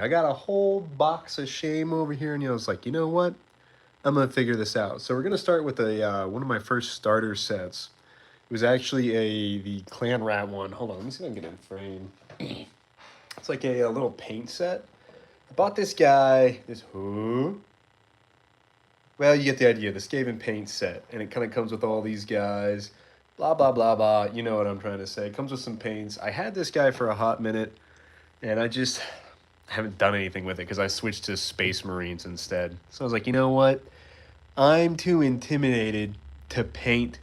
I got a whole box of shame over here, and I was like, you know what? I'm gonna figure this out. So we're gonna start with a one of my first starter sets. It was actually the Clan Rat one. Hold on, let me see if I can get it in frame. It's like a little paint set. I bought this guy. This who? Well, you get the idea. The Skaven paint set, and it kind of comes with all these guys. Blah blah blah blah. You know what I'm trying to say. It comes with some paints. I had this guy for a hot minute, and I just haven't done anything with it because I switched to Space Marines instead. So I was like, you know what? I'm too intimidated to paint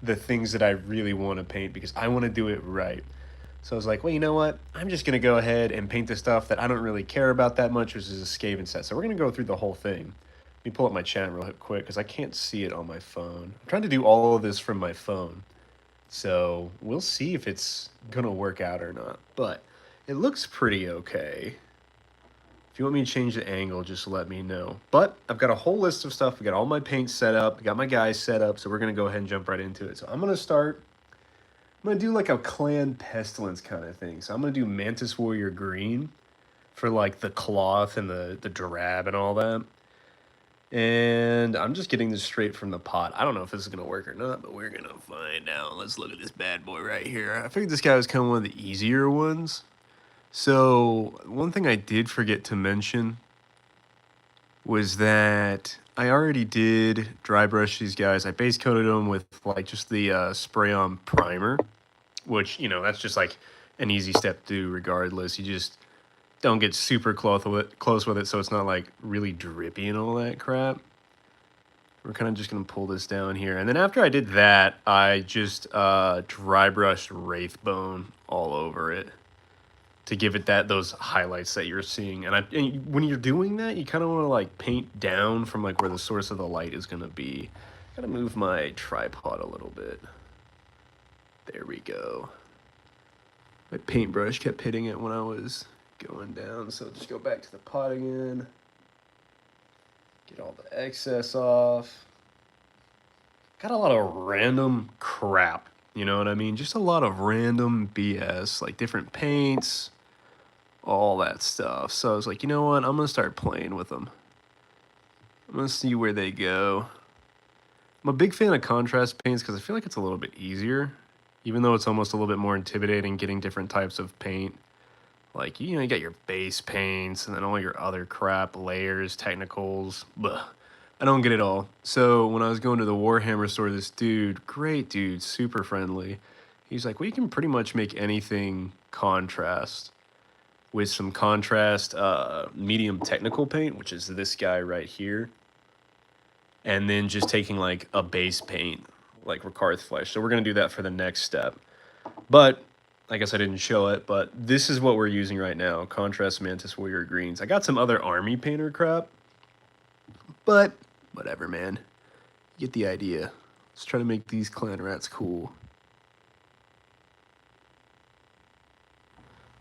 the things that I really want to paint because I want to do it right. So I was like, well, you know what? I'm just going to go ahead and paint the stuff that I don't really care about that much, which is a Skaven set. So we're going to go through the whole thing. Let me pull up my chat real quick because I can't see it on my phone. I'm trying to do all of this from my phone. So we'll see if it's going to work out or not. But it looks pretty okay. If you want me to change the angle, just let me know. But I've got a whole list of stuff. I got all my paint set up. I got my guys set up. So we're going to go ahead and jump right into it. So I'm going to start. I'm going to do like a clan pestilence kind of thing. So I'm going to do Mantis Warrior Green for like the cloth and the drab and all that. And I'm just getting this straight from the pot. I don't know if this is going to work or not, but we're going to find out. Let's look at this bad boy right here. I figured this guy was kind of one of the easier ones. So one thing I did forget to mention was that I already did dry brush these guys. I base coated them with like just the spray on primer, which, you know, that's just like an easy step to do regardless. You just don't get super close with it so it's not like really drippy and all that crap. We're kind of just going to pull this down here. And then after I did that, I just dry brushed Wraithbone all over it to give it those highlights that you're seeing. And when you're doing that, you kind of want to like paint down from like where the source of the light is going to be. Gotta move my tripod a little bit. There we go. My paintbrush kept hitting it when I was going down, so just go back to the pot again. Get all the excess off. Got a lot of random crap, you know what I mean? Just a lot of random BS, like different paints, all that stuff. So I was like, you know what? I'm going to start playing with them. I'm going to see where they go. I'm a big fan of contrast paints because I feel like it's a little bit easier, even though it's almost a little bit more intimidating getting different types of paint. Like, you know, you got your base paints and then all your other crap, layers, technicals. Blah. I don't get it all. So when I was going to the Warhammer store, this dude, great dude, super friendly. He's like, well, you can pretty much make anything contrast with some contrast medium technical paint, which is this guy right here. And then just taking like a base paint, like Rakarth Flesh. So we're going to do that for the next step. But I guess I didn't show it, but this is what we're using right now. Contrast Mantis Warrior Greens. I got some other army painter crap, but whatever, man. You get the idea. Let's try to make these clan rats cool.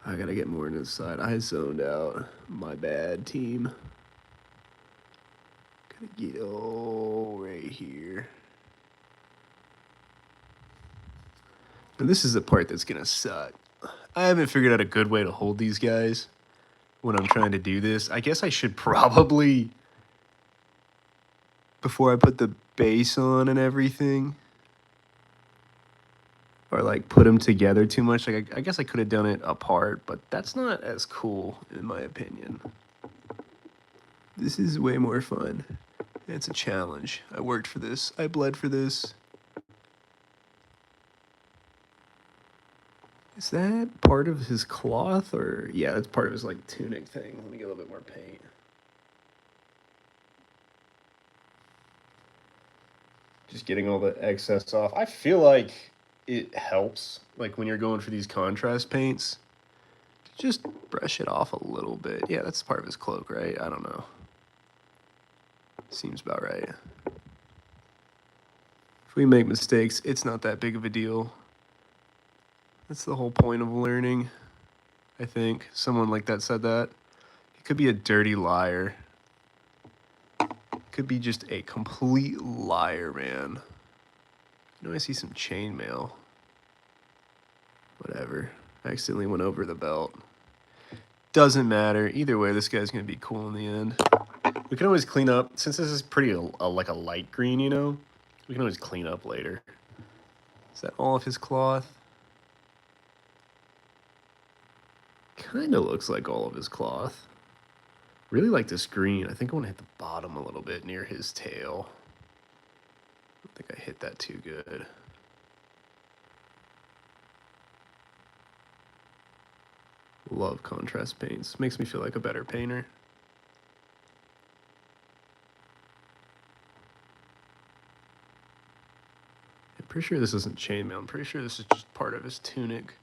I gotta get more into the side. I zoned out. My bad, team. Gotta get all right here. And this is the part that's gonna suck. I haven't figured out a good way to hold these guys when I'm trying to do this. I guess I should probably, before I put the base on and everything, or like put them together too much. Like I guess I could have done it apart, but that's not as cool in my opinion. This is way more fun. It's a challenge. I worked for this. I bled for this. Is that part of his cloth or yeah, that's part of his like tunic thing. Let me get a little bit more paint. Just getting all the excess off. I feel like it helps, like when you're going for these contrast paints, just brush it off a little bit. Yeah, that's part of his cloak, right? I don't know. Seems about right. If we make mistakes, it's not that big of a deal. That's the whole point of learning, I think. Someone like that said that. He could be a dirty liar. Could be just a complete liar, man. You know, I see some chainmail. Whatever. I accidentally went over the belt. Doesn't matter. Either way, this guy's going to be cool in the end. We can always clean up. Since this is pretty like a light green, you know, we can always clean up later. Is that all of his cloth? Kind of looks like all of his cloth. Really like this green. I think I want to hit the bottom a little bit near his tail. I don't think I hit that too good. Love contrast paints. Makes me feel like a better painter. I'm pretty sure this isn't chainmail. I'm pretty sure this is just part of his tunic.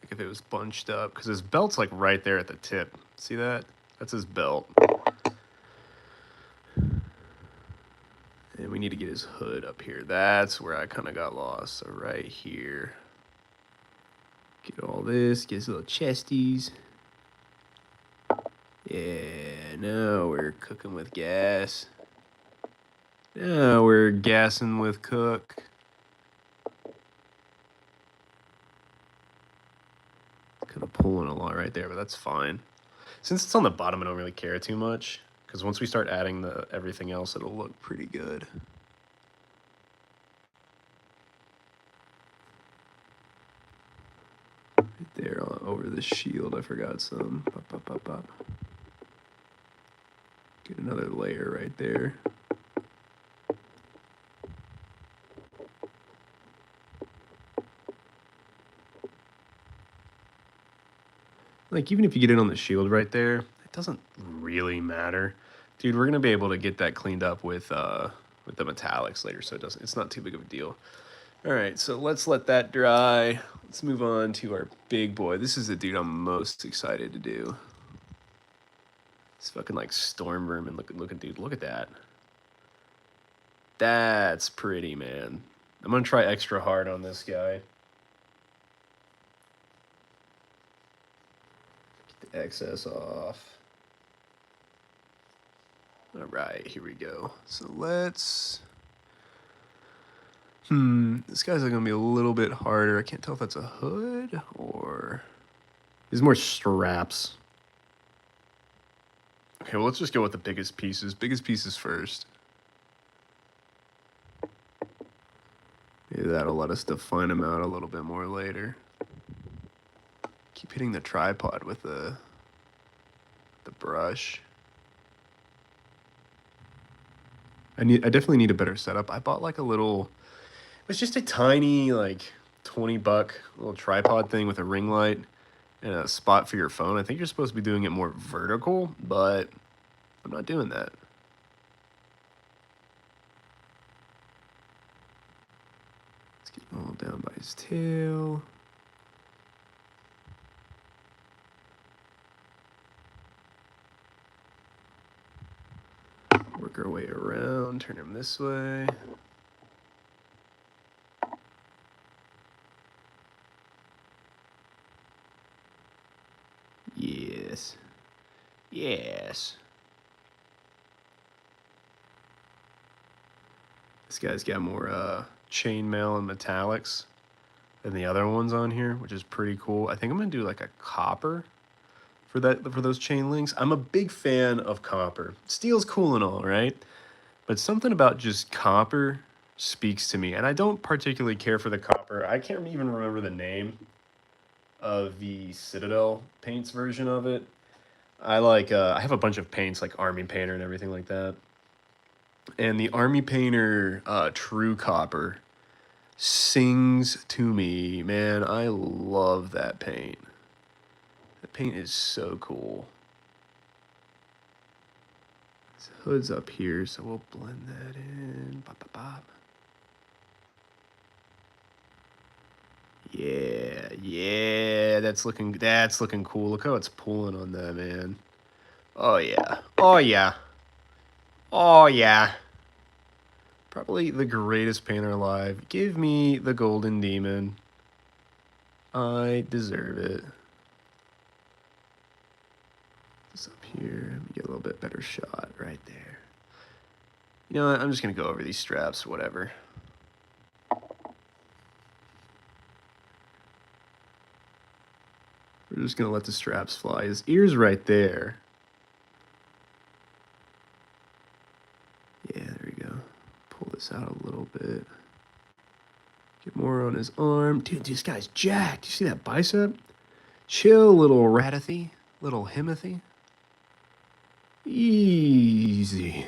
Like if it was bunched up, because his belt's like right there at the tip. See that? That's his belt. And we need to get his hood up here. That's where I kind of got lost. So right here. Get all this, get his little chesties. Yeah, now we're cooking with gas. Now we're gassing with cook. Kind of pulling a lot right there, but that's fine. Since it's on the bottom, I don't really care too much, because once we start adding everything else, it'll look pretty good. Right there over the shield, I forgot some. Pop, pop, pop, pop. Get another layer right there. Like, even if you get it on the shield right there, it doesn't really matter. Dude, we're going to be able to get that cleaned up with the metallics later, so it's not too big of a deal. All right, so let's let that dry. Let's move on to our big boy. This is the dude I'm most excited to do. It's fucking like storm vermin looking dude. Look at that. That's pretty, man. I'm going to try extra hard on this guy. Get the excess off. All right, here we go. So let's... this guy's going to be a little bit harder. I can't tell if that's a hood or... There's more straps. Okay, well, let's just go with the biggest pieces. Biggest pieces first. Maybe that'll let us define them out a little bit more later. Keep hitting the tripod with the brush. I definitely need a better setup. I bought like a little... It was just a tiny, like, $20 little tripod thing with a ring light and a spot for your phone. I think you're supposed to be doing it more vertical, but I'm not doing that. Let's get him all down by his tail. Work our way around, turn him this way. Yes. Yes. This guy's got more chainmail and metallics than the other ones on here, which is pretty cool. I think I'm gonna do like a copper for those chain links. I'm a big fan of copper. Steel's cool and all, right? But something about just copper speaks to me, and I don't particularly care for the copper. I can't even remember the name of the Citadel paints version of it. I have a bunch of paints like Army Painter and everything like that. And the Army Painter True Copper sings to me, man. I love that paint. That paint is so cool. This hood's up here, so we'll blend that in. Bop, bop, bop. Yeah, that's looking cool. Look how it's pulling on that, man. Oh yeah. Oh yeah. Oh yeah. Probably the greatest painter alive. Give me the golden demon. I deserve it. This up here. Let me get a little bit better shot right there. You know what? I'm just gonna go over these straps, whatever. We're We're just gonna let the straps fly. His ear's right there. Yeah, there we go. Pull this out a little bit. Get more on his arm. Dude, this guy's jacked. You see that bicep? Chill, little Ratathy. Little Himothy. Easy.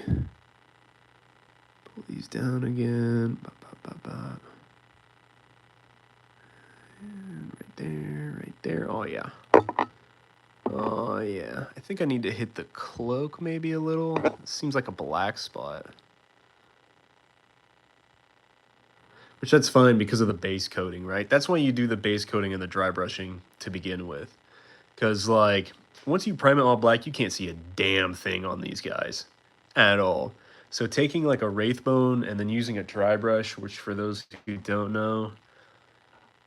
Pull these down again. Bop, bop, bop, bop. And right there, right there. Oh, yeah. Oh, yeah. I think I need to hit the cloak maybe a little. It seems like a black spot. Which that's fine because of the base coating, right? That's why you do the base coating and the dry brushing to begin with. Because, like, once you prime it all black, you can't see a damn thing on these guys at all. So taking, like, a Wraithbone and then using a dry brush, which for those who don't know,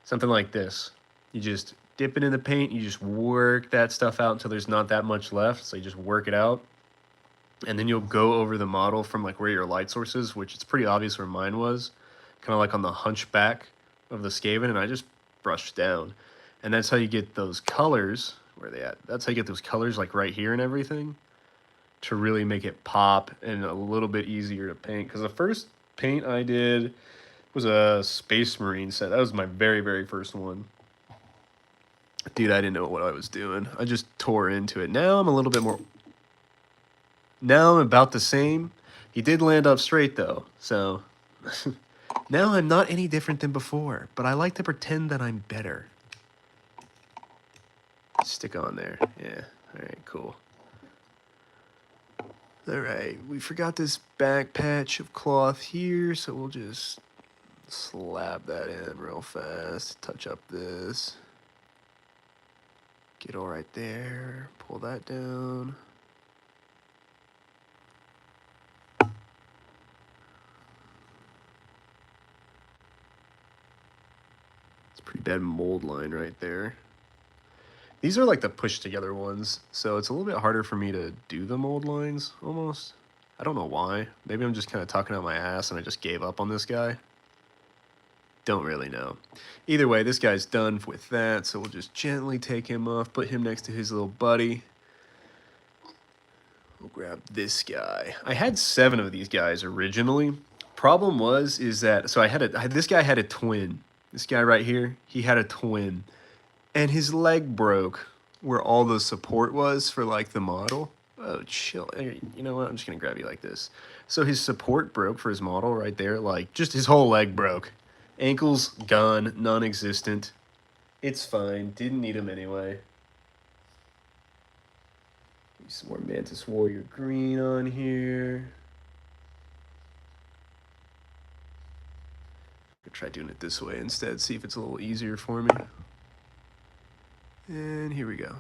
something like this. You just dip it in the paint, you just work that stuff out until there's not that much left. So you just work it out. And then you'll go over the model from, like, where your light source is, which it's pretty obvious where mine was. Kind of like on the hunchback of the Skaven, and I just brushed down. And that's how you get those colors. Where are they at? That's how you get those colors, like right here and everything, to really make it pop and a little bit easier to paint. Because the first paint I did was a Space Marine set. That was my very, very first one. Dude, I didn't know what I was doing. I just tore into it. Now I'm a little bit more... Now I'm about the same. He did land up straight, though, so... Now I'm not any different than before, but I like to pretend that I'm better. Stick on there. Yeah. All right, cool. All right, we forgot this back patch of cloth here, so we'll just slap that in real fast. Touch up this. Get all right there. Pull that down. Pretty bad mold line right there. These are like the push together ones, so it's a little bit harder for me to do the mold lines almost. I don't know why. Maybe I'm just kind of talking out my ass and I just gave up on this guy. Don't really know. Either way, this guy's done with that, so we'll just gently take him off, put him next to his little buddy. We'll grab this guy. I had 7 of these guys originally. Problem is that, so this guy had a twin. This guy right here, he had a twin. And his leg broke where all the support was for, like, the model. Oh, chill. You know what? I'm just going to grab you like this. So his support broke for his model right there. Like, just his whole leg broke. Ankles gone, non-existent. It's fine. Didn't need him anyway. Some more Mantis Warrior green on here. Try doing it this way instead, see if it's a little easier for me. And here we go.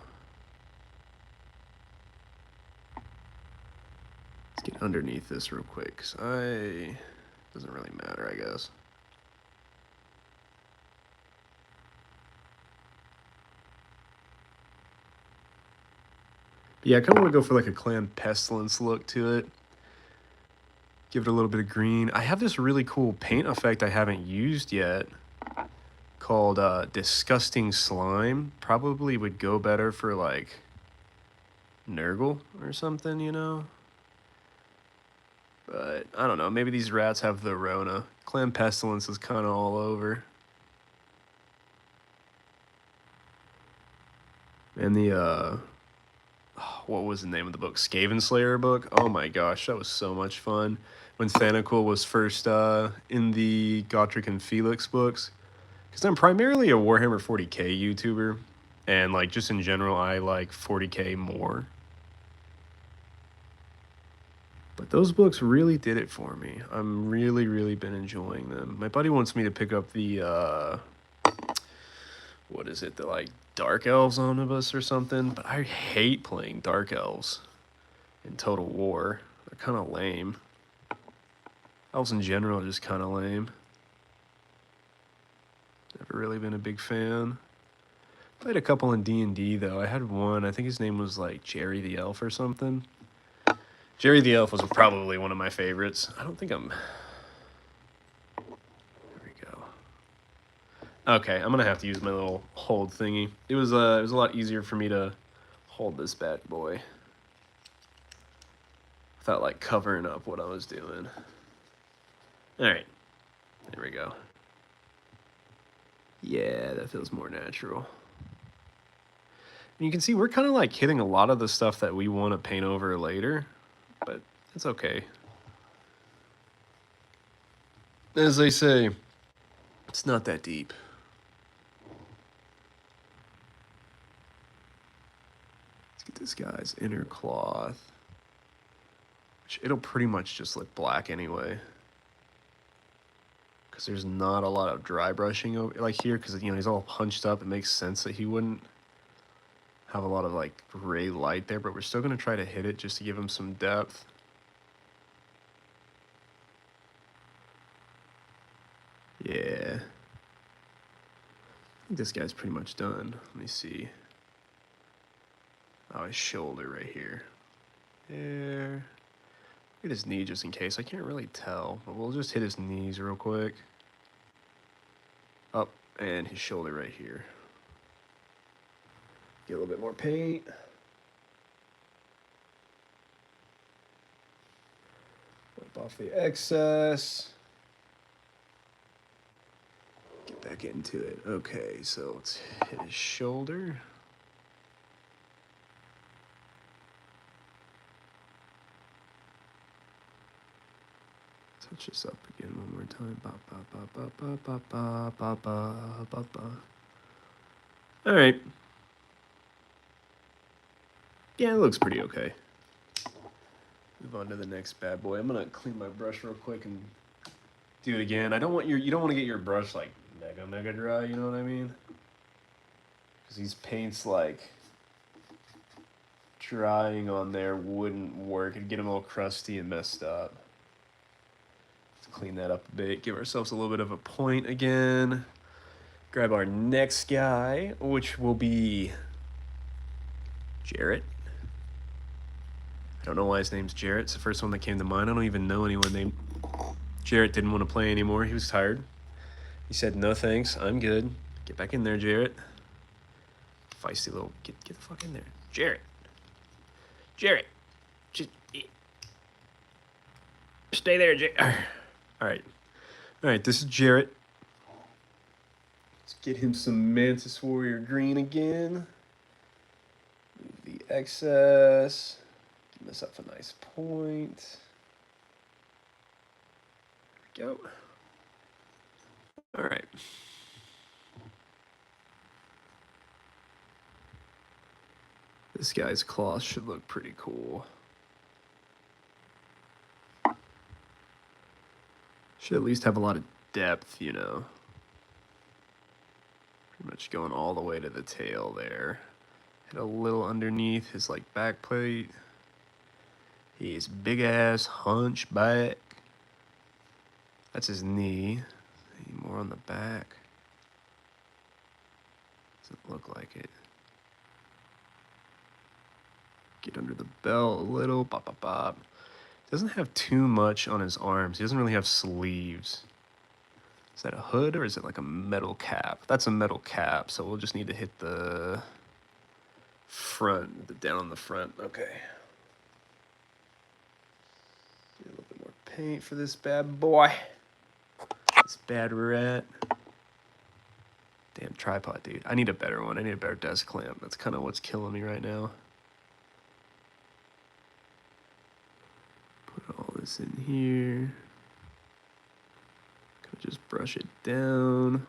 Let's get underneath this real quick, because doesn't really matter, I guess. But yeah, I kind of want to go for like a Clan Pestilence look to it. Give it a little bit of green. I have this really cool paint effect I haven't used yet called Disgusting Slime. Probably would go better for like Nurgle or something, you know? But I don't know. Maybe these rats have the Rona. Clan Pestilence is kind of all over. And the, what was the name of the book? Skaven Slayer book? Oh my gosh, that was so much fun. When Thanaquil was first in the Gotrek and Felix books. Because I'm primarily a Warhammer 40k YouTuber. And like just in general, I like 40k more. But those books really did it for me. I'm really been enjoying them. My buddy wants me to pick up the, what is it? The like Dark Elves Omnibus or something. But I hate playing Dark Elves in Total War. They're kind of lame. Elves in general are just kind of lame. Never really been a big fan. Played a couple in D&D though. I had one, I think his name was like Jerry the Elf or something. Jerry the Elf was probably one of my favorites. I don't think I'm... There we go. Okay, I'm gonna have to use my little hold thingy. It was a lot easier for me to hold this bad boy without like covering up what I was doing. All right, there we go. Yeah, that feels more natural. And you can see we're kind of like hitting a lot of the stuff that we want to paint over later, but it's okay. As they say, it's not that deep. Let's get this guy's inner cloth. Which it'll pretty much just look black anyway. Because there's not a lot of dry brushing over, like here, because you know he's all hunched up. It makes sense that he wouldn't have a lot of like gray light there, but we're still going to try to hit it just to give him some depth. Yeah. I think this guy's pretty much done. Let me see. Oh, his shoulder right here. There. Hit his knee just in case. I can't really tell, but we'll just hit his knees real quick. Up, and his shoulder right here. Get a little bit more paint. Wipe off the excess. Get back into it. Okay, so let's hit his shoulder. Touch this up again one more time. Ba, ba, ba, ba, ba, ba, ba, ba, ba, ba, ba. All right. Yeah, it looks pretty okay. Move on to the next bad boy. I'm gonna clean my brush real quick and do it again. I don't want you don't want to get your brush like mega dry. You know what I mean? Because these paints like drying on there wouldn't work. It'd get them all crusty and messed up. Clean that up a bit, give ourselves a little bit of a point again. Grab our next guy, which will be Jarrett. I don't know why his name's Jarrett. It's the first one that came to mind. I don't even know anyone named Jarrett. Didn't want to play anymore. He was tired. He said, no thanks, I'm good. Get back in there, Jarrett. Feisty little, get the fuck in there. Jarrett. Jarrett. Just stay there, Jarrett. All right, this is Jarrett. Let's get him some Mantis Warrior green again. Move the excess. Give myself a nice point. There we go. All right. This guy's cloth should look pretty cool. Should at least have a lot of depth, you know. Pretty much going all the way to the tail there. Hit a little underneath his like back plate. He's big ass hunchback. That's his knee. Any more on the back? Doesn't look like it. Get under the belt a little. Bop, bop, bop. Doesn't have too much on his arms. He doesn't really have sleeves. Is that a hood or is it like a metal cap? That's a metal cap, so we'll just need to hit the front, down on the front. Okay. Get a little bit more paint for this bad boy. This bad rat. Damn tripod, dude. I need a better one. I need a better desk clamp. That's kind of what's killing me right now. Put all this in here. Just brush it down.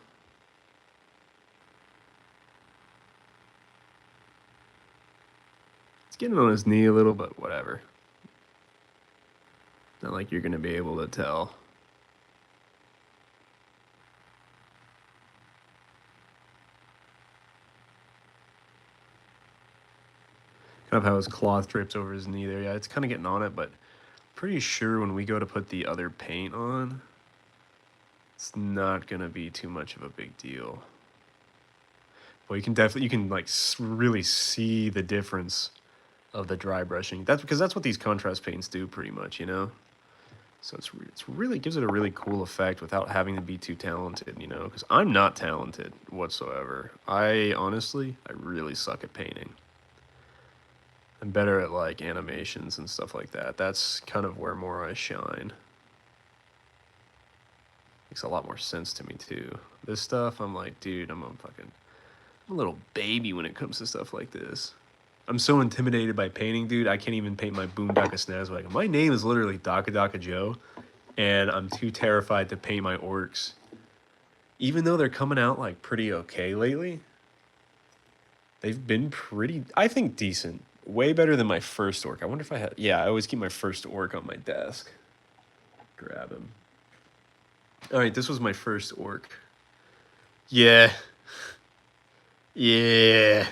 It's getting on his knee a little, but whatever. Not like you're going to be able to tell. Kind of how his cloth drapes over his knee there. Yeah, it's kind of getting on it, but pretty sure when we go to put the other paint on, it's not going to be too much of a big deal. Well, you can like really see the difference of the dry brushing. That's because that's what these contrast paints do pretty much, you know? So it's really gives it a really cool effect without having to be too talented, you know, because I'm not talented whatsoever. I really suck at painting. I'm better at like animations and stuff like that. That's kind of where more I shine. Makes a lot more sense to me too. This stuff, I'm like, dude, I'm a little baby when it comes to stuff like this. I'm so intimidated by painting, dude. I can't even paint my Boondocka Snazwag. My name is literally Daka Daka Joe, and I'm too terrified to paint my orcs. Even though they're coming out like pretty okay lately, they've been pretty, I think, decent. Way better than my first orc. I wonder if I had, yeah, I always keep my first orc on my desk. Grab him. All right, this was my first orc. Yeah. Yeah.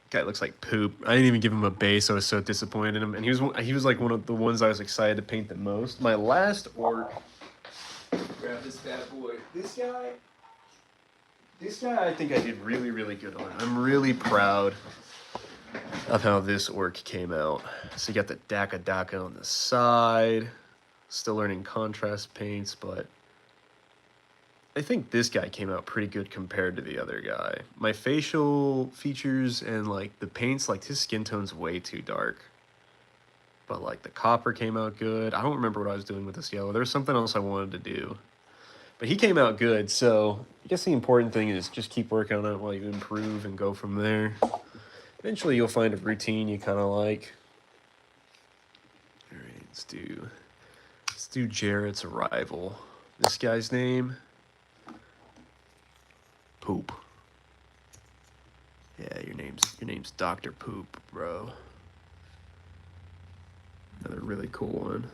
Guy looks like poop. I didn't even give him a base. I was so disappointed in him, and he was like one of the ones I was excited to paint the most. My last orc. Grab this bad boy. This guy, I think I did really, really good on. I'm really proud of how this orc came out. So you got the Daka Daka on the side. Still learning contrast paints, but I think this guy came out pretty good compared to the other guy. My facial features and like the paints, like his skin tone's way too dark. But like the copper came out good. I don't remember what I was doing with this yellow. There was something else I wanted to do. But he came out good, so I guess the important thing is just keep working on it while you improve and go from there. Eventually you'll find a routine you kind of like. All right, let's do Jarrett's arrival. This guy's name? Poop. Yeah, your name's Dr. Poop, bro. Another really cool one.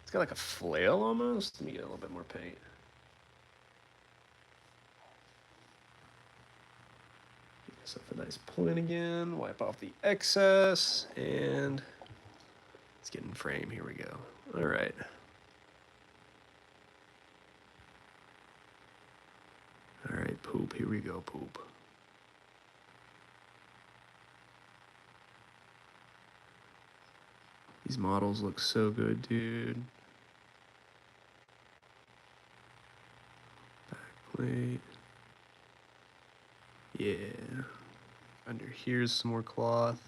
It's got like a flail almost. Let me get a little bit more paint. Get myself a nice point again. Wipe off the excess, and let's get in frame. Here we go. All right. All right, Poop. Here we go, Poop. These models look so good, dude. Backplate. Yeah. Under here's some more cloth.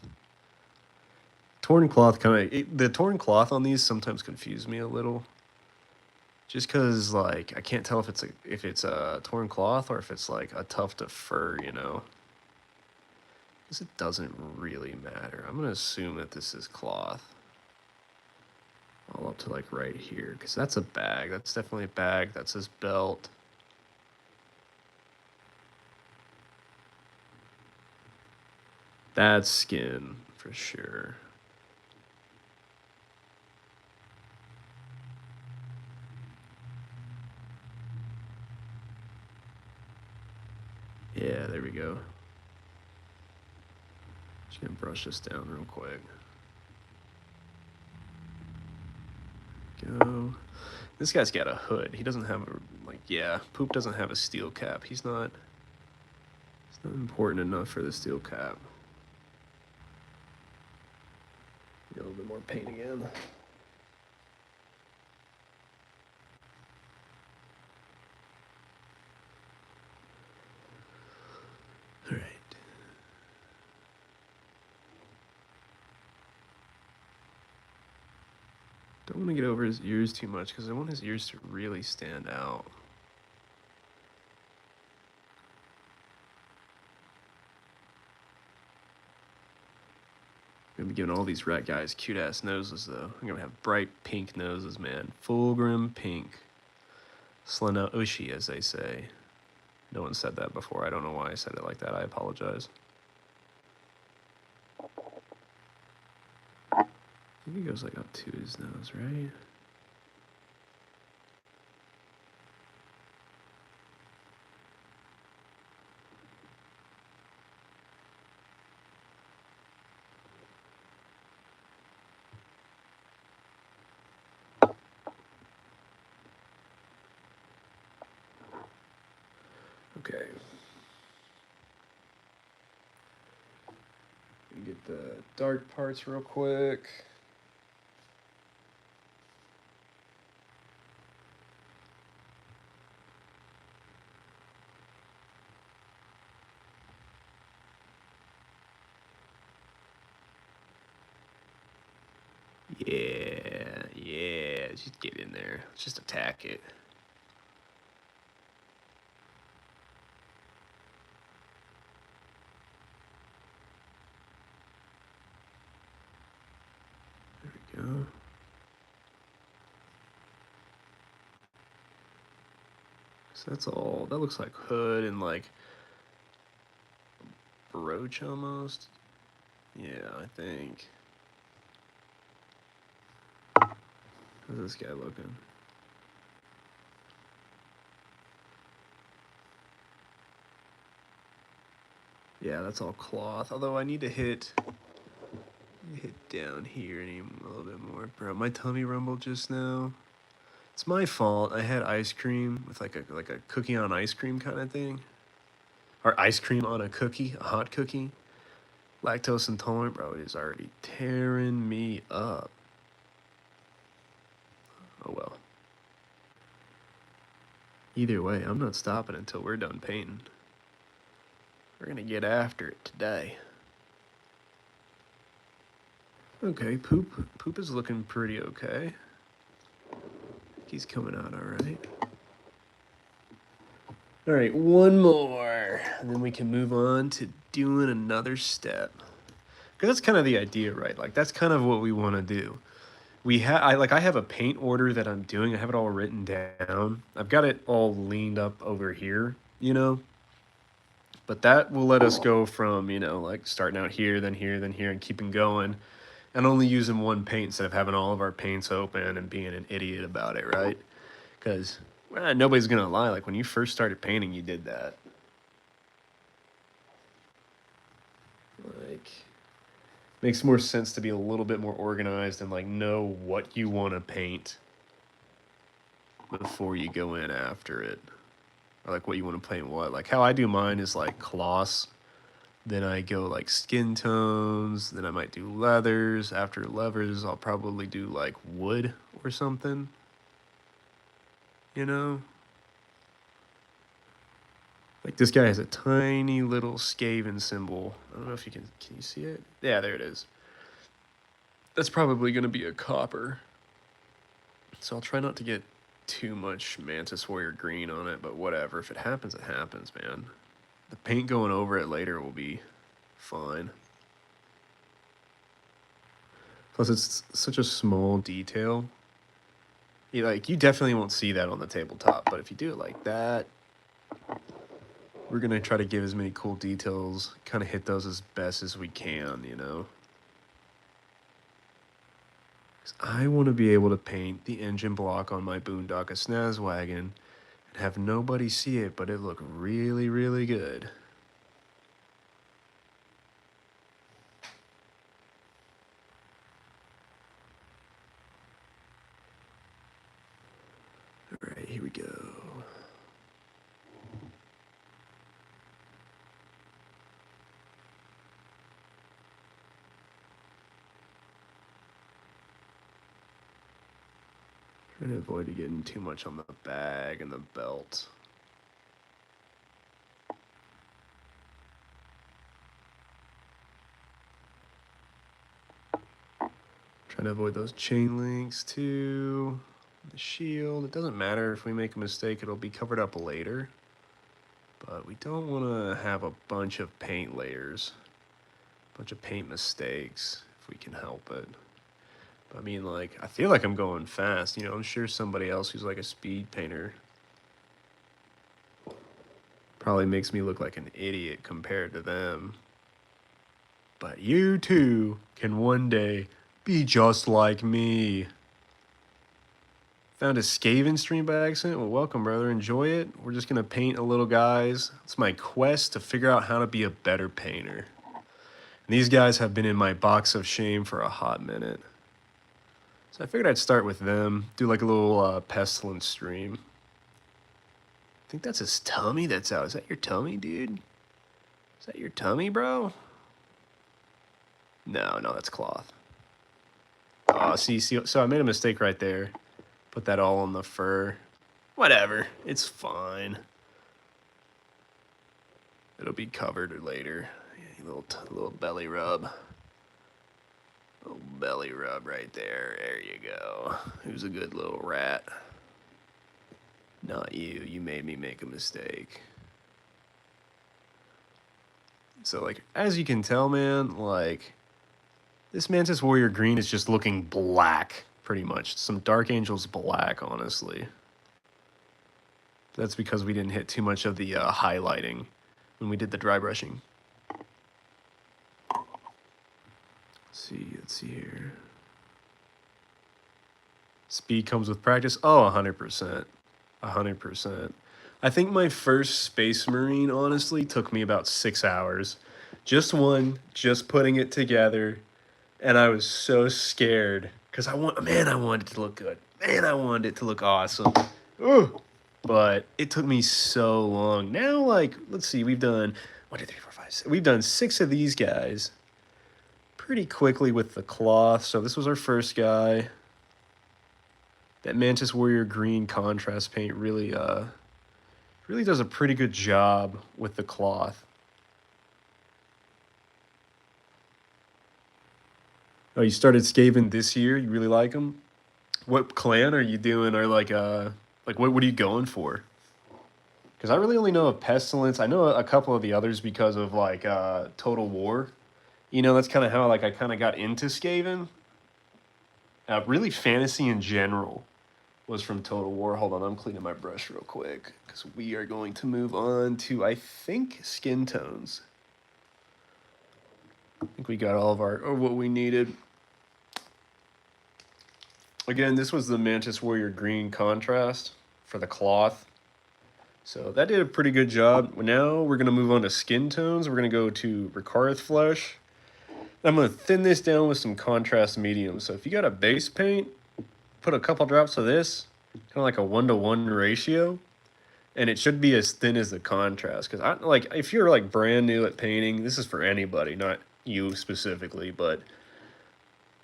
Torn cloth the torn cloth on these sometimes confuse me a little. Just cause like I can't tell if it's a torn cloth or if it's like a tuft of fur, you know. Because it doesn't really matter. I'm gonna assume that this is cloth. All up to like right here, because that's a bag. That's definitely a bag. That's his belt. That's skin for sure. Yeah, there we go. Just gonna brush this down real quick. Go. This guy's got a hood. He doesn't have a, like, yeah, Poop doesn't have a steel cap. He's not important enough for the steel cap. Get a little bit more paint again. All right. Don't want to get over his ears too much because I want his ears to really stand out. I'm gonna be giving all these rat guys cute ass noses though. I'm gonna have bright pink noses, man. Fulgrim pink. Slena Ushi, as they say. No one said that before. I don't know why I said it like that. I apologize. I think it goes like up to his nose, right? Okay. Get the dark parts real quick. Yeah, yeah, just get in there. Let's just attack it. There we go. So that's all. That looks like hood and like brooch almost. Yeah, I think. How's this guy looking? Yeah, that's all cloth. Although I need to hit down here a little bit more. Bro, my tummy rumbled just now. It's my fault. I had ice cream with like a cookie on ice cream kind of thing. Or ice cream on a cookie, a hot cookie. Lactose intolerant, bro, it is already tearing me up. Oh well. Either way, I'm not stopping until we're done painting. We're gonna get after it today. Okay, poop. Poop is looking pretty okay. He's coming out all right. All right, one more, and then we can move on to doing another step. Because that's kind of the idea, right? Like that's kind of what we want to do. I have a paint order that I'm doing. I have it all written down. I've got it all leaned up over here, you know. But that will let us go from, you know, like starting out here, then here, then here, and keeping going, and only using one paint instead of having all of our paints open and being an idiot about it, right? Because nobody's gonna lie. Like when you first started painting, you did that. Like makes more sense to be a little bit more organized and like know what you want to paint before you go in after it, or like what you want to paint. What, like how I do mine is like cloths. Then I go like skin tones. Then I might do leathers. After leathers, I'll probably do like wood or something. You know? Like this guy has a tiny little Skaven symbol. I don't know if you can you see it? Yeah, there it is. That's probably going to be a copper. So I'll try not to get too much Mantis Warrior green on it, but whatever. If it happens, it happens, man. The paint going over it later will be fine. Plus, it's such a small detail. You definitely won't see that on the tabletop, but if you do it like that, we're going to try to give as many cool details, kind of hit those as best as we can, you know? 'Cause I want to be able to paint the engine block on my Boondocka Snazwagon and have nobody see it, but it look really, really good. All right, here we go. Trying to avoid getting too much on the bag and the belt. Trying to avoid those chain links too. The shield. It doesn't matter if we make a mistake, it'll be covered up later. But we don't want to have a bunch of paint layers, a bunch of paint mistakes if we can help it. But I mean, like, I feel like I'm going fast. You know, I'm sure somebody else who's like a speed painter probably makes me look like an idiot compared to them. But you too can one day be just like me. Found a Skaven stream by accident. Well, welcome, brother. Enjoy it. We're just going to paint a little guys. It's my quest to figure out how to be a better painter. And these guys have been in my box of shame for a hot minute. So I figured I'd start with them, do like a little pestilence stream. I think that's his tummy that's out. Is that your tummy, dude? Is that your tummy, bro? No, that's cloth. Oh, see, so I made a mistake right there. Put that all on the fur. Whatever, it's fine. It'll be covered later. Yeah, little belly rub. Oh, belly rub right there. There you go. Who's a good little rat? Not you. You made me make a mistake. So, like, as you can tell, man, like, this Mantis Warrior Green is just looking black, pretty much. Some Dark Angels black, honestly. That's because we didn't hit too much of the highlighting when we did the dry brushing. Let's see here. Speed comes with practice. Oh, 100%. 100%. I think my first Space Marine, honestly, took me about 6 hours. Just one, just putting it together. And I was so scared because I wanted it to look good. Man, I wanted it to look awesome. Ooh. But it took me so long. Now, like, let's see, we've done 1, 2, 3, 4, 5, 6. We've done 6 of these guys pretty quickly with the cloth. So this was our first guy. That Mantis Warrior Green contrast paint really does a pretty good job with the cloth. Oh, you started Skaven this year? You really like them? What clan are you doing? Or like what are you going for? Because I really only know of Pestilence. I know a couple of the others because of like Total War. You know, that's kind of how like I kind of got into Skaven. Really, fantasy in general was from Total War. Hold on, I'm cleaning my brush real quick because we are going to move on to, I think, skin tones. I think we got all of what we needed. Again, this was the Mantis Warrior Green contrast for the cloth. So that did a pretty good job. Now we're going to move on to skin tones. We're going to go to Ricarth Flesh. I'm going to thin this down with some contrast medium. So if you got a base paint, put a couple drops of this, kind of like a 1-to-1 ratio. And it should be as thin as the contrast. Because if you're like brand new at painting, this is for anybody, not you specifically, but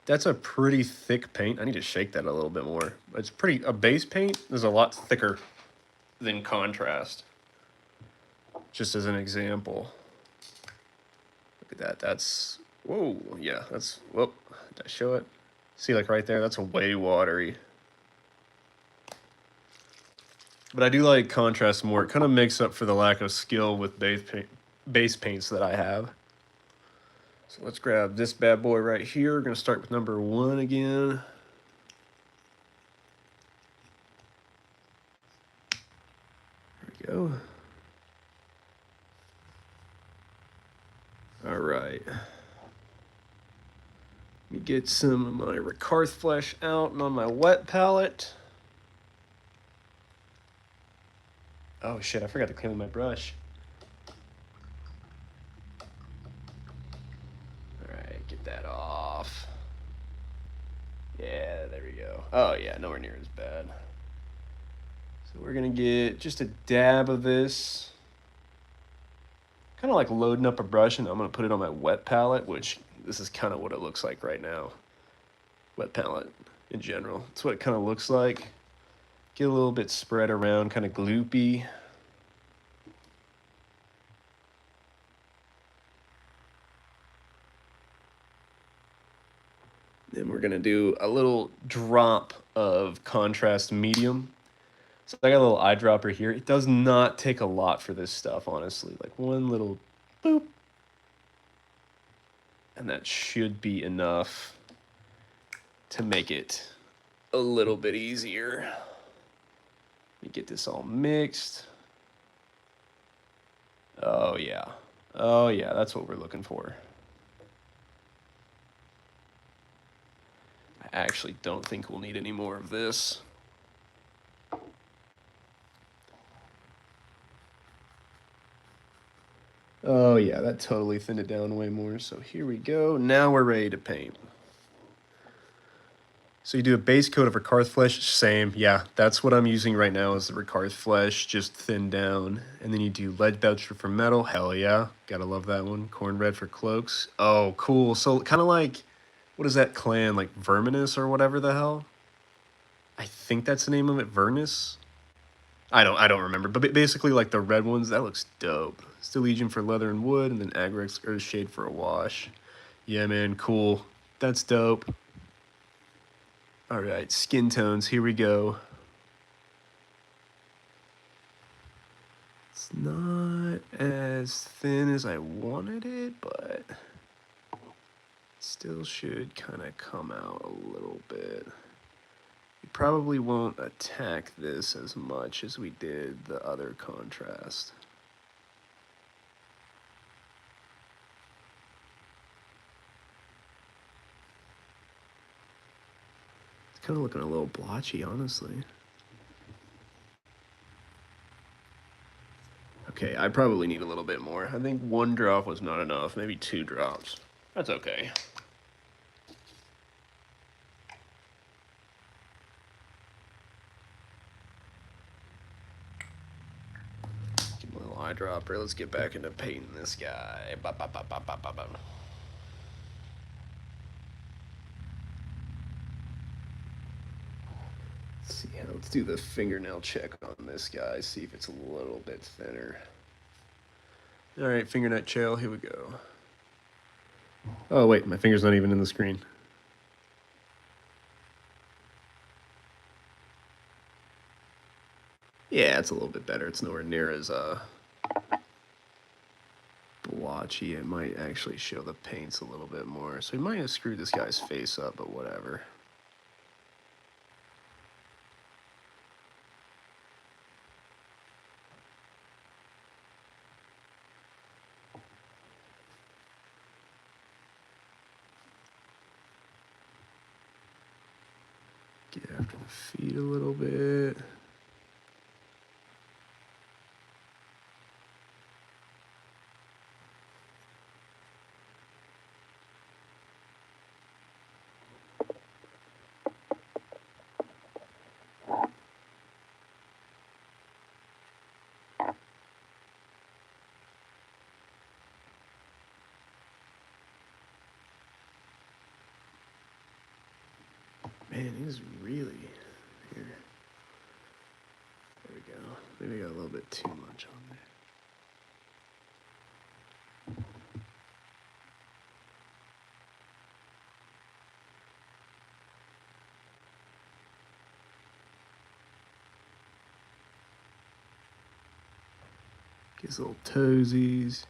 that's a pretty thick paint. I need to shake that a little bit more. It's a base paint is a lot thicker than contrast. Just as an example. Look at that. Whoa, yeah, whoop, did I show it? See, like right there, that's way watery. But I do like contrast more. It kind of makes up for the lack of skill with base paints that I have. So let's grab this bad boy right here. We're going to start with number 1 again. There we go. All right. Let me get some of my Ricarth Flesh out and on my wet palette. Oh shit, I forgot to clean my brush. Alright, get that off. Yeah, there we go. Oh yeah, nowhere near as bad. So we're gonna get just a dab of this. Kind of like loading up a brush, and I'm gonna put it on my wet palette, which this is kind of what it looks like right now. Wet palette in general. That's what it kind of looks like. Get a little bit spread around, kind of gloopy. Then we're gonna do a little drop of contrast medium. So I got a little eyedropper here. It does not take a lot for this stuff, honestly. Like one little boop. And that should be enough to make it a little bit easier. Let me get this all mixed. Oh yeah. Oh yeah, that's what we're looking for. I actually don't think we'll need any more of this. Oh yeah, that totally thinned it down way more. So here we go. Now we're ready to paint. So you do a base coat of Ricarth Flesh, same. Yeah, that's what I'm using right now is the Ricarth Flesh, just thinned down. And then you do Lead Belcher for metal. Hell yeah, gotta love that one. Corn Red for cloaks. Oh, cool. So kind of like, what is that clan? Like Verminus or whatever the hell? I think that's the name of it, Vernus? I don't remember, but basically like the red ones, that looks dope. Still Legion for leather and wood, and then Agrex Earthshade for a wash. Yeah, man, cool. That's dope. All right, skin tones, here we go. It's not as thin as I wanted it, but still should kind of come out a little bit. We probably won't attack this as much as we did the other contrast. It's kind of looking a little blotchy, honestly. Okay, I probably need a little bit more. I think 1 drop was not enough, maybe 2 drops. That's okay. Give him a little eyedropper. Let's get back into painting this guy. Let's do the fingernail check on this guy, see if it's a little bit thinner. All right, fingernail trail, here we go. Oh wait, my finger's not even in the screen. Yeah, it's a little bit better. It's nowhere near as blotchy. It might actually show the paints a little bit more. So we might have screwed this guy's face up, but whatever. Get after the feet a little bit. Man, he's really here. There we go. Maybe I got a little bit too much on there. Get his little toesies.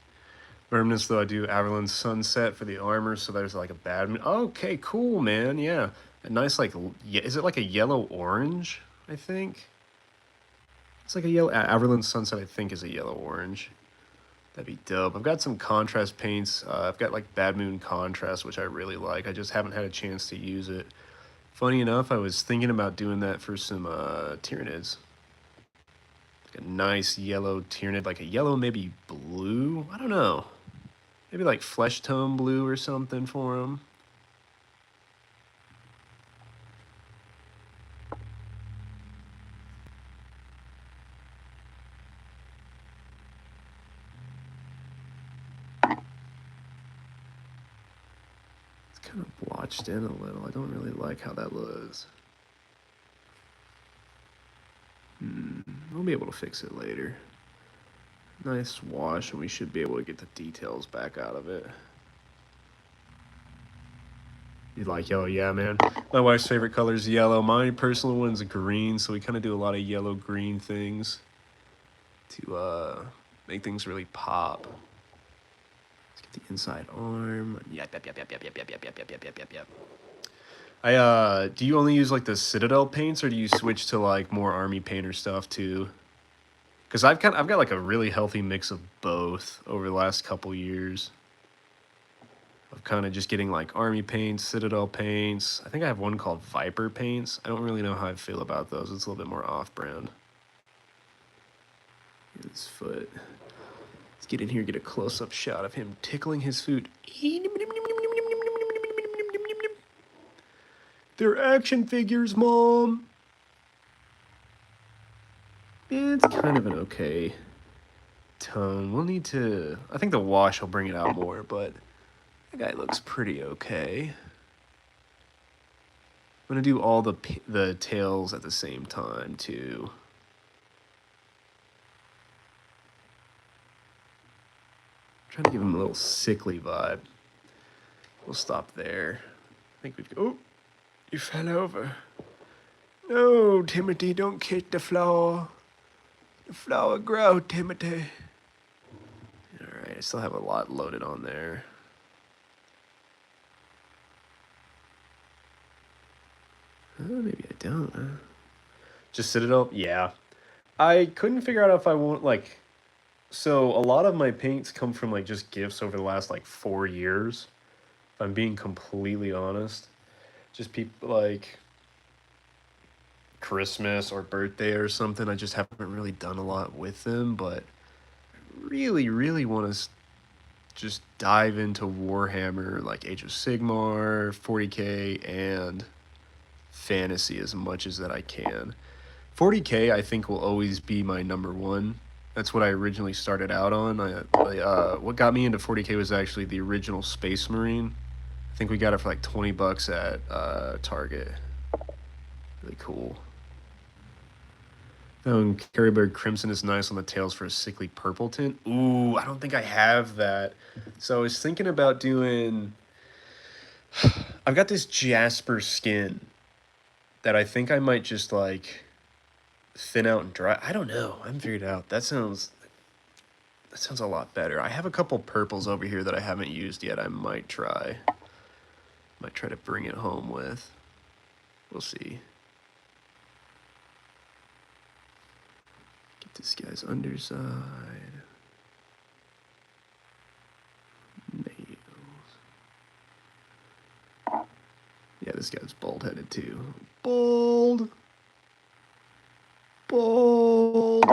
Remember though, I do Averland's Sunset for the armor, so there's like a badminton. Okay, cool, man. Yeah, a nice like, is it like a yellow orange? I think it's like a yellow. Averland's Sunset, I think, is a yellow orange. That'd be dope. I've got some contrast paints. I've got like Bad Moon Contrast, which I really like. I just haven't had a chance to use it. Funny enough, I was thinking about doing that for some Tyranids. Like a nice yellow Tyranid, like a yellow, maybe blue. I don't know. Maybe like flesh tone blue or something for him. It's kind of blotched in a little. I don't really like how that looks. I'll be able to fix it later. Nice wash, and we should be able to get the details back out of it. You like yellow? Yeah, man. My wife's favorite color is yellow. My personal one's green, so we kind of do a lot of yellow-green things to make things really pop. Let's get the inside arm. Yep. Do you only use like the Citadel paints, or do you switch to like more army painter stuff too? Because I've got like a really healthy mix of both over the last couple years. Of kind of just getting like army paints, Citadel paints. I think I have one called Viper paints. I don't really know how I feel about those. It's a little bit more off-brand. His foot. Let's get in here, get a close-up shot of him tickling his food. They're action figures, Mom. It's kind of an okay tone. We'll need to... I think the wash will bring it out more, but that guy looks pretty okay. I'm going to do all the tails at the same time, too. I'm trying to give him a little sickly vibe. We'll stop there. I think we'd go. Oh, you fell over. No, Timothy, don't kick the floor. The flower grow, Timothy. Alright, I still have a lot loaded on there. Maybe I don't. Just Citadel? Yeah. I couldn't figure out if I want, like... So, a lot of my paints come from, like, just gifts over the last, like, 4 years. If I'm being completely honest. Just people, like... Christmas or birthday or something. I just haven't really done a lot with them, but... I really, really want to just dive into Warhammer, like Age of Sigmar, 40k, and Fantasy as much as that I can. 40k I think will always be my number one. That's what I originally started out on. What got me into 40k was actually the original Space Marine. I think we got it for like 20 bucks at Target. Really cool. Carrybird Crimson is nice on the tails for a sickly purple tint. Ooh, I don't think I have that. So I was thinking about doing... I've got this Jasper skin that I think I might just, like, thin out and dry. I don't know. I haven't figured it out. That sounds a lot better. I have a couple purples over here that I haven't used yet. I might try. Might try to bring it home with. We'll see. Get this guy's underside. Nails. Yeah, this guy's bald-headed too. Bald. Bald.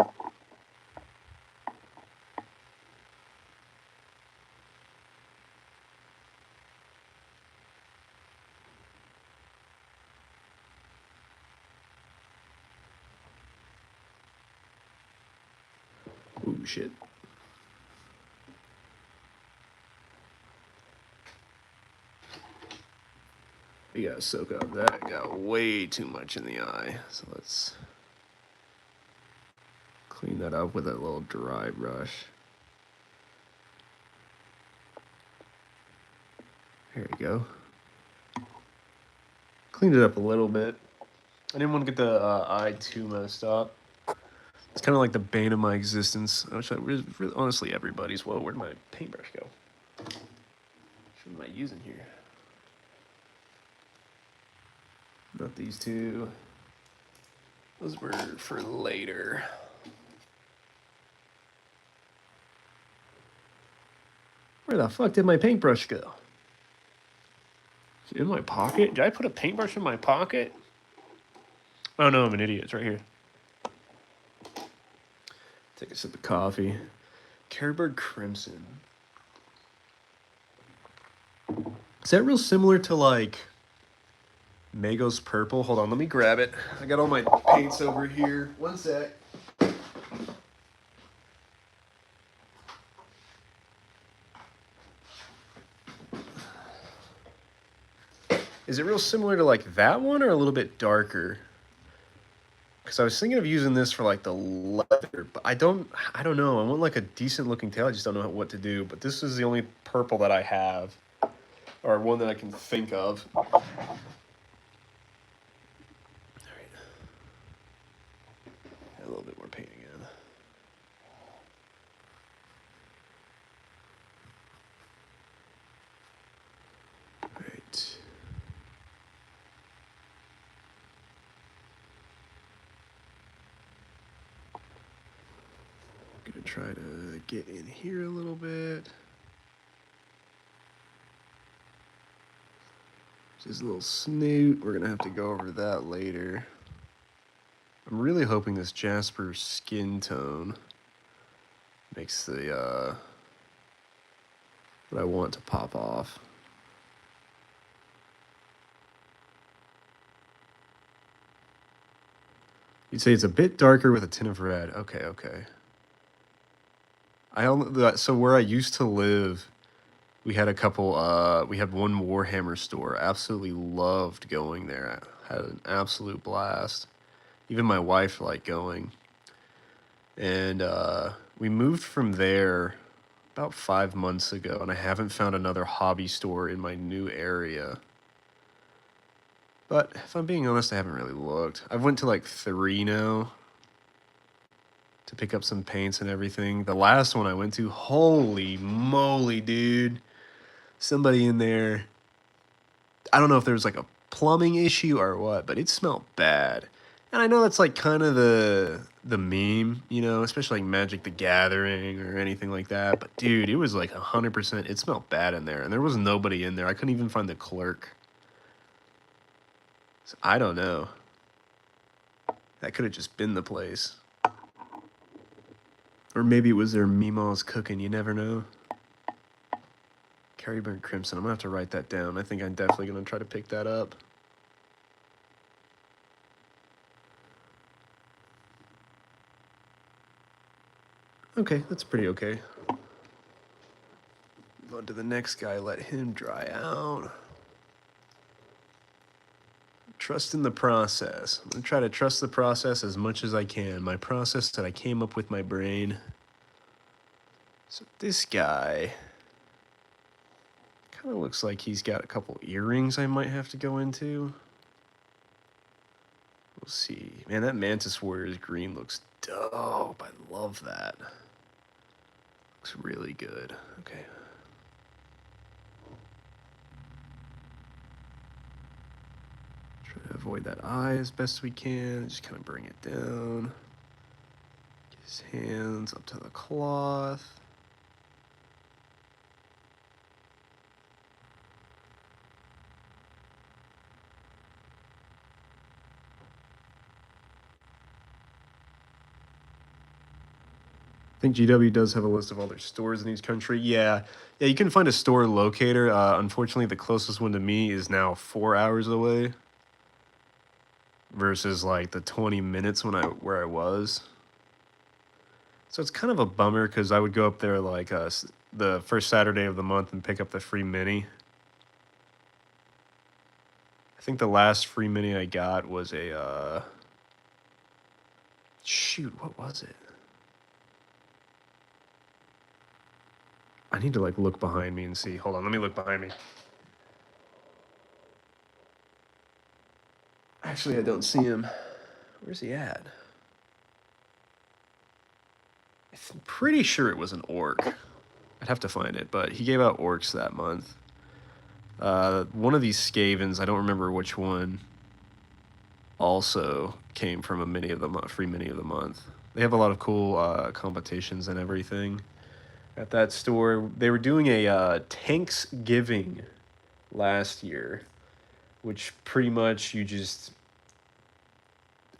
Ooh, shit. We gotta soak up that. Got way too much in the eye. So let's clean that up with a little dry brush. There we go. Cleaned it up a little bit. I didn't want to get the eye too messed up. It's kind of like the bane of my existence. I wish honestly, everybody's. Whoa, where'd my paintbrush go? What am I using here? Not these two. Those were for later. Where the fuck did my paintbrush go? Is it in my pocket? Did I put a paintbrush in my pocket? Oh no, I'm an idiot. It's right here. Take a sip of coffee. Carrybird Crimson. Is that real similar to, like, Magos Purple? Hold on, let me grab it. I got all my paints over here. One sec. Is it real similar to, like, that one or a little bit darker? Because I was thinking of using this for, like, the leather, but I don't know. I want, like, a decent looking tail. I just don't know what to do. But this is the only purple that I have, or one that I can think of. All right. A little bit more paint again. All right. Gonna try to get in here a little bit. Just a little snoot. We're gonna have to go over that later. I'm really hoping this Jasper skin tone makes the what I want to pop off. You'd say it's a bit darker with a tint of red. Okay, okay. So where I used to live, we had a couple, we had one Warhammer store. Absolutely loved going there. I had an absolute blast. Even my wife liked going. And we moved from there about 5 months ago, and I haven't found another hobby store in my new area. But if I'm being honest, I haven't really looked. I've went to like 3 now to pick up some paints and everything. The last one I went to, holy moly, dude. Somebody in there, I don't know if there was like a plumbing issue or what, but it smelled bad. And I know that's like kind of the meme, you know, especially like Magic the Gathering or anything like that. But dude, it was like 100%. It smelled bad in there, and there was nobody in there. I couldn't even find the clerk. So I don't know. That could have just been the place. Or maybe it was their Meemaws cooking. You never know. Carryburn Crimson. I'm going to have to write that down. I think I'm definitely going to try to pick that up. Okay, that's pretty okay. Move on to the next guy. Let him dry out. Trust in the process. I'm going to try to trust the process as much as I can. My process that I came up with my brain. So this guy kind of looks like he's got a couple earrings I might have to go into. We'll see. Man, that Mantis Warrior's green looks dope. I love that. Looks really good. Okay. Try to avoid that eye as best we can. Just kind of bring it down. Get his hands up to the cloth. I think GW does have a list of all their stores in each country. Yeah, you can find a store locator. Unfortunately, the closest one to me is now 4 hours away versus like the 20 minutes where I was. So it's kind of a bummer because I would go up there like the first Saturday of the month and pick up the free mini. I think the last free mini I got was a shoot, what was it? I need to like look behind me and see. Hold on, let me look behind me. Actually, I don't see him. Where's he at? I'm pretty sure it was an orc. I'd have to find it, but he gave out orcs that month. One of these Skavens, I don't remember which one, also came from a mini of the month, free mini of the month. They have a lot of cool competitions and everything at that store. They were doing a Thanksgiving last year, which pretty much you just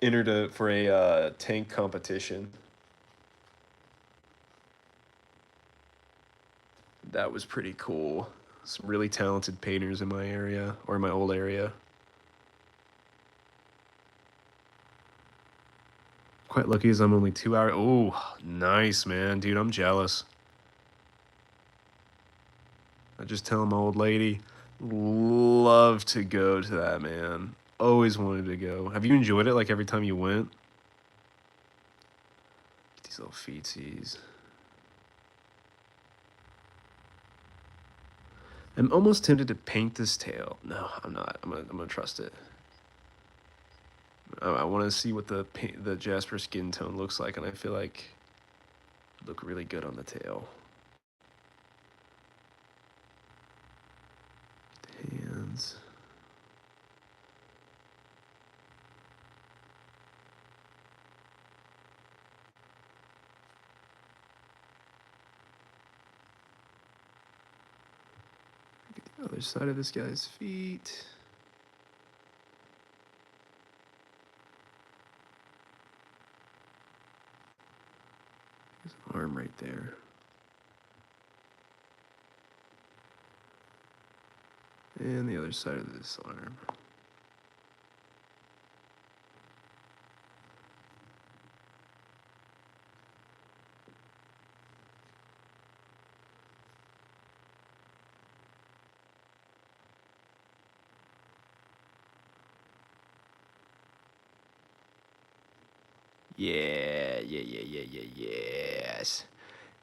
entered for a tank competition. That was pretty cool. Some really talented painters in my area, or my old area. Quite lucky as I'm only 2 hours. Oh, nice, man. Dude, I'm jealous. I just tell my old lady, love to go to that, man. Always wanted to go. Have you enjoyed it like every time you went? These little feetsies. I'm almost tempted to paint this tail. No, I'm not. I'm gonna trust it. I want to see what the Jasper skin tone looks like, and I feel like it'd look really good on the tail. Hands. Get the other side of this guy's feet. His arm right there. And the other side of this arm.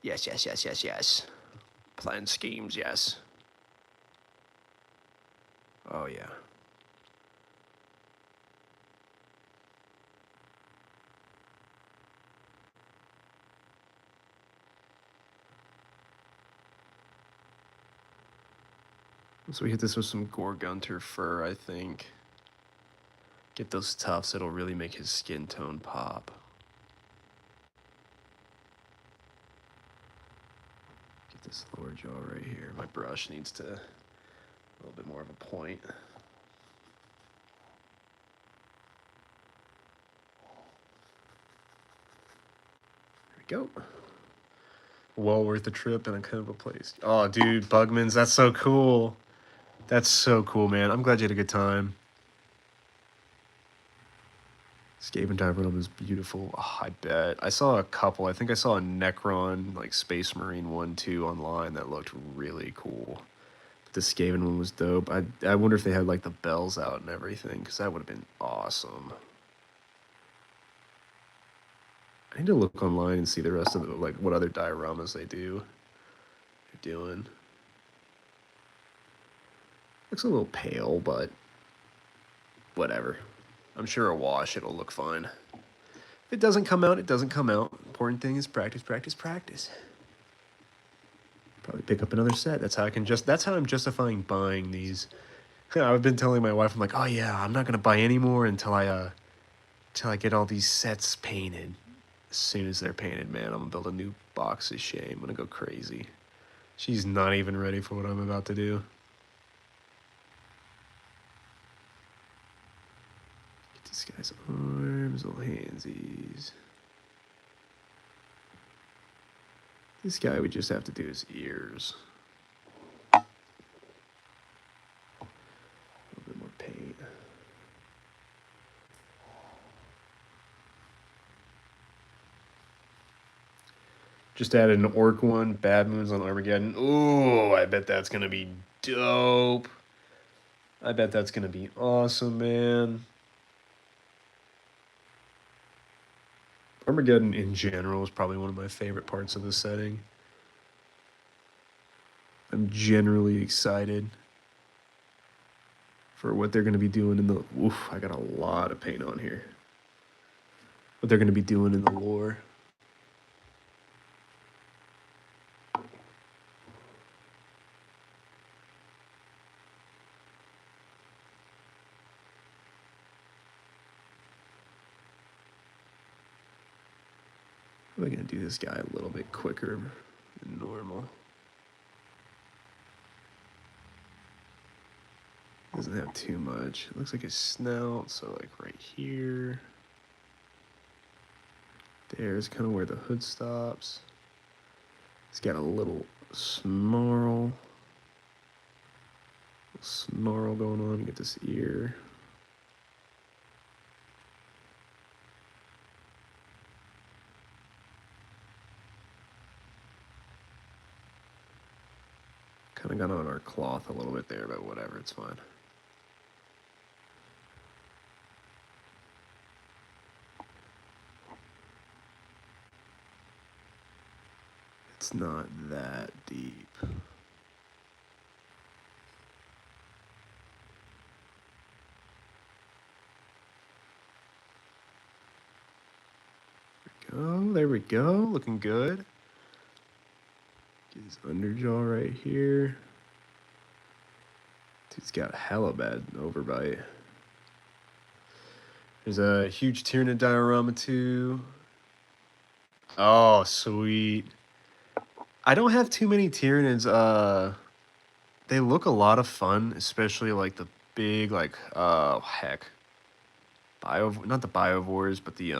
Yes. Yes. Plan schemes, yes. Oh, yeah. So we hit this with some Gorgunter fur, I think. Get those tufts, it'll really make his skin tone pop. Get this lower jaw right here. My brush needs to a little bit more of a point. There we go. Well worth the trip and a kind of a place. Oh, dude, Bugman's, that's so cool. That's so cool, man. I'm glad you had a good time. Skaven Diagram is beautiful. Oh, I bet. I saw a couple. I think I saw a Necron, like Space Marine one, too, online that looked really cool. But the Skaven one was dope. I wonder if they had, like, the bells out and everything, because that would have been awesome. I need to look online and see the rest of the, like, what other dioramas they do. They're doing. Looks a little pale, but whatever. I'm sure a wash, it'll look fine. If it doesn't come out, it doesn't come out. Important thing is practice, practice, practice. Probably pick up another set. That's how I'm justifying buying these. I've been telling my wife, I'm like, oh yeah, I'm not gonna buy any more until I get all these sets painted. As soon as they're painted, man, I'm gonna build a new box of shame. I'm gonna go crazy. She's not even ready for what I'm about to do. Get this guy's arms, little handsies. This guy, we just have to do his ears. A little bit more paint. Just added an orc one, Bad Moons on Armageddon. Ooh, I bet that's going to be dope. I bet that's going to be awesome, man. Armageddon in general is probably one of my favorite parts of the setting. I'm generally excited for what they're going to be doing in the... Oof, I got a lot of paint on here. What they're going to be doing in the lore. I'm going to do this guy a little bit quicker than normal. Doesn't have too much. It looks like his snout, so like right here. There's kind of where the hood stops. He's got a little snarl. Snarl going on. Get this ear. Kind of got on our cloth a little bit there, but whatever, it's fine. It's not that deep. There we go, looking good. Get his underjaw right here. Dude's got hella bad overbite. There's a huge Tyranid diorama too. Oh, sweet. I don't have too many Tyranids. They look a lot of fun, especially like the big, like, heck. Not the biovores, but the,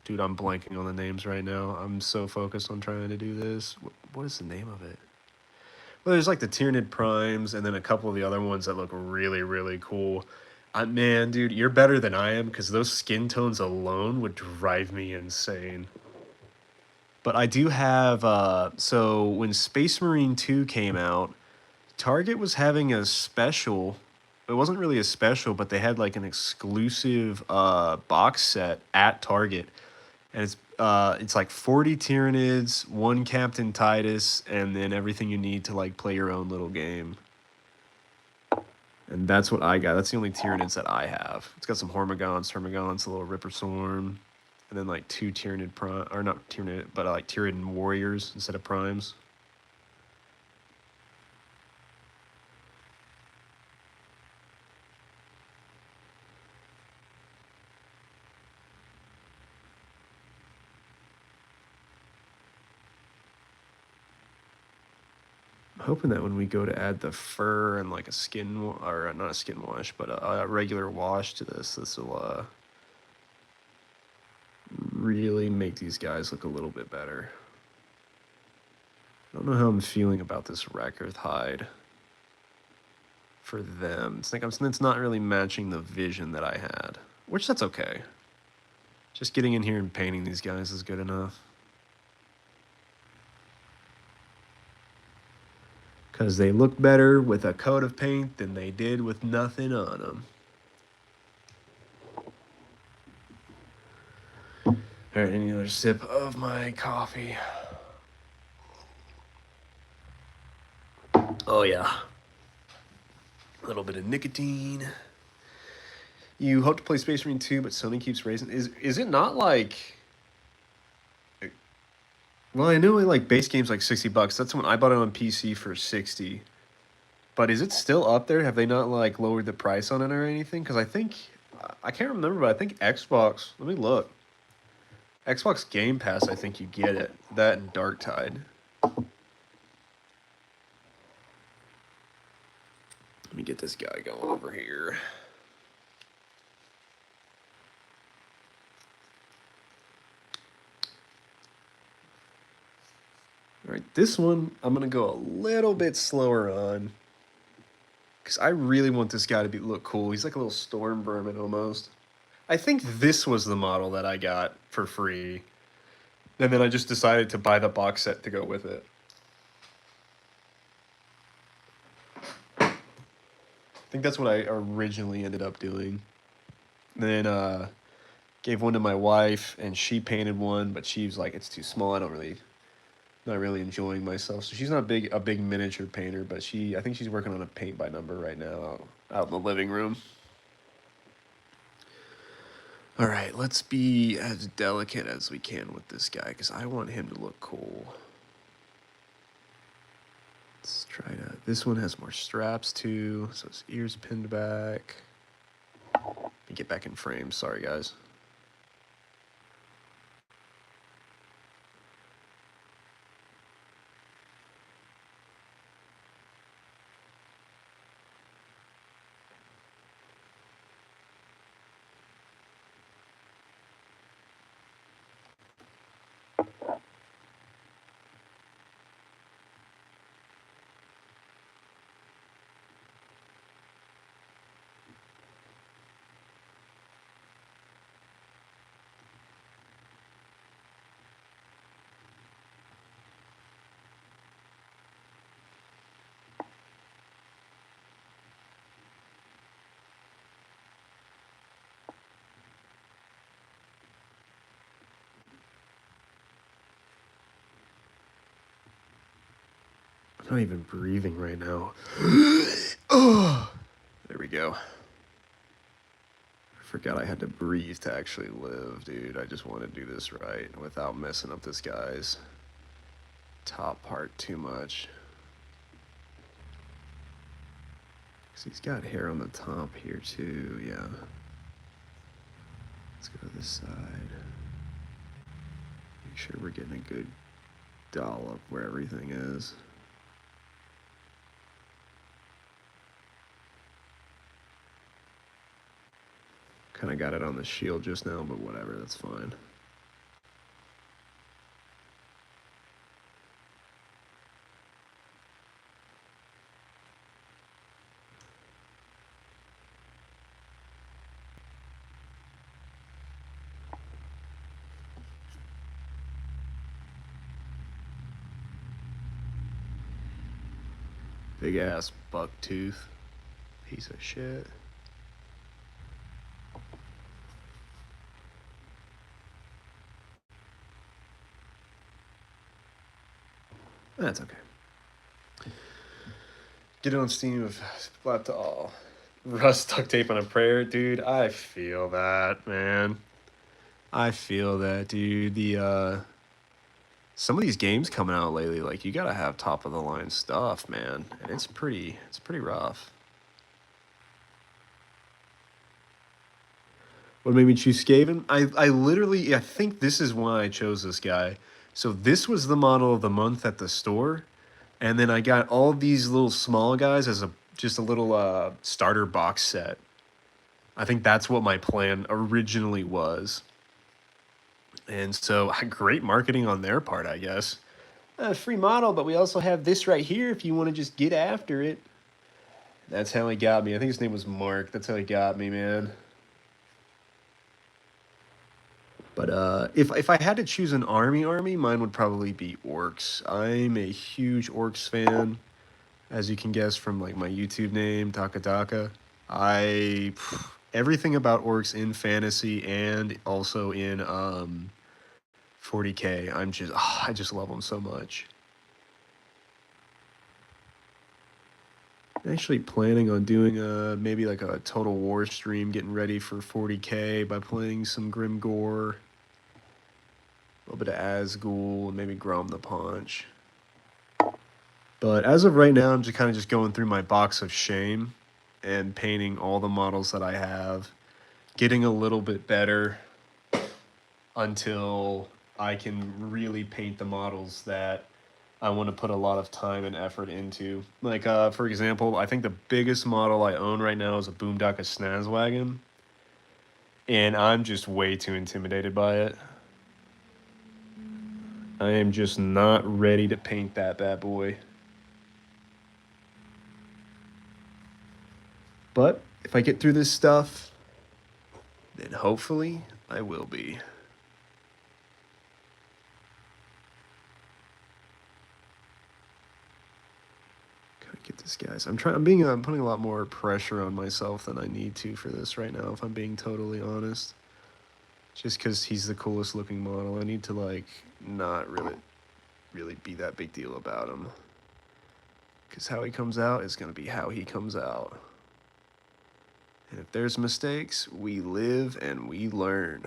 dude, I'm blanking on the names right now. I'm so focused on trying to do this. What is the name of it? Well, there's like the Tyranid Primes and then a couple of the other ones that look really, really cool. Man, dude, you're better than I am because those skin tones alone would drive me insane. But I do have, so when Space Marine 2 came out, Target was having a special. It wasn't really a special, but they had like an exclusive box set at Target. And it's like 40 Tyranids, 1 Captain Titus, and then everything you need to like play your own little game. And that's what I got. That's the only Tyranids that I have. It's got some Hormagaunts, a little Ripper Swarm, and then like 2 Tyranid Prime, or not Tyranid, but like Tyranid Warriors instead of Primes. hoping that when we go to add the fur and like a skin, or not a skin wash, but a regular wash to this, this will really make these guys look a little bit better. I don't know how I'm feeling about this Rackearth hide for them. It's like it's not really matching the vision that I had, which that's okay. Just getting in here and painting these guys is good enough. Because they look better with a coat of paint than they did with nothing on them. All right, any other sip of my coffee? Oh yeah. A little bit of nicotine. You hope to play Space Marine 2, but Sony keeps raising. Is it not like? Well, I know like base game's like $60. That's when I bought it on PC for 60. But is it still up there? Have they not like lowered the price on it or anything? Because I think I can't remember, but I think Xbox. Let me look. Xbox Game Pass. I think you get it. That and Dark Tide. Let me get this guy going over here. All right, this one I'm gonna go a little bit slower on, because I really want this guy to look cool. He's like a little storm vermin almost. I think this was the model that I got for free, and then I just decided to buy the box set to go with it. I think that's what I originally ended up doing. Then gave one to my wife, and she painted one, but she was like, "It's too small. Not really enjoying myself." So she's not a big miniature painter, but I think she's working on a paint by number right now out in the living room. All right, let's be as delicate as we can with this guy, because I want him to look cool. Let's try to. This one has more straps too, so his ears pinned back. Let me get back in frame. Sorry, guys. I'm not even breathing right now. Oh, there we go. I forgot I had to breathe to actually live, dude. I just want to do this right without messing up this guy's top part too much. Because he's got hair on the top here too, yeah. Let's go to this side. Make sure we're getting a good dollop where everything is. Kind of got it on the shield just now, but whatever, that's fine. Big ass buck tooth. Piece of shit. That's okay. Get it on Steam with flat to all. Rust duct tape on a prayer, dude. I feel that, man. I feel that, dude. Some of these games coming out lately, like, you gotta have top of the line stuff, man. And it's pretty rough. What made me choose Skaven? I literally, I think this is why I chose this guy. So this was the model of the month at the store, And then I got all these little small guys as just a little starter box set. I think that's what my plan originally was. And so great marketing on their part, I guess. Free model, but we also have this right here if you want to just get after it. That's how he got me. I think his name was Mark. That's how he got me, man. But if I had to choose an army, mine would probably be orcs. I'm a huge orcs fan, as you can guess from like my YouTube name, Takataka. I everything about orcs in fantasy and also in 40K. I just love them so much. I'm actually planning on doing maybe like a Total War stream, getting ready for 40K by playing some Grimgore, a little bit of Azgul, and maybe Grom the Paunch. But as of right now, I'm just kind of just going through my box of shame and painting all the models that I have, getting a little bit better until I can really paint the models that I want to put a lot of time and effort into. Like, for example, I think the biggest model I own right now is a Boondocka Snazwagon, and I'm just way too intimidated by it. I am just not ready to paint that bad boy. But if I get through this stuff, then hopefully I will be. Gotta get this, guys. I'm putting a lot more pressure on myself than I need to for this right now, if I'm being totally honest. Just because he's the coolest looking model, I need to like not really be that big deal about him. Because how he comes out is going to be how he comes out. And if there's mistakes, we live and we learn.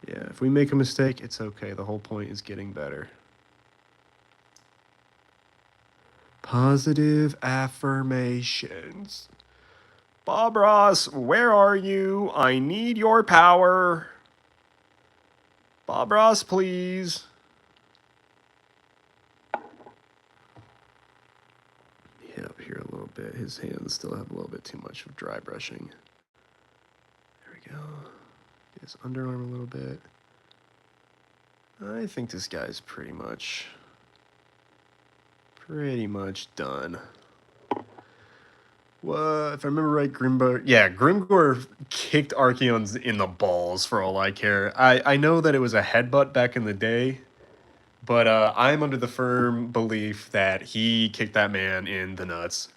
Yeah, if we make a mistake, it's okay. The whole point is getting better. Positive affirmations. Bob Ross, where are you? I need your power. Bob Ross, please. Hit up here a little bit. His hands still have a little bit too much of dry brushing. There we go. Get his underarm a little bit. I think this guy's pretty much done. Well, if I remember right, Grimgore kicked Archeons in the balls for all I care. I know that it was a headbutt back in the day, but I'm under the firm belief that he kicked that man in the nuts.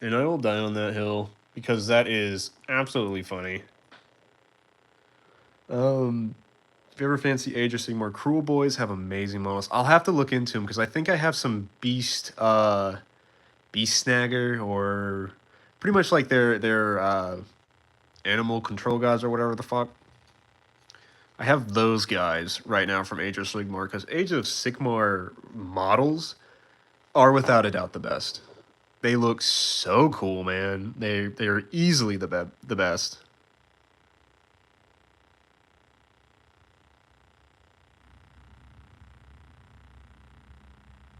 And I will die on that hill, because that is absolutely funny. If you ever fancy Age of Sigmar, Cruel Boys have amazing models. I'll have to look into them, because I think I have some Beast Snagger, or pretty much like their animal control guys or whatever the fuck. I have those guys right now from Age of Sigmar, because Age of Sigmar models are without a doubt the best. They look so cool, man. They're easily the best.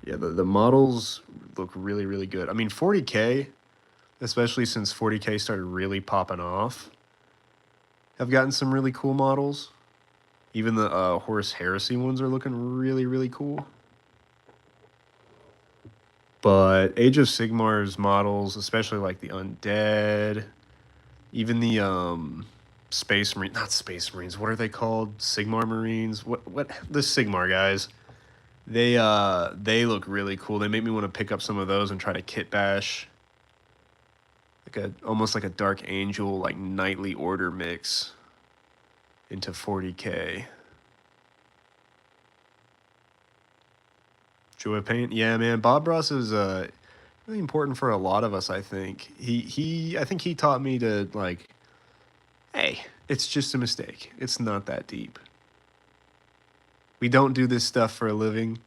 Yeah, the models look really good. I mean, 40K, especially since 40K started really popping off, have gotten some really cool models. Even the Horus Heresy ones are looking really cool. But Age of Sigmar's models, especially like the Undead, even the Space Marine, not Space Marines, what are they called? Sigmar Marines? What the Sigmar guys. They look really cool. They make me want to pick up some of those and try to kit bash. Like almost like a Dark Angel, like Knightly Order mix into 40K. Joy Paint, yeah, man. Bob Ross is really important for a lot of us. I think I think he taught me to like, hey, it's just a mistake. It's not that deep. We don't do this stuff for a living.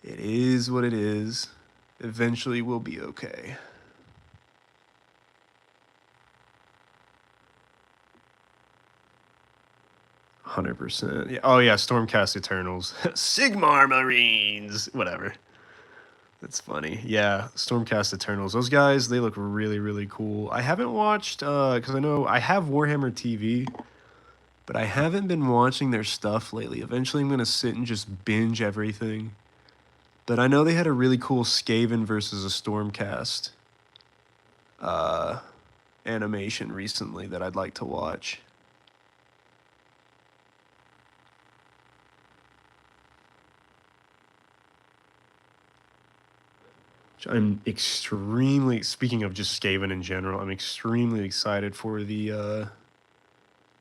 It is what it is. Eventually, we'll be okay. 100%. Yeah. Oh yeah, Stormcast Eternals. Sigmar Marines. Whatever. That's funny. Yeah, Stormcast Eternals. Those guys, they look really, really cool. I haven't watched, because I know I have Warhammer TV, but I haven't been watching their stuff lately. Eventually I'm going to sit and just binge everything. But I know they had a really cool Skaven versus a Stormcast animation recently that I'd like to watch. I'm extremely, speaking of just Skaven in general, I'm extremely excited for the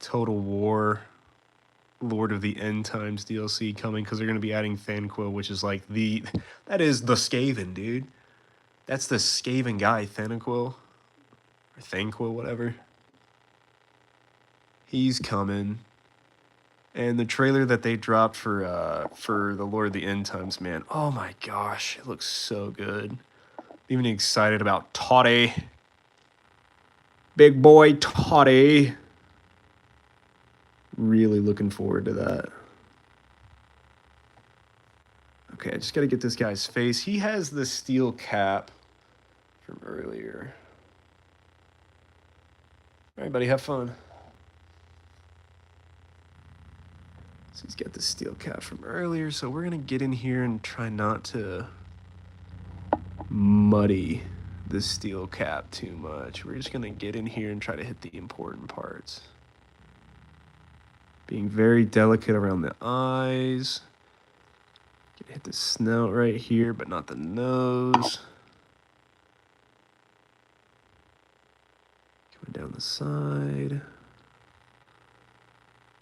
Total War Lord of the End Times DLC coming, because they're going to be adding Thanquil, which is like that is the Skaven, dude. That's the Skaven guy, Thanquil, or Thanquil, whatever. He's coming. And the trailer that they dropped for the Lord of the End Times, man, oh my gosh, it looks so good. Even excited about Toddy. Big boy Toddy. Really looking forward to that. Okay, I just got to get this guy's face. He has the steel cap from earlier. All right, buddy, have fun. So he's got the steel cap from earlier, so we're going to get in here and try not to muddy the steel cap too much. We're just going to get in here and try to hit the important parts. Being very delicate around the eyes. Gonna hit the snout right here, but not the nose. Going down the side.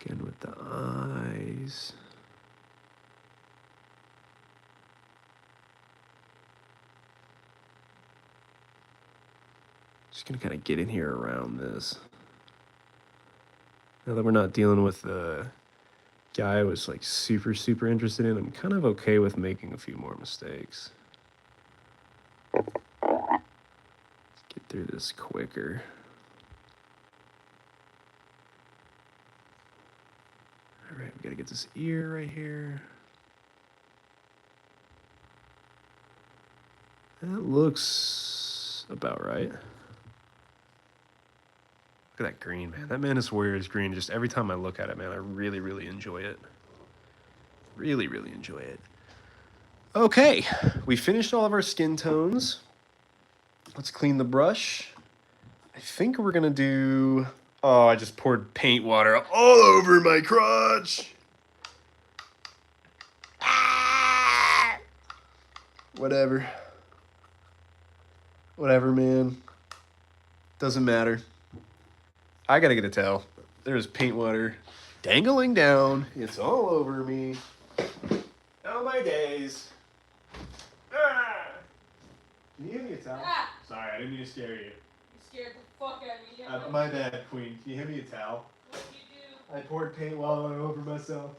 Again with the eyes. Just gonna kind of get in here around this. Now that we're not dealing with the guy I was like super interested in, I'm kind of okay with making a few more mistakes. Let's get through this quicker. All right, we gotta get this ear right here. That looks about right. Look at that green, man. That Mantis Warrior is green. Just every time I look at it, man, I really enjoy it. Really enjoy it. Okay, we finished all of our skin tones. Let's clean the brush. I think we're gonna do... Oh, I just poured paint water all over my crotch. Ah! Whatever, man. Doesn't matter. I gotta get a towel. There's paint water dangling down. It's all over me. Oh my days. Ah! Can you hand me a towel? Ah! Sorry, I didn't mean to scare you. Scared the fuck out of me. My bad, Queen. Can you hand me a towel? What did you do? I poured paint all over myself.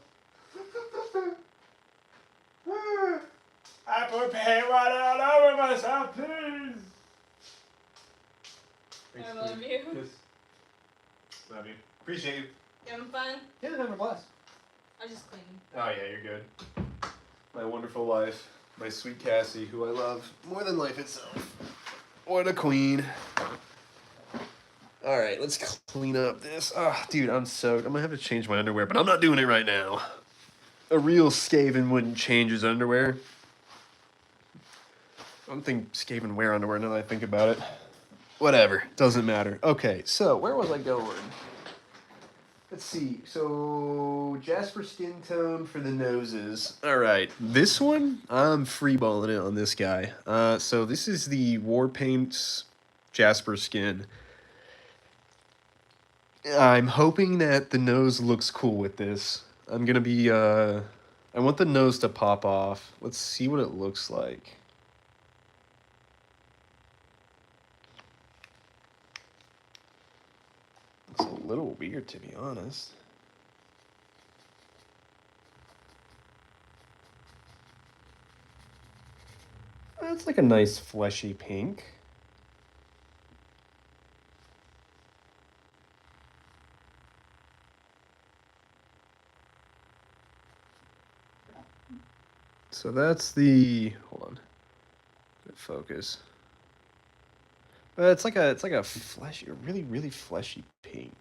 I poured paint water all over myself, please. Thanks, I love Queen. you. Yes. Love you. Appreciate you. You having fun? Yeah, having a blast. I just cleaned. Oh yeah, you're good. My wonderful wife, my sweet Cassie, who I love more than life itself. What a queen. All right, let's clean up this. Oh, dude, I'm soaked. I'm gonna have to change my underwear, but I'm not doing it right now. A real Skaven wouldn't change his underwear. I don't think Skaven wear underwear now that I think about it. Whatever, doesn't matter. Okay, so where was I going? Let's see. So Jasper skin tone for the noses. All right, this one I'm freeballing it on this guy. So this is the Warpaints Jasper skin. I'm hoping that the nose looks cool with this. I'm gonna be I want the nose to pop off. Let's see what it looks like. It's a little weird, to be honest. It's like a nice fleshy pink. So that's the, hold on, focus. It's like a fleshy, a really fleshy pink.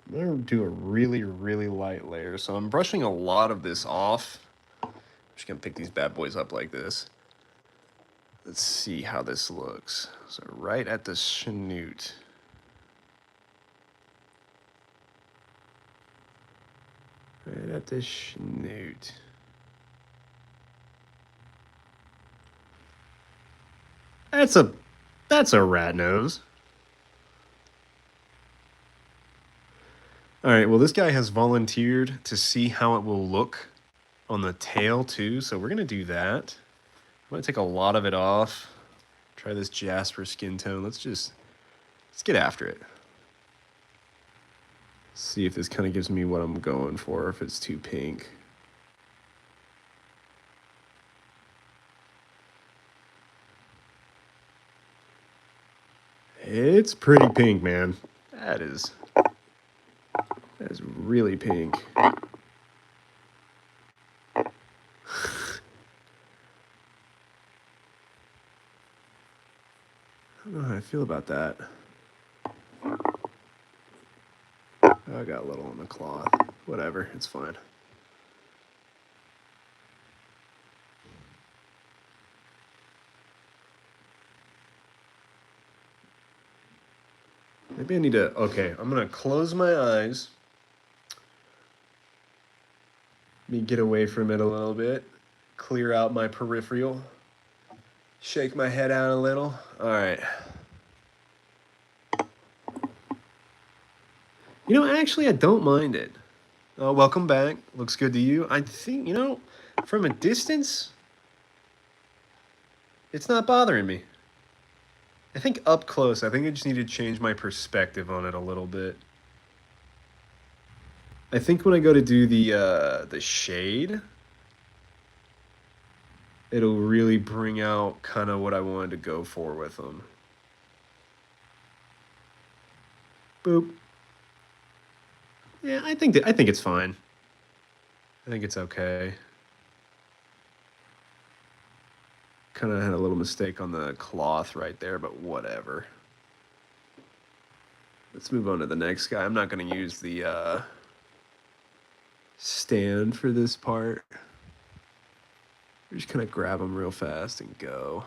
I'm gonna do a really light layer. So I'm brushing a lot of this off. I'm just gonna pick these bad boys up like this. Let's see how this looks. So right at the snoot. Right at the snoot. That's a rat nose. All right, well, this guy has volunteered to see how it will look on the tail too, so we're gonna do that. I'm gonna take a lot of it off. Try this Jasper skin tone. Let's get after it. See if this kind of gives me what I'm going for, if it's too pink. It's pretty pink, man. That is really pink. I don't know how I feel about that. I got a little on the cloth. Whatever, it's fine. Maybe I need to, okay, I'm gonna close my eyes. Let me get away from it a little bit. Clear out my peripheral. Shake my head out a little. All right. You know, actually, I don't mind it. Welcome back. Looks good to you. I think, you know, from a distance, it's not bothering me. I think up close, I think I just need to change my perspective on it a little bit. I think when I go to do the shade, it'll really bring out kind of what I wanted to go for with them. Boop. Yeah, I think it's fine. I think it's okay. Kind of had a little mistake on the cloth right there, but whatever. Let's move on to the next guy. I'm not going to use the stand for this part. We're just kind of grab them real fast and go.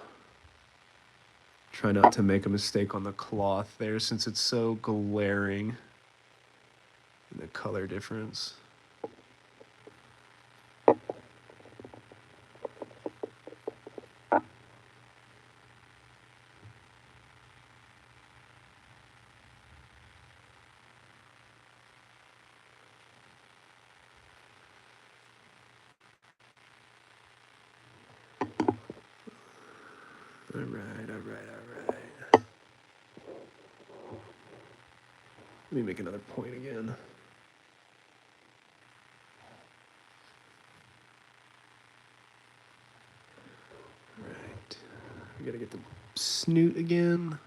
Try not to make a mistake on the cloth there since it's so glaring in the color difference. All right. Let me make another point again. All right. We gotta get the snoot again.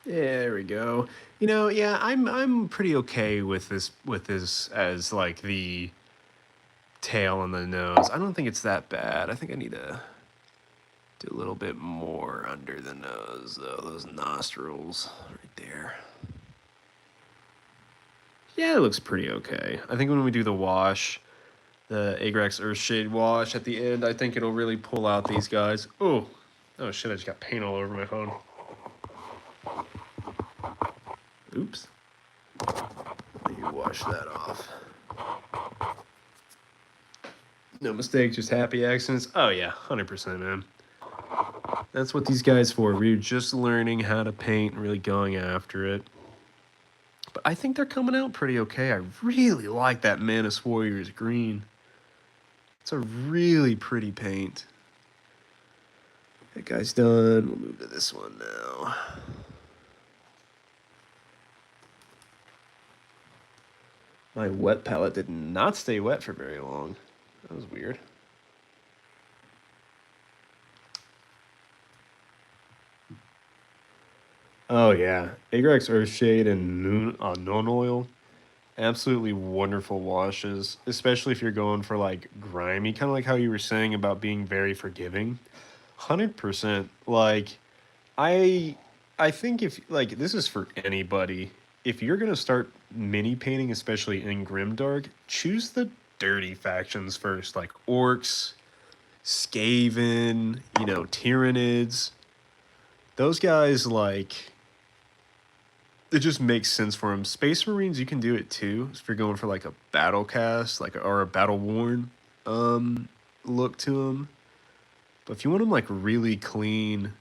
There we go. You know, yeah, I'm pretty okay with this as like the tail and the nose. I don't think it's that bad. I think I need to do a little bit more under the nose though. Those nostrils right there. Yeah, it looks pretty okay. I think when we do the wash, the Agrax Earthshade wash at the end, I think it'll really pull out these guys. Oh shit, I just got paint all over my phone. Oops. Let me wash that off. No mistake, just happy accidents. Oh yeah, 100%, man. That's what these guys for. We're just learning how to paint and really going after it. But I think they're coming out pretty okay. I really like that Manus Warriors green. It's a really pretty paint. That guy's done. We'll move to this one now. My wet palette did not stay wet for very long. That was weird. Oh yeah, Agrax Earthshade and Non Oil. Absolutely wonderful washes, especially if you're going for like grimy, kind of like how you were saying about being very forgiving. 100%. Like, I I think if like this is for anybody, if you're gonna start mini painting, especially in Grimdark, choose the dirty factions first, like orcs, Skaven, Tyranids. Those guys, like, it just makes sense for them. Space Marines, you can do it too if you're going for like a battle cast, like or a battle worn look to them. But if you want them like really clean,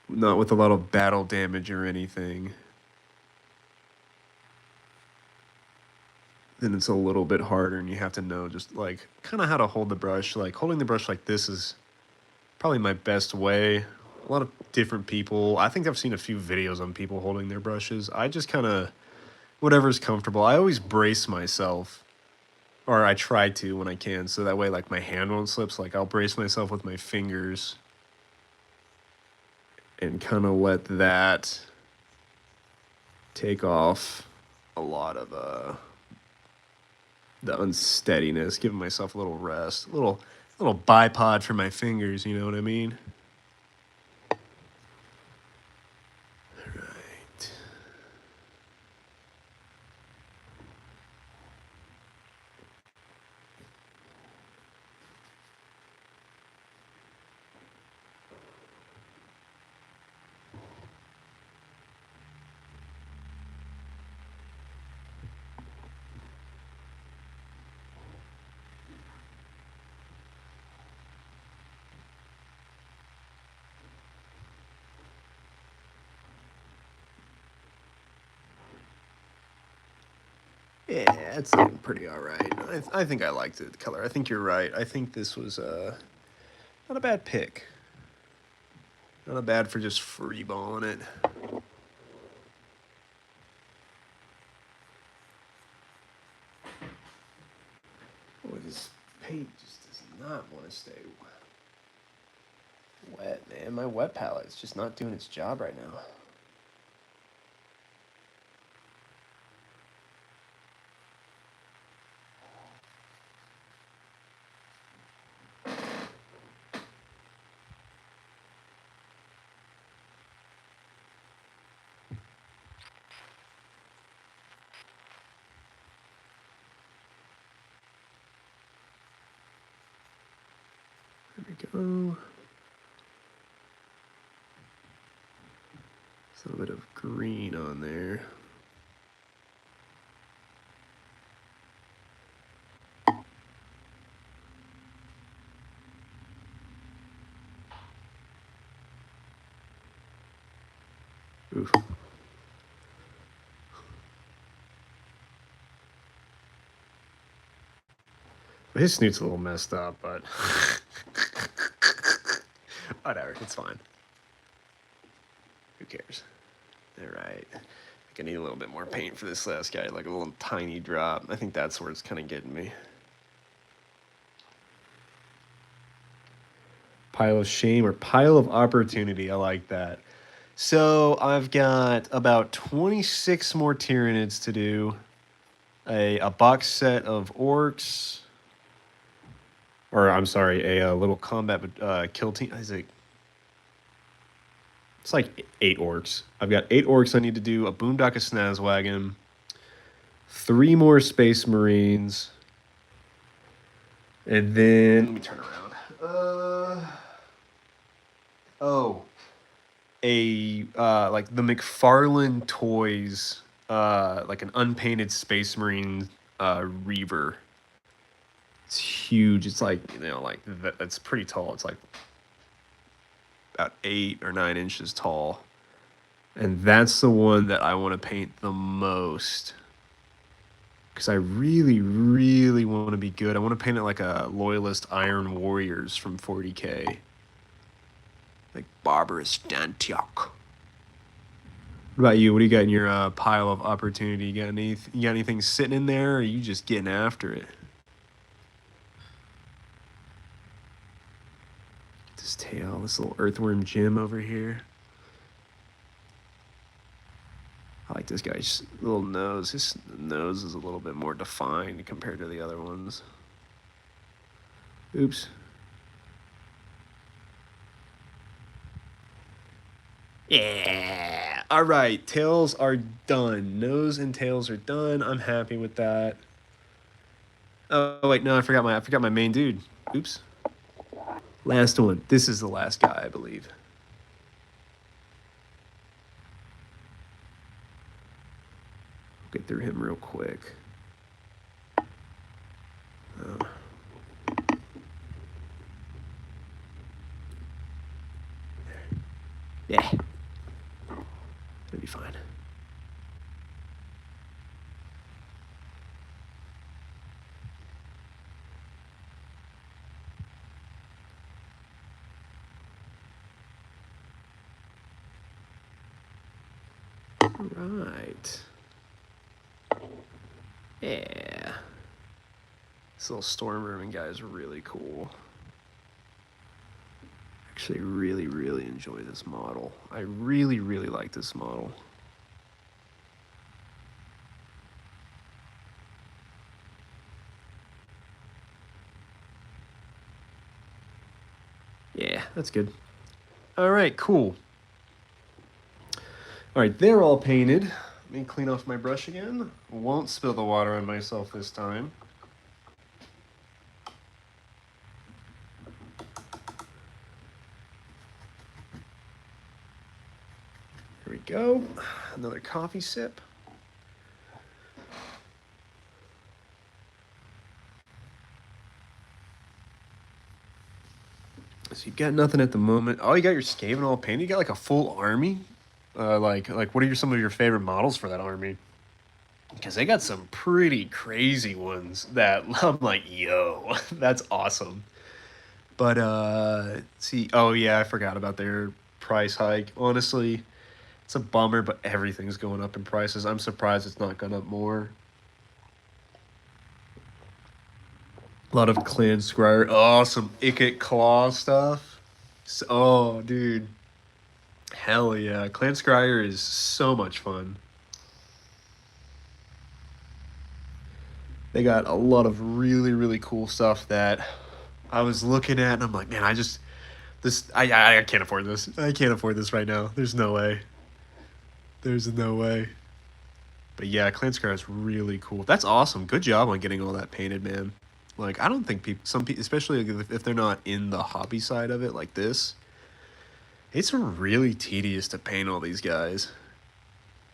not with a lot of battle damage or anything, then it's a little bit harder, and you have to know just like kind of how to hold the brush. Like holding the brush like this is probably my best way. A lot of different people. I think I've seen a few videos on people holding their brushes. I just kind of whatever's comfortable. I always brace myself, or I try to when I can, so that way like my hand won't slip. So, like I'll brace myself with my fingers and kind of let that take off a lot of the unsteadiness, giving myself a little rest, a little bipod for my fingers, you know what I mean? Right. Yeah, it's looking pretty all right. I think I liked the color. I think you're right. I think this was not a bad pick. Not a bad for just freeballing it. Boy, this paint just does not want to stay wet, man. My wet palette's just not doing its job right now. There we go. Just a little bit of green on there. Oof. His snoot's a little messed up, but whatever, it's fine. Who cares? All right. I think I need a little bit more paint for this last guy, like a little tiny drop. I think that's where it's kind of getting me. Pile of shame or pile of opportunity. I like that. So I've got about 26 more Tyranids to do. A box set of orcs. Or I'm sorry, a little combat kill team. Is it? It's like 8 orcs. I've got 8 orcs I need to do. A Boondocka Snazwagon. 3 more Space Marines. And then let me turn around. Like the McFarlane Toys, like an unpainted Space Marine Reaver. It's huge. It's like, like that's pretty tall. It's like about 8 or 9 inches tall. And that's the one that I want to paint the most. Because I really, really want to be good. I want to paint it like a Loyalist Iron Warriors from 40K. Like Barbarous Dantiok. What about you? What do you got in your pile of opportunity? You got anything sitting in there, or are you just getting after it? This tail, this little earthworm Jim over here. I like this guy's little nose. His nose is a little bit more defined compared to the other ones. Oops. Yeah. All right. Tails are done. Nose and tails are done. I'm happy with that. Oh wait, no, I forgot my main dude. Oops. Last one. This is the last guy, I believe. Get through him real quick. Yeah. It'll be fine. All right. Yeah. This little storm vermin guy is really cool. Actually, really, really enjoy this model. I really, really like this model. Yeah, that's good. All right, cool. All right, they're all painted. Let me clean off my brush again. Won't spill the water on myself this time. Here we go. Another coffee sip. So you got nothing at the moment. Oh, you got your Skaven all painted. You got like a full army. Like what are some of your favorite models for that army? Because they got some pretty crazy ones that I'm like, yo, that's awesome. But see, oh yeah, I forgot about their price hike. Honestly, it's a bummer, but everything's going up in prices. I'm surprised it's not gone up more. A lot of Clan Scryer. Oh, some Ikit Claw stuff. Oh, dude. Hell yeah. Clan Scryer is so much fun. They got a lot of really, really cool stuff that I was looking at, and I'm like, man, I can't afford this. I can't afford this right now. There's no way. There's no way. But yeah, Clan Scryer is really cool. That's awesome. Good job on getting all that painted, man. Like, I don't think some people, especially if they're not in the hobby side of it like this, it's really tedious to paint all these guys.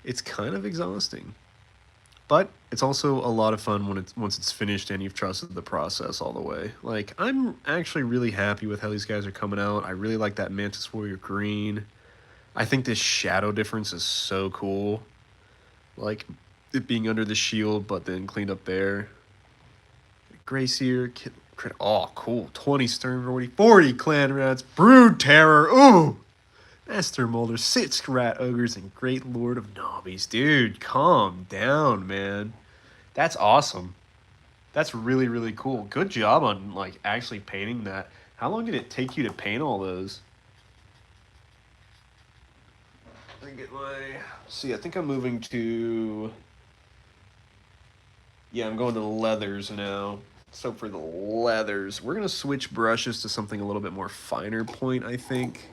It's kind of exhausting. But it's also a lot of fun when once it's finished and you've trusted the process all the way. Like, I'm actually really happy with how these guys are coming out. I really like that Mantis Warrior green. I think this shadow difference is so cool. Like, it being under the shield, but then cleaned up there. Gracier, oh, cool. 20 Stern 40 Clan Rats, Brood Terror, ooh! Master Molder, 6 Rat Ogres, and Great Lord of Nobbies. Dude, calm down, man. That's awesome. That's really, really cool. Good job on, like, actually painting that. How long did it take you to paint all those? See, I think I'm moving to... Yeah, I'm going to the leathers now. So for the leathers, we're going to switch brushes to something a little bit more finer point, I think.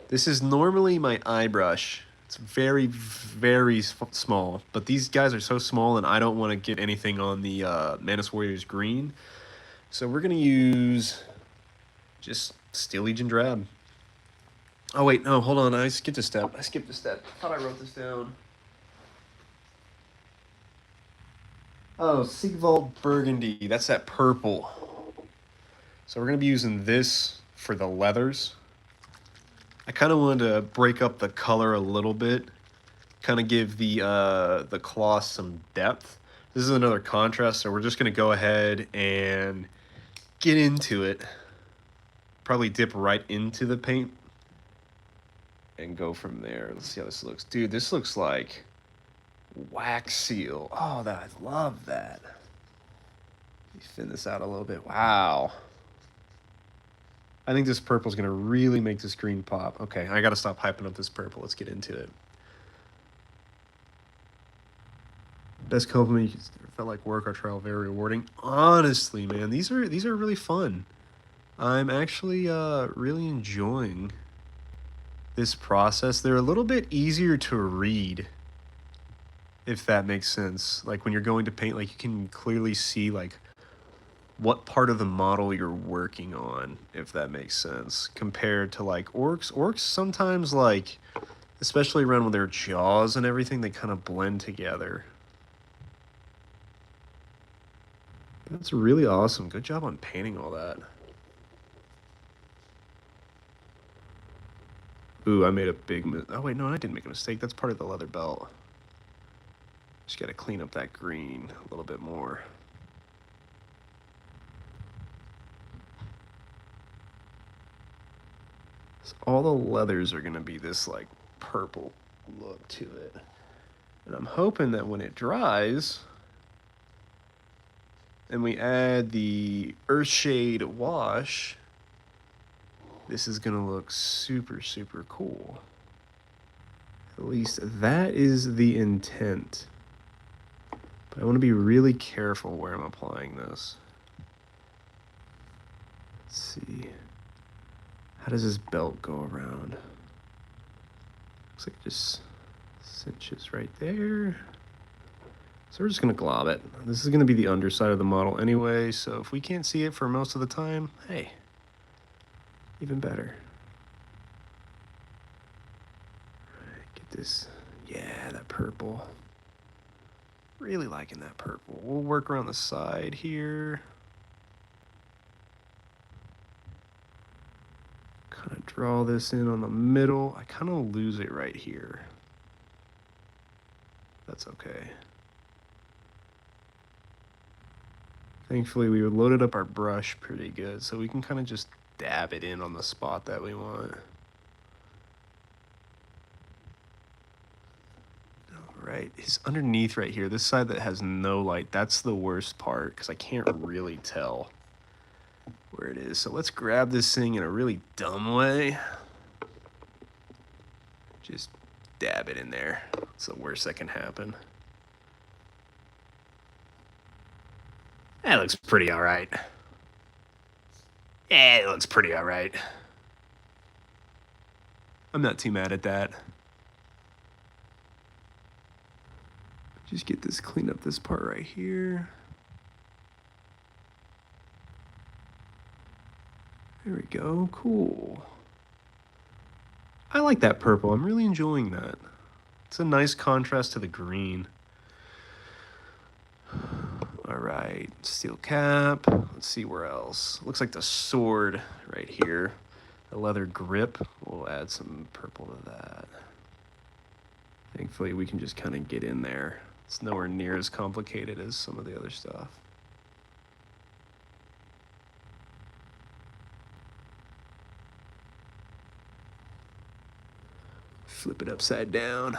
This is normally my eye brush. It's very, very small, but these guys are so small and I don't want to get anything on the Mantis Warriors green. So we're going to use just Steel Legion Drab. Oh, wait, no, hold on. I skipped a step. I thought I wrote this down. Oh, Sigvald Burgundy. That's that purple. So we're going to be using this for the leathers. I kind of wanted to break up the color a little bit, kind of give the cloth some depth. This is another contrast, so we're just going to go ahead and get into it. Probably dip right into the paint and go from there. Let's see how this looks. Dude, this looks like wax seal. Oh, I love that. Let me thin this out a little bit. Wow. I think this purple is going to really make this green pop. Okay, I got to stop hyping up this purple. Let's get into it. Best compliment you felt like work or trial very rewarding. Honestly, man, these are really fun. I'm actually really enjoying this process. They're a little bit easier to read, if that makes sense. Like when you're going to paint, like you can clearly see like what part of the model you're working on, if that makes sense, compared to like orcs. Orcs sometimes, like, especially around with their jaws and everything, they kind of blend together. That's really awesome. Good job on painting all that. Ooh, I made a big oh wait, no, I didn't make a mistake. That's part of the leather belt. Just gotta clean up that green a little bit more. So all the leathers are gonna be this like purple look to it. And I'm hoping that when it dries and we add the Earthshade wash, this is gonna look super, super cool. At least that is the intent. But I want to be really careful where I'm applying this. Let's see. How does this belt go around? Looks like it just cinches right there. So we're just gonna glob it. This is gonna be the underside of the model anyway, so if we can't see it for most of the time, hey, even better. All right, get this, yeah, that purple. Really liking that purple. We'll work around the side here. Kind of draw this in on the middle. I kind of lose it right here. That's okay. Thankfully, we loaded up our brush pretty good, so we can kind of just dab it in on the spot that we want. All right, it's underneath right here. This side that has no light, that's the worst part because I can't really tell where it is. So let's grab this thing in a really dumb way. Just dab it in there. It's the worst that can happen. That looks pretty all right. Yeah, it looks pretty all right. I'm not too mad at that. Just get this, clean up this part right here. There we go, cool. I like that purple, I'm really enjoying that. It's a nice contrast to the green. All right, steel cap. Let's see where else. Looks like the sword right here. The leather grip. We'll add some purple to that. Thankfully, we can just kind of get in there. It's nowhere near as complicated as some of the other stuff. Flip it upside down.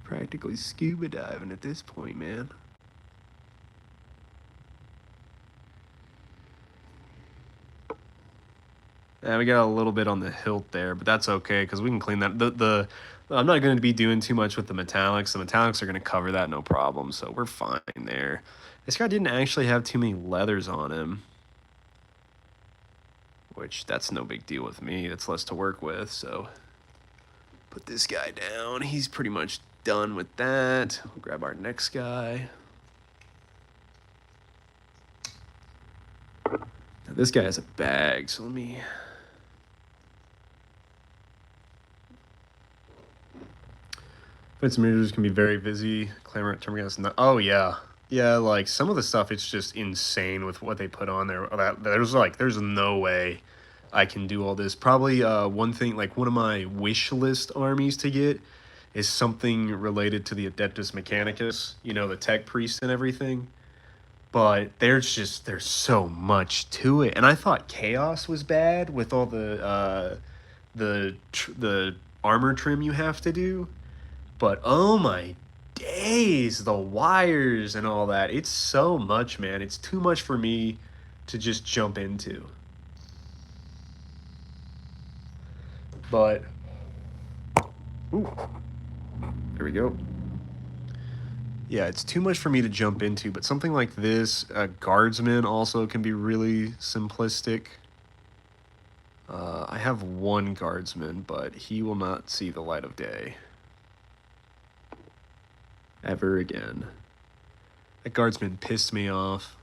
Practically scuba diving at this point, man. Yeah, we got a little bit on the hilt there, but that's okay because we can clean that. I'm not going to be doing too much with the metallics. The metallics are going to cover that, no problem. So we're fine there. This guy didn't actually have too many leathers on him, which that's no big deal with me. That's less to work with. So put this guy down. He's pretty much done with that. We'll grab our next guy. Now this guy has a bag, so let me... Fights and mirrors can be very busy. Clamor at Terminus. Oh yeah, yeah. Like some of the stuff, it's just insane with what they put on there. There's no way I can do all this. Probably one thing, like one of my wish list armies to get is something related to the Adeptus Mechanicus. You know, the tech priest and everything. But there's so much to it, and I thought chaos was bad with all the armor trim you have to do. But oh my days, the wires and all that. It's so much, man. It's too much for me to just jump into. But ooh, there we go. Yeah, it's too much for me to jump into, but something like this, guardsman also can be really simplistic. I have one guardsman, but he will not see the light of day ever again. That guardsman pissed me off.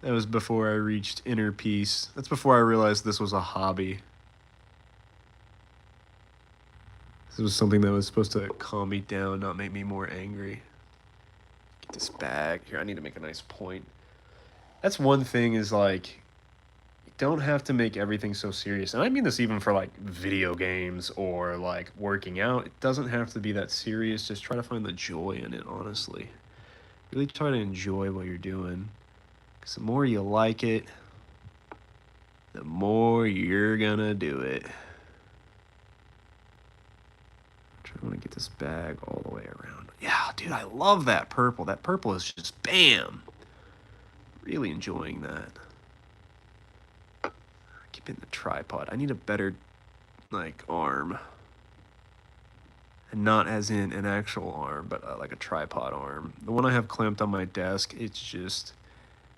That was before I reached inner peace. That's before I realized this was a hobby. This was something that was supposed to calm me down, not make me more angry. Get this bag. Here, I need to make a nice point. That's one thing is like, you don't have to make everything so serious. And I mean this even for like video games or like working out. It doesn't have to be that serious. Just try to find the joy in it, honestly. Really try to enjoy what you're doing. Because the more you like it, the more you're gonna do it. I want to get this bag all the way around. Yeah, dude, I love that purple. That purple is just bam. Really enjoying that. Keep it in the tripod. I need a better, like, arm. And not as in an actual arm, but like a tripod arm. The one I have clamped on my desk, it's just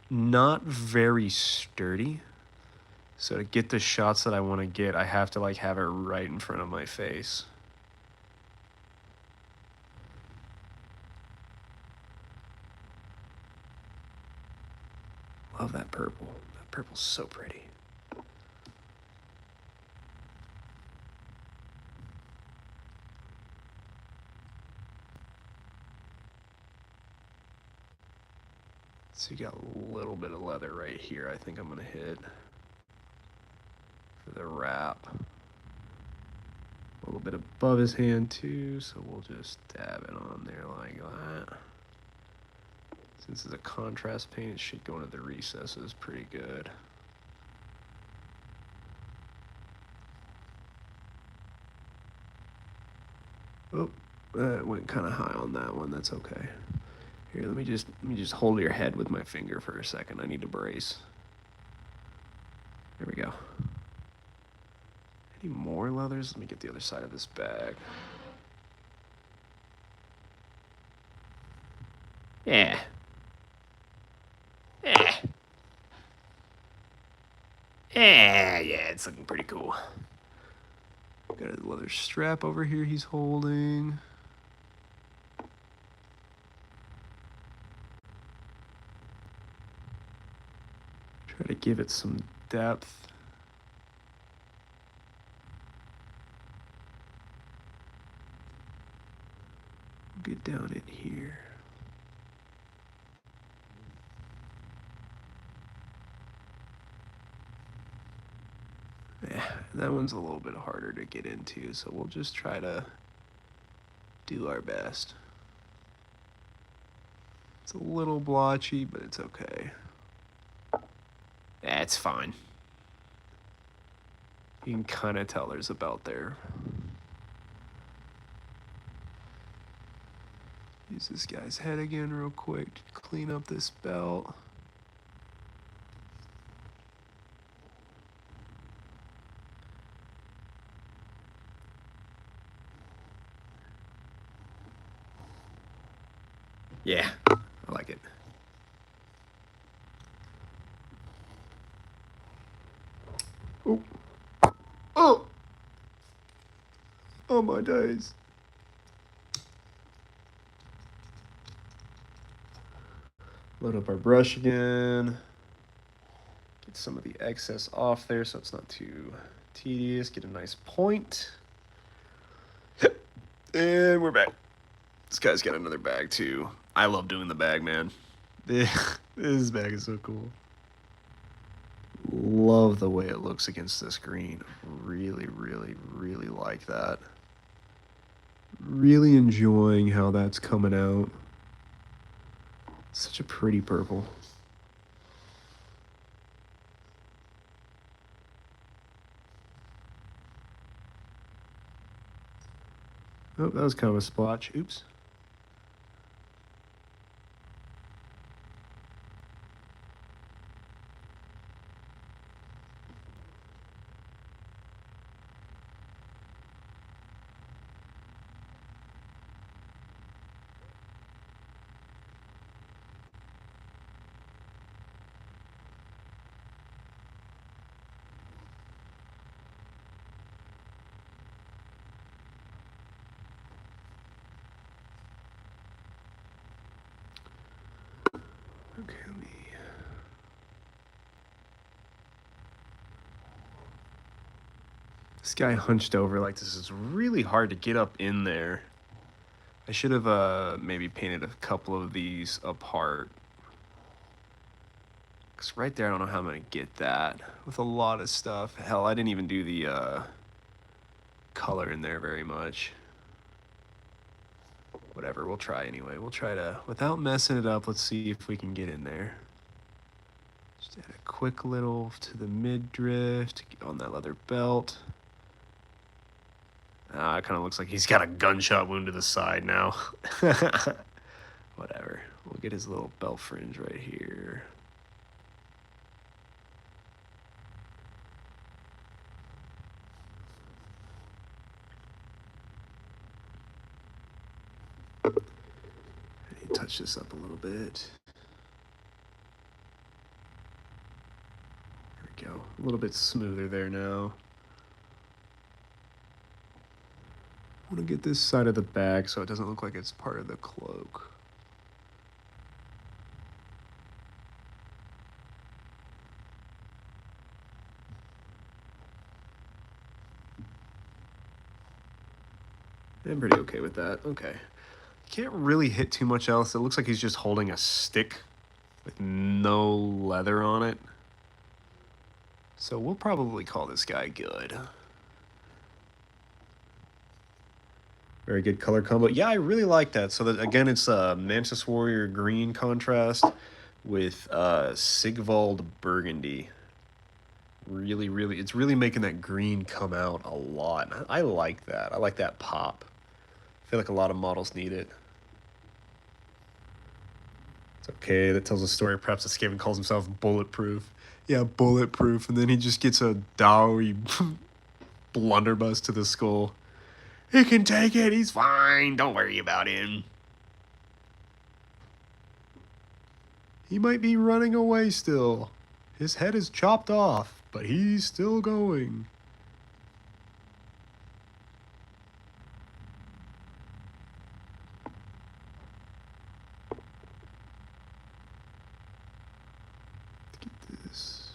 not very sturdy. So to get the shots that I want to get, I have to like have it right in front of my face. Love that purple. That purple's so pretty. So you got a little bit of leather right here. I think I'm gonna hit for the wrap. A little bit above his hand too, so we'll just dab it on there like that. Since it's a contrast paint, it should go into the recesses pretty good. Oh, that went kind of high on that one. That's okay. Here, let me just hold your head with my finger for a second. I need to brace. There we go. Any more leathers? Let me get the other side of this bag. Yeah. Yeah, it's looking pretty cool. Got a leather strap over here he's holding. Try to give it some depth. Get down in here. Yeah, that one's a little bit harder to get into, so we'll just try to do our best. It's a little blotchy, but it's okay. Yeah, it's fine. You can kind of tell there's a belt there. Use this guy's head again real quick to clean up this belt. Yeah, I like it. Oh. Oh! Oh my days. Load up our brush again. Get some of the excess off there so it's not too tedious. Get a nice point. And we're back. This guy's got another bag too. I love doing the bag, man. This bag is so cool. Love the way it looks against this green. Really, really, really like that. Really enjoying how that's coming out. Such a pretty purple. Oh, that was kind of a splotch. Oops. Okay, let me... This guy hunched over like this. Is really hard to get up in there. I should have maybe painted a couple of these apart. Because right there, I don't know how I'm going to get that with a lot of stuff. Hell, I didn't even do the color in there very much. Whatever, we'll try anyway. We'll try to, without messing it up, let's see if we can get in there. Just add a quick little to the midriff to get on that leather belt. It kind of looks like he's got a gunshot wound to the side now. Whatever. We'll get his little belt fringe right here. I need to touch this up a little bit. There we go. A little bit smoother there now. I want to get this side of the bag so it doesn't look like it's part of the cloak. I'm pretty okay with that. Okay. Can't really hit too much else. It looks like he's just holding a stick with no leather on it. So we'll probably call this guy good. Very good color combo. Yeah, I really like that. So that, again, it's Mantis Warrior green contrast with Sigvald burgundy. Really, really, it's really making that green come out a lot. I like that. I like that pop. I feel like a lot of models need it. It's okay. That tells a story. Perhaps the Skaven calls himself bulletproof. Yeah, bulletproof. And then he just gets a doughy blunderbuss to the skull. He can take it. He's fine. Don't worry about him. He might be running away still. His head is chopped off, but he's still going. Get this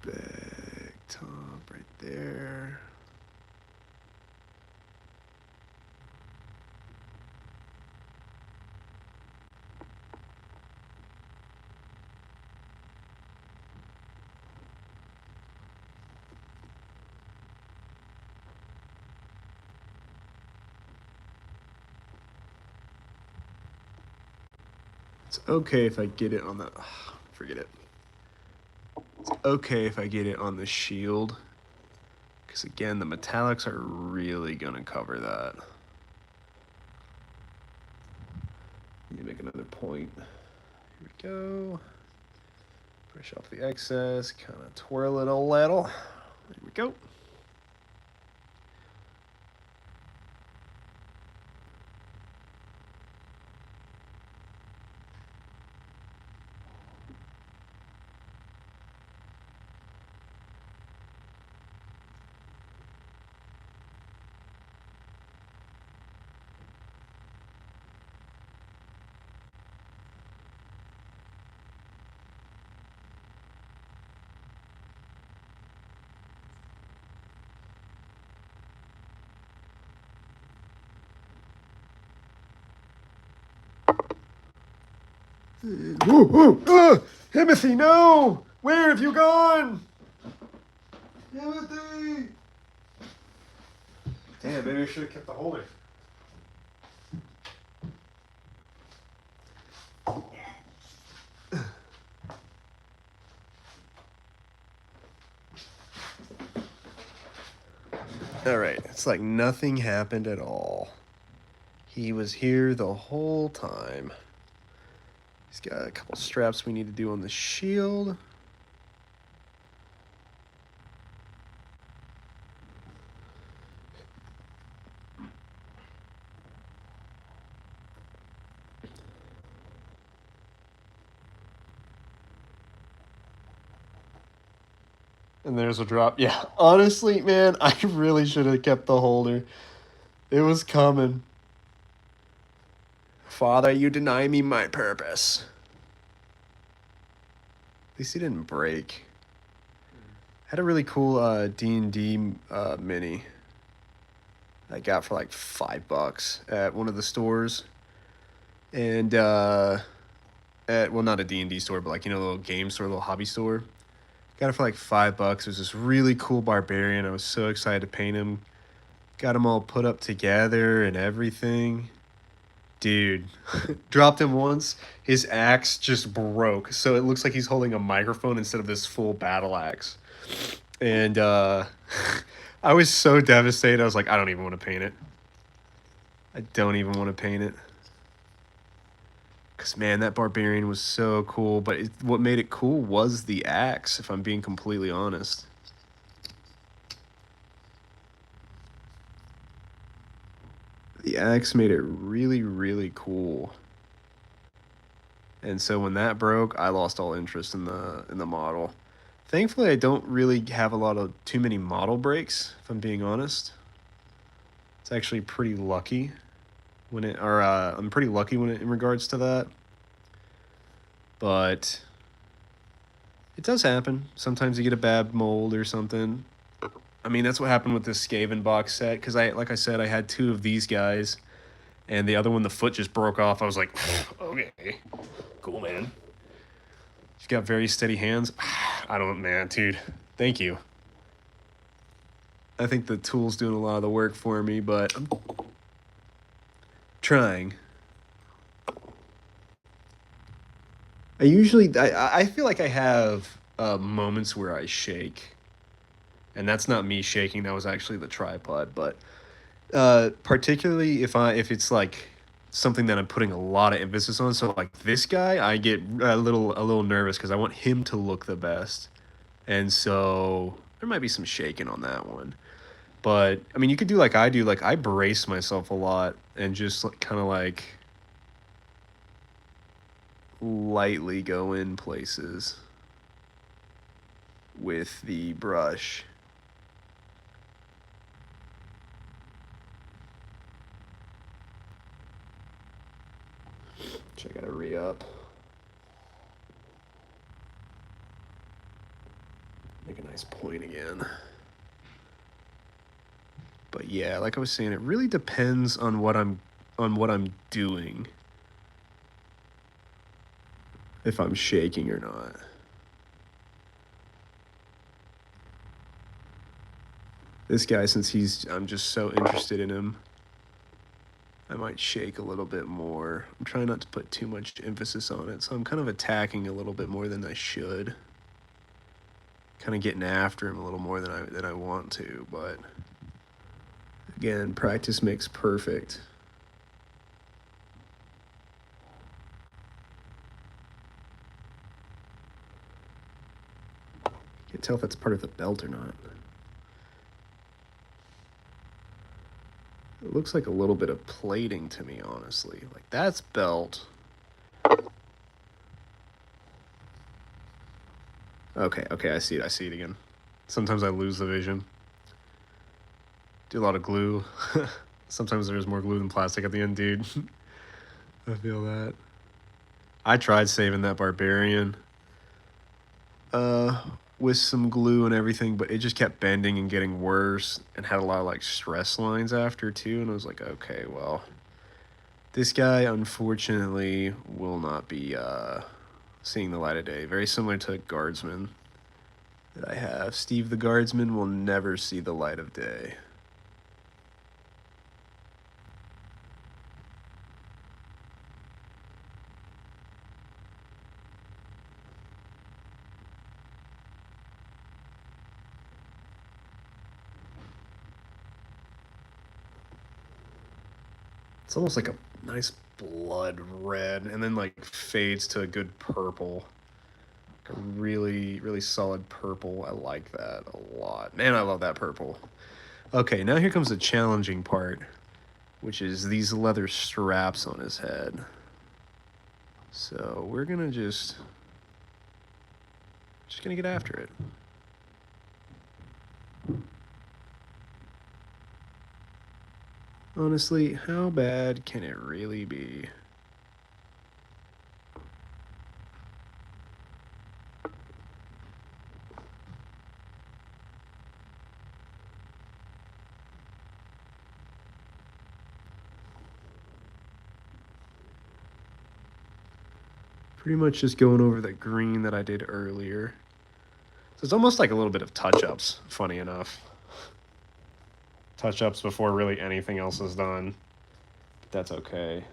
bag top right there. It's okay if I get it on the... forget it. It's okay if I get it on the shield. Because again, the metallics are really going to cover that. Need to make another point. Here we go. Brush off the excess. Kind of twirl it a little. There we go. Timothy, no! Where have you gone? Timothy! Damn, maybe I should have kept the holder. Alright, it's like nothing happened at all. He was here the whole time. He's got a couple straps we need to do on the shield. And there's a drop. Yeah, honestly, man, I really should have kept the holder. It was coming. Father, you deny me my purpose. At least he didn't break. Had a really cool D&D mini I got for like $5 at one of the stores. And at, well, not a D&D store, but like, you know, a little game store, a little hobby store. Got it for like $5. It was this really cool barbarian. I was so excited to paint him. Got him all put up together and everything. Dude, dropped him once. His axe just broke. So it looks like he's holding a microphone instead of this full battle axe. And I was so devastated. I was like, I don't even want to paint it. I don't even want to paint it. Because, man, that barbarian was so cool. But what made it cool was the axe, if I'm being completely honest. The axe made it really, really cool. And so when that broke, I lost all interest in the model. Thankfully, I don't really have too many model breaks, if I'm being honest. It's actually pretty lucky I'm pretty lucky in regards to that. But it does happen. Sometimes you get a bad mold or something. I mean, that's what happened with this Skaven box set, because like I said, I had 2 of these guys, and the other one, the foot just broke off. I was like, okay, cool, man. You've got very steady hands. I don't, man, dude, thank you. I think the tool's doing a lot of the work for me, but I'm trying. I feel like I have moments where I shake. And that's not me shaking, that was actually the tripod. But particularly if it's like something that I'm putting a lot of emphasis on. So like this guy, I get a little nervous because I want him to look the best. And so there might be some shaking on that one. But I mean, you could do like I do. Like I brace myself a lot and just kind of like lightly go in places with the brush. Which I gotta re-up. Make a nice point again. But yeah, like I was saying, it really depends on what I'm doing. If I'm shaking or not. This guy, since I'm just so interested in him, I might shake a little bit more. I'm trying not to put too much emphasis on it, so I'm kind of attacking a little bit more than I should. Kind of getting after him a little more than I want to, but again, practice makes perfect. Can't tell if that's part of the belt or not. It looks like a little bit of plating to me, honestly. Like, that's belt. Okay, I see it again. Sometimes I lose the vision. Do a lot of glue. Sometimes there's more glue than plastic at the end, dude. I feel that. I tried saving that barbarian with some glue and everything, but it just kept bending and getting worse and had a lot of like stress lines after too, and I was like, okay, well, This guy, unfortunately, will not be seeing the light of day. Very similar to Guardsman that I have. Steve the Guardsman will never see the light of day. It's almost like a nice blood red, and then like fades to a good purple. Like a really, really solid purple. I like that a lot. Man, I love that purple. Okay, now here comes the challenging part, which is these leather straps on his head. So we're gonna just gonna get after it. Honestly, how bad can it really be? Pretty much just going over the green that I did earlier. So it's almost like a little bit of touch-ups, funny enough. Touch-ups before really anything else is done. But that's okay.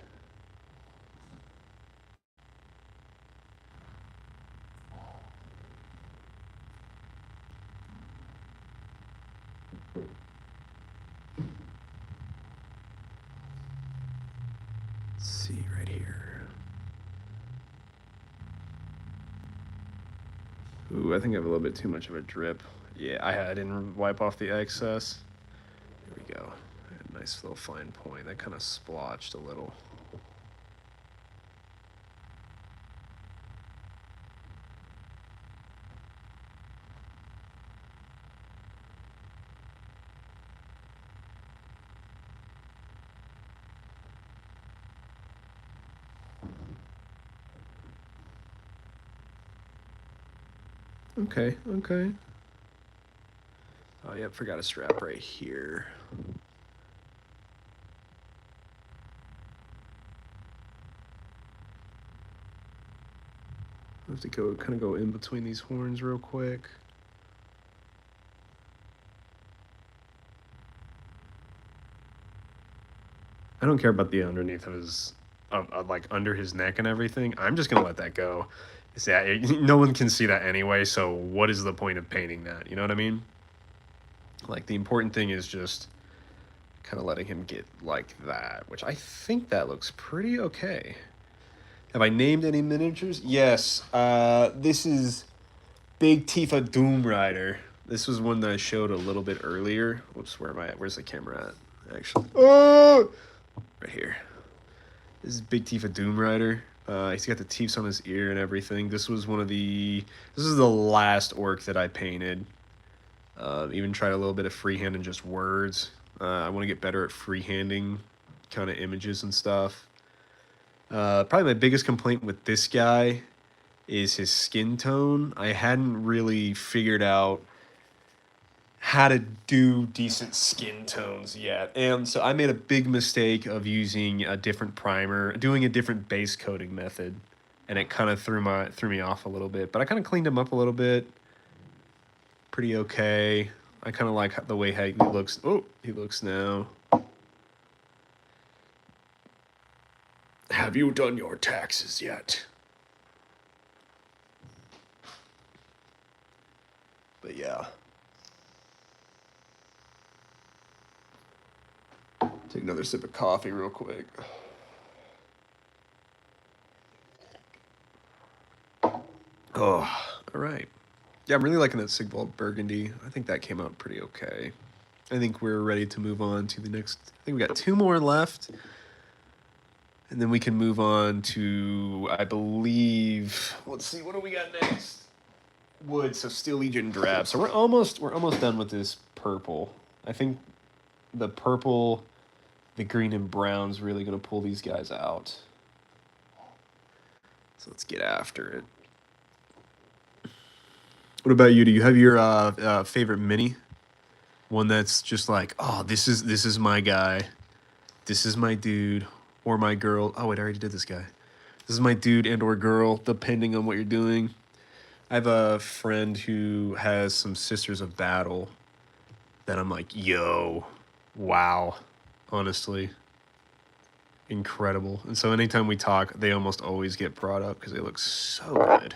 Let's see right here. Ooh, I think I have a little bit too much of a drip. Yeah, I didn't wipe off the excess. There we go. A nice little fine point. That kind of splotched a little. Okay, okay. Oh, yeah, forgot a strap right here. I have to kind of go in between these horns real quick. I don't care about the underneath of his, like under his neck and everything. I'm just gonna let that go. No one can see that anyway. So what is the point of painting that? You know what I mean? Like the important thing is just kind of letting him get like that, which I think that looks pretty okay. Have I named any miniatures? Yes. This is Big Tifa Doom Rider. This was one that I showed a little bit earlier. Whoops, where am I at? Where's the camera at? Actually. Oh! Right here. This is Big Tifa Doom Rider. He's got the teeth on his ear and everything. This was this is the last orc that I painted. Even tried a little bit of freehand and just words. I want to get better at freehanding kind of images and stuff. Probably my biggest complaint with this guy is his skin tone. I hadn't really figured out how to do decent skin tones yet. And so I made a big mistake of using a different primer, doing a different base coating method. And it kind of threw me off a little bit. But I kind of cleaned him up a little bit. Pretty okay. I kind of like the way he looks. Oh, he looks now. Have you done your taxes yet? But yeah. Take another sip of coffee real quick. Oh, all right. Yeah, I'm really liking that Sigvald Burgundy. I think that came out pretty okay. I think we're ready to move on to the next. I think we got 2 more left. And then we can move on to, I believe, let's see, what do we got next? Wood, so Steel Legion Drab. So we're almost done with this purple. I think the purple, the green and brown's really going to pull these guys out. So let's get after it. What about you? Do you have your favorite mini? One that's just like, oh, this is my guy. This is my dude. or my girl. Oh, wait, I already did this guy. This is my dude and or girl, depending on what you're doing. I have a friend who has some Sisters of Battle that I'm like, yo, wow, honestly, incredible. And so anytime we talk, they almost always get brought up because they look so good.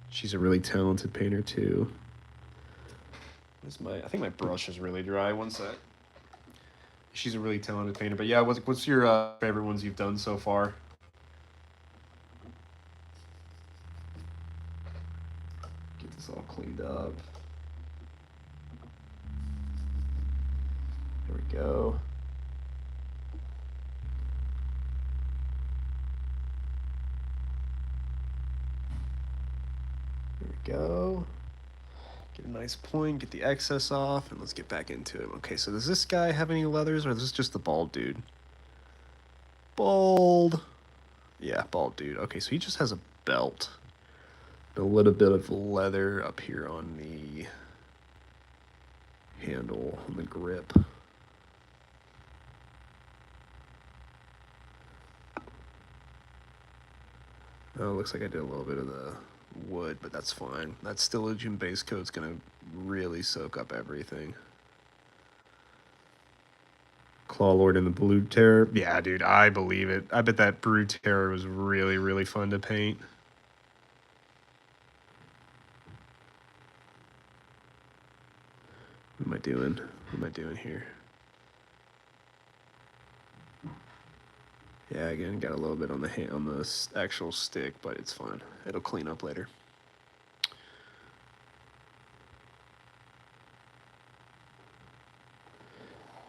She's a really talented painter too. I think my brush is really dry. One sec. She's a really talented painter. But yeah, what's your favorite ones you've done so far? Get this all cleaned up. There we go. There we go. Get a nice point, get the excess off, and let's get back into it. Okay, so does this guy have any leathers, or is this just the bald dude? Bald. Yeah, bald dude. Okay, so he just has a belt. A little bit of leather up here on the handle, on the grip. Oh, looks like I did a little bit of the wood, but that's fine. That Stylogian base coat's gonna really soak up everything. Claw Lord and the Blue Terror. Yeah, dude, I believe it. I bet that Blue Terror was really, really fun to paint. What am I doing? What am I doing here? Yeah, again, got a little bit on the hand, on the actual stick, but it's fine. It'll clean up later.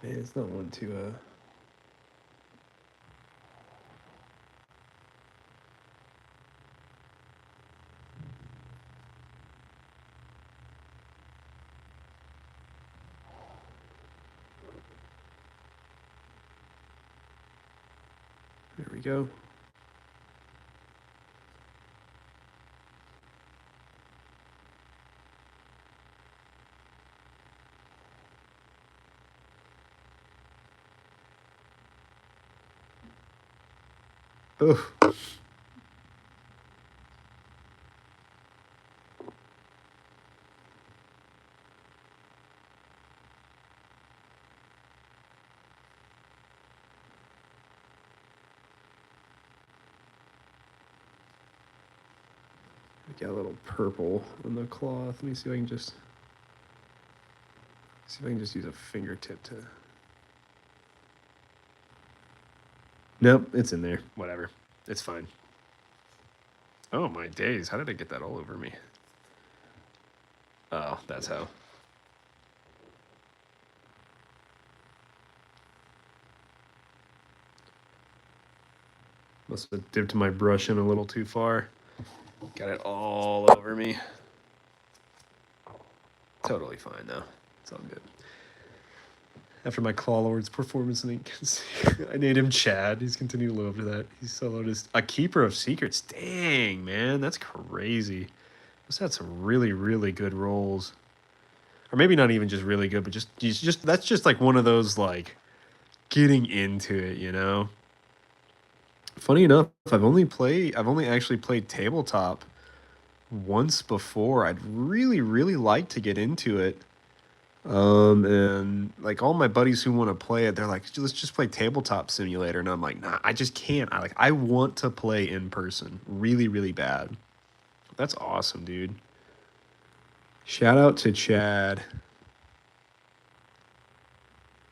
Man, it's not one to There we go. Oh. Got a little purple on the cloth. Let me see if I can just use a fingertip to. Nope, it's in there. Whatever. It's fine. Oh my days, how did I get that all over me? Oh, that's how. Must have dipped my brush in a little too far. Got it all over me. Totally fine though. It's all good. After my Claw Lord's performance, I named him Chad. He's continued to live after that. He's soloed as a Keeper of Secrets. Dang, man, that's crazy. He's had some really, really good roles. Or maybe not even just really good, but just that's just like one of those like getting into it, you know? Funny enough, I've only actually played tabletop once before. I'd really, really like to get into it. And like all my buddies who want to play it, they're like, let's just play Tabletop Simulator. And I'm like, nah, I just can't. I want to play in person really, really bad. That's awesome, dude. Shout out to Chad.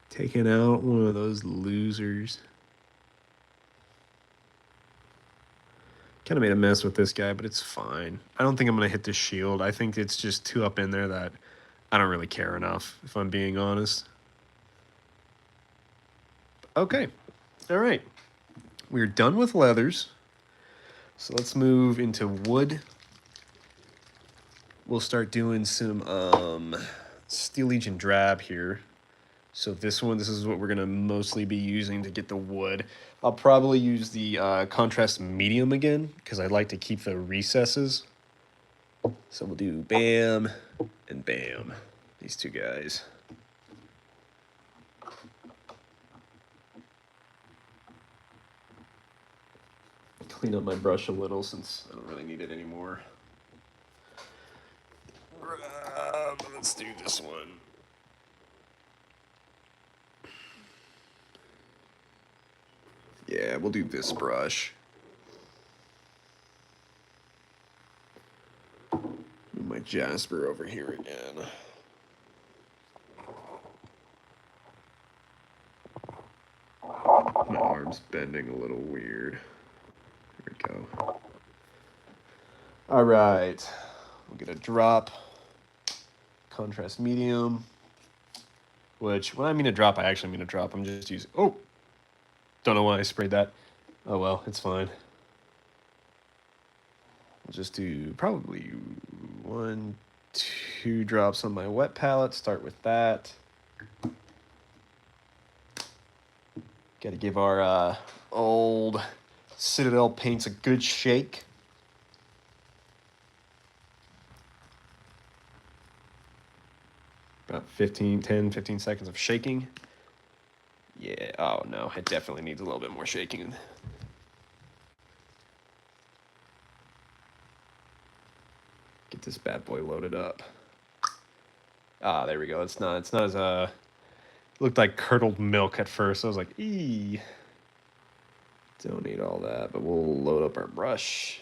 Taking out one of those losers. Kind of made a mess with this guy, but it's fine. I don't think I'm going to hit the shield. I think it's just too up in there that I don't really care enough, if I'm being honest. Okay. All right. We're done with leathers. So let's move into wood. We'll start doing some Steel Legion Drab here. So this is what we're going to mostly be using to get the wood. I'll probably use the contrast medium again because I like to keep the recesses. So we'll do bam and bam, these two guys. clean up my brush a little since I don't really need it anymore. Let's do this one. Yeah, we'll do this brush. Move my Jasper over here again. My arm's bending a little weird. There we go. All right, we'll get a drop. Contrast medium. Which, when I mean a drop, I actually mean a drop. I'm just using... Oh! Don't know why I sprayed that. Oh well, it's fine. We'll just do probably 1, 2 drops on my wet palette. Start with that. Got to give our old Citadel paints a good shake. About 10, 15 seconds of shaking. Yeah, oh no, it definitely needs a little bit more shaking. Get this bad boy loaded up. Ah, there we go. It's not as it looked like curdled milk at first. I was like, eee. Don't need all that, but we'll load up our brush.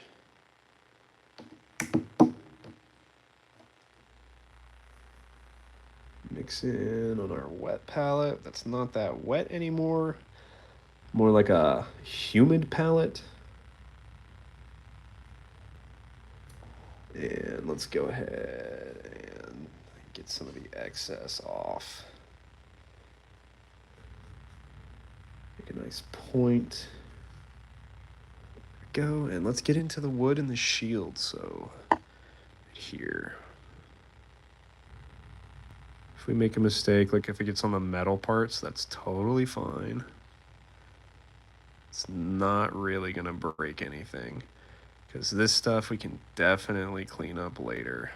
Mix in on our wet palette. That's not that wet anymore. More like a humid palette. And let's go ahead and get some of the excess off. Make a nice point. There we go. And let's get into the wood and the shield. So here. If we make a mistake, like if it gets on the metal parts, that's totally fine. It's not really going to break anything. Because this stuff we can definitely clean up later.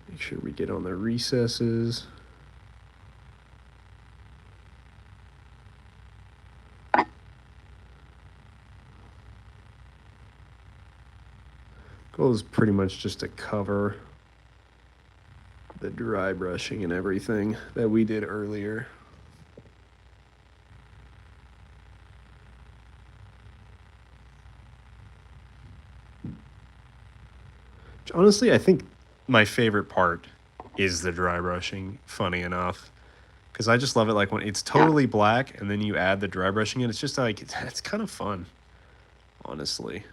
Make sure we get on the recesses. Goal is pretty much just to cover the dry brushing and everything that we did earlier. Which honestly, I think my favorite part is the dry brushing, funny enough. Because I just love it, like when it's totally black and then you add the dry brushing in, it's just like, it's kind of fun, honestly.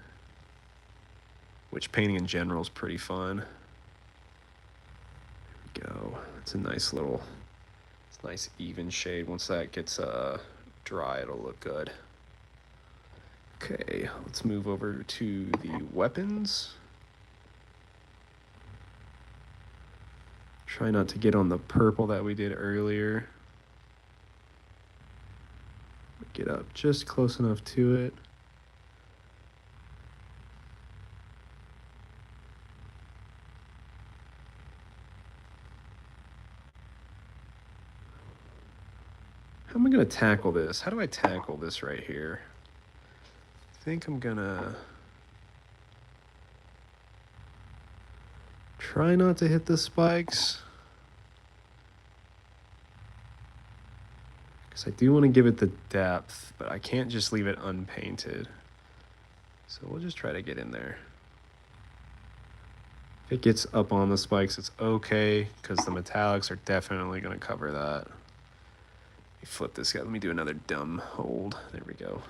Which painting in general is pretty fun. There we go. It's a nice little, it's a nice even shade. Once that gets dry, it'll look good. Okay, let's move over to the weapons. Try not to get on the purple that we did earlier. Get up just close enough to it. How am I going to tackle this? How do I tackle this right here? I think I'm going to try not to hit the spikes. Because I do want to give it the depth, but I can't just leave it unpainted. So we'll just try to get in there. If it gets up on the spikes, it's okay, because the metallics are definitely going to cover that. Let me flip this guy. Let me do another dumb hold. There we go.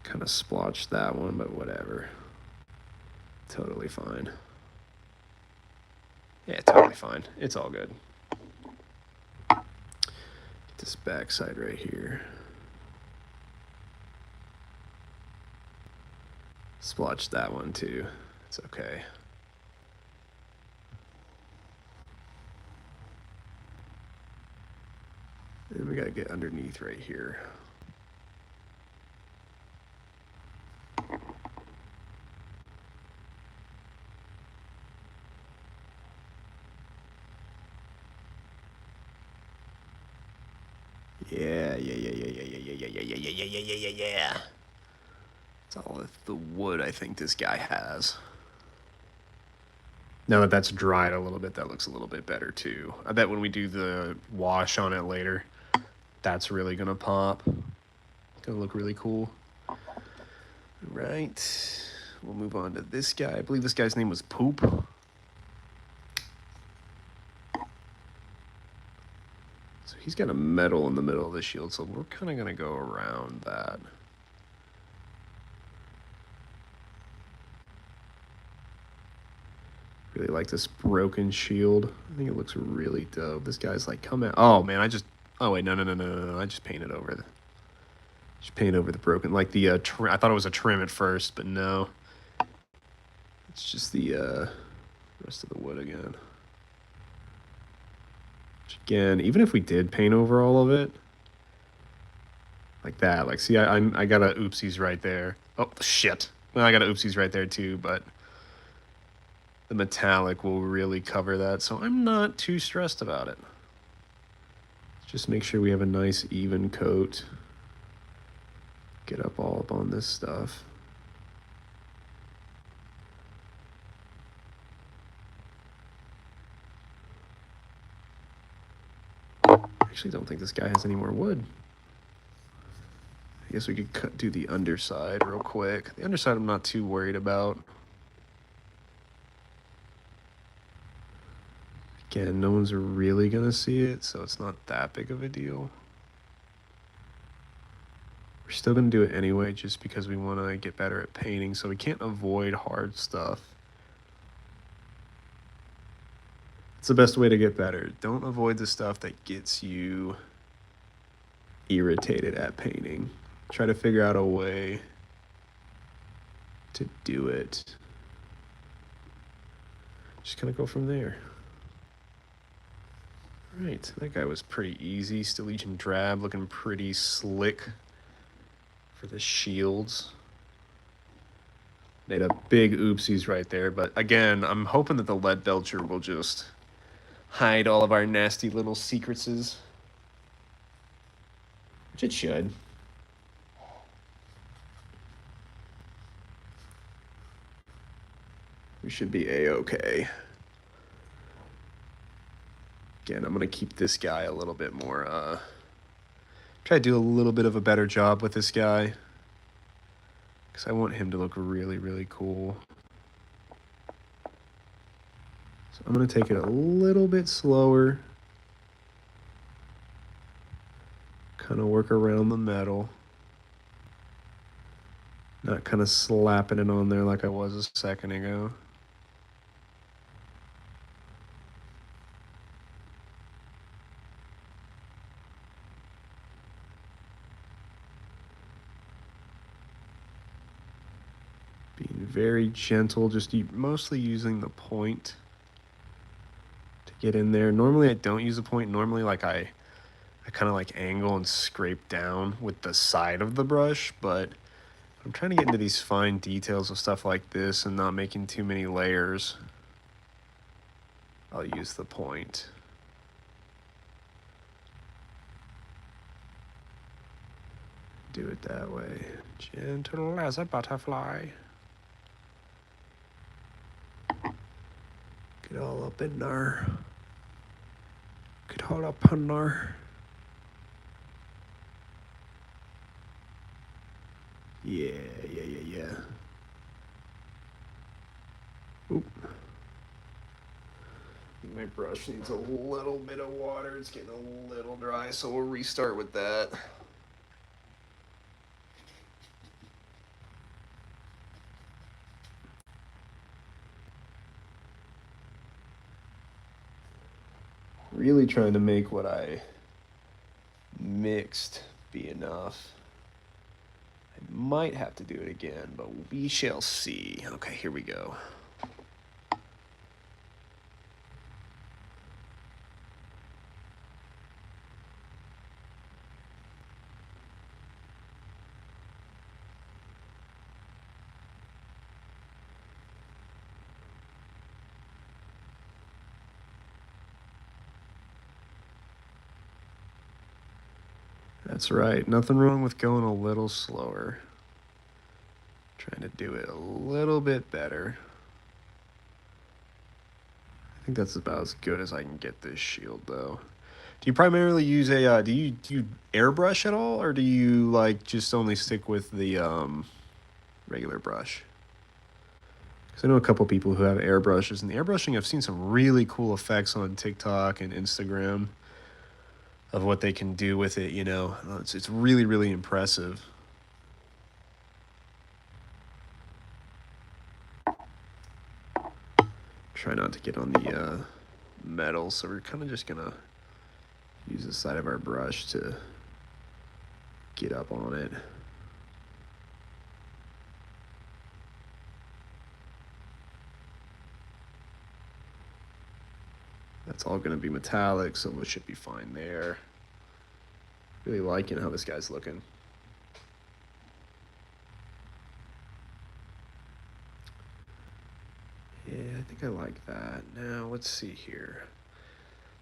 Kind of splotched that one, but whatever. Totally fine. Yeah, totally fine. It's all good. Get this backside right here. Splotched that one too. It's okay. And we gotta get underneath right here. Yeah. It's all the wood I think this guy has. Now that that's dried a little bit, that looks a little bit better too. I bet when we do the wash on it later, that's really gonna pop. Gonna look really cool. Right. We'll move on to this guy. I believe this guy's name was Poop. So he's got a metal in the middle of the shield, so we're kind of gonna go around that. Really like this broken shield. I think it looks really dope. This guy's like, come out. Oh man, oh wait, no. I just painted over the broken, like the I thought it was a trim at first, but no. It's just the rest of the wood again. Which again, even if we did paint over all of it, like that, like see, I got a oopsies right there. Oh shit. Well, I got a oopsies right there too, but the metallic will really cover that, so I'm not too stressed about it. Just make sure we have a nice even coat. Get all up on this stuff. I actually don't think this guy has any more wood. I guess we could do the underside real quick. The underside I'm not too worried about. Again, no one's really gonna see it, so it's not that big of a deal. We're still gonna do it anyway, just because we want to get better at painting, so we can't avoid hard stuff. It's the best way to get better. Don't avoid the stuff that gets you irritated at painting. Try to figure out a way to do it. Just kind of go from there. Right, that guy was pretty easy. Still Legion Drab, looking pretty slick for the shields. Made a big oopsies right there, but again, I'm hoping that the lead belcher will just hide all of our nasty little secretses. Which it should. We should be a-okay. Again, I'm going to keep this guy a little bit more, try to do a little bit of a better job with this guy. Because I want him to look really, really cool. So I'm going to take it a little bit slower. Kind of work around the metal. Not kind of slapping it on there like I was a second ago. Being very gentle, just mostly using the point to get in there. Normally I don't use a point. Normally like I kind of like angle and scrape down with the side of the brush, but I'm trying to get into these fine details of stuff like this and not making too many layers. I'll use the point. Do it that way. Gentle as a butterfly. Get all up in there. Get all up in there. Yeah. Oop. My brush needs a little bit of water. It's getting a little dry, so we'll restart with that. Really trying to make what I mixed be enough. I might have to do it again, but we shall see. Okay, here we go. That's right. Nothing wrong with going a little slower. Trying to do it a little bit better. I think that's about as good as I can get this shield, though. Do you primarily use a, do you airbrush at all, or do you, like, just only stick with the, regular brush? Because I know a couple people who have airbrushes, and the airbrushing, I've seen some really cool effects on TikTok and Instagram of what they can do with it, you know. It's really, really impressive. Try not to get on the metal, so we're kind of just gonna use the side of our brush to get up on it. That's all gonna be metallic, so it should be fine there. Really liking how this guy's looking. Yeah, I think I like that. Now, let's see here.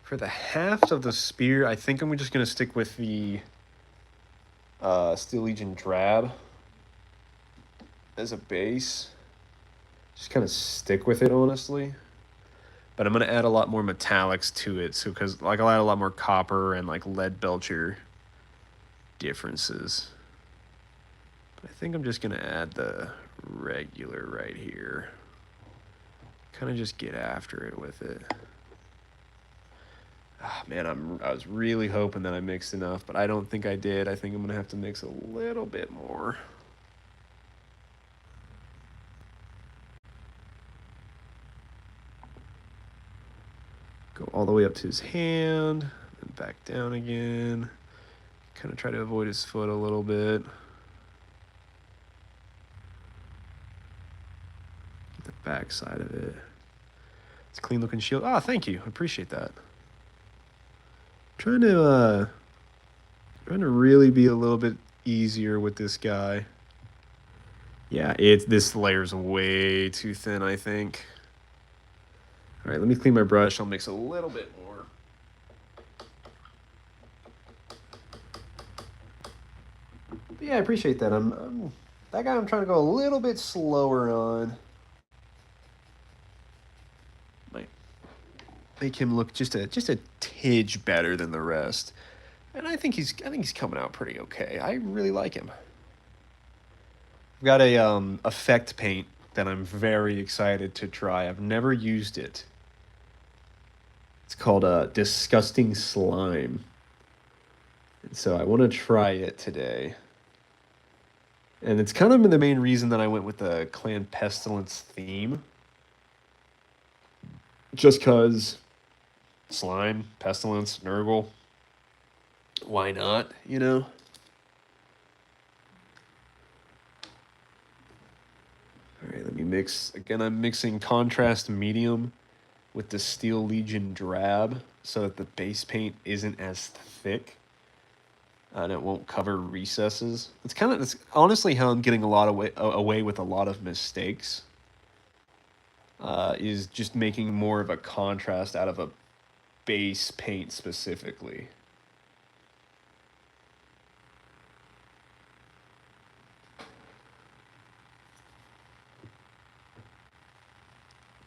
For the haft of the spear, I think I'm just going to stick with the Steel Legion drab as a base. Just kind of stick with it, honestly. But I'm going to add a lot more metallics to it, so because like I'll add a lot more copper and like lead belcher differences. But I think I'm just going to add the regular right here. Kind of just get after it with it. Ah, man, I was really hoping that I mixed enough, but I don't think I did. I think I'm gonna have to mix a little bit more. Go all the way up to his hand, and back down again. Kind of try to avoid his foot a little bit. Get the back side of it. It's a clean looking shield. Ah, thank you. I appreciate that. Trying to really be a little bit easier with this guy. Yeah, this layer's way too thin, I think. All right, let me clean my brush. I'll mix a little bit more. But yeah, I appreciate that. That guy I'm trying to go a little bit slower on. Might make him look just a tidge better than the rest. And I think he's coming out pretty okay. I really like him. I've got a effect paint that I'm very excited to try. I've never used it. It's called Disgusting Slime. And so I want to try it today. And it's kind of the main reason that I went with the Clan Pestilence theme. Just because slime, pestilence, Nurgle. Why not, you know? All right, let me mix. Again, I'm mixing contrast medium with the Steel Legion drab so that the base paint isn't as thick and it won't cover recesses. It's honestly how I'm getting a lot away with a lot of mistakes. Is just making more of a contrast out of a base paint specifically.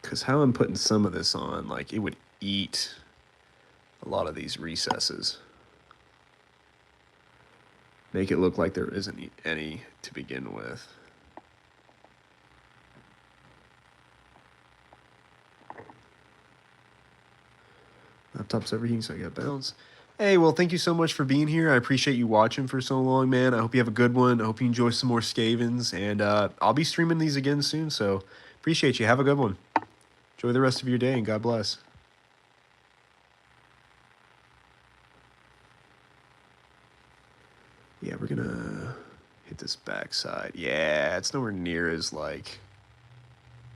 Because how I'm putting some of this on, like, it would eat a lot of these recesses. Make it look like there isn't any to begin with. Laptop's overheating, so I got bounce. Hey, well, thank you so much for being here. I appreciate you watching for so long, man. I hope you have a good one. I hope you enjoy some more Skavens, and I'll be streaming these again soon, so appreciate you. Have a good one. Enjoy the rest of your day, and God bless. Yeah, we're gonna hit this backside. Yeah, it's nowhere near as, like,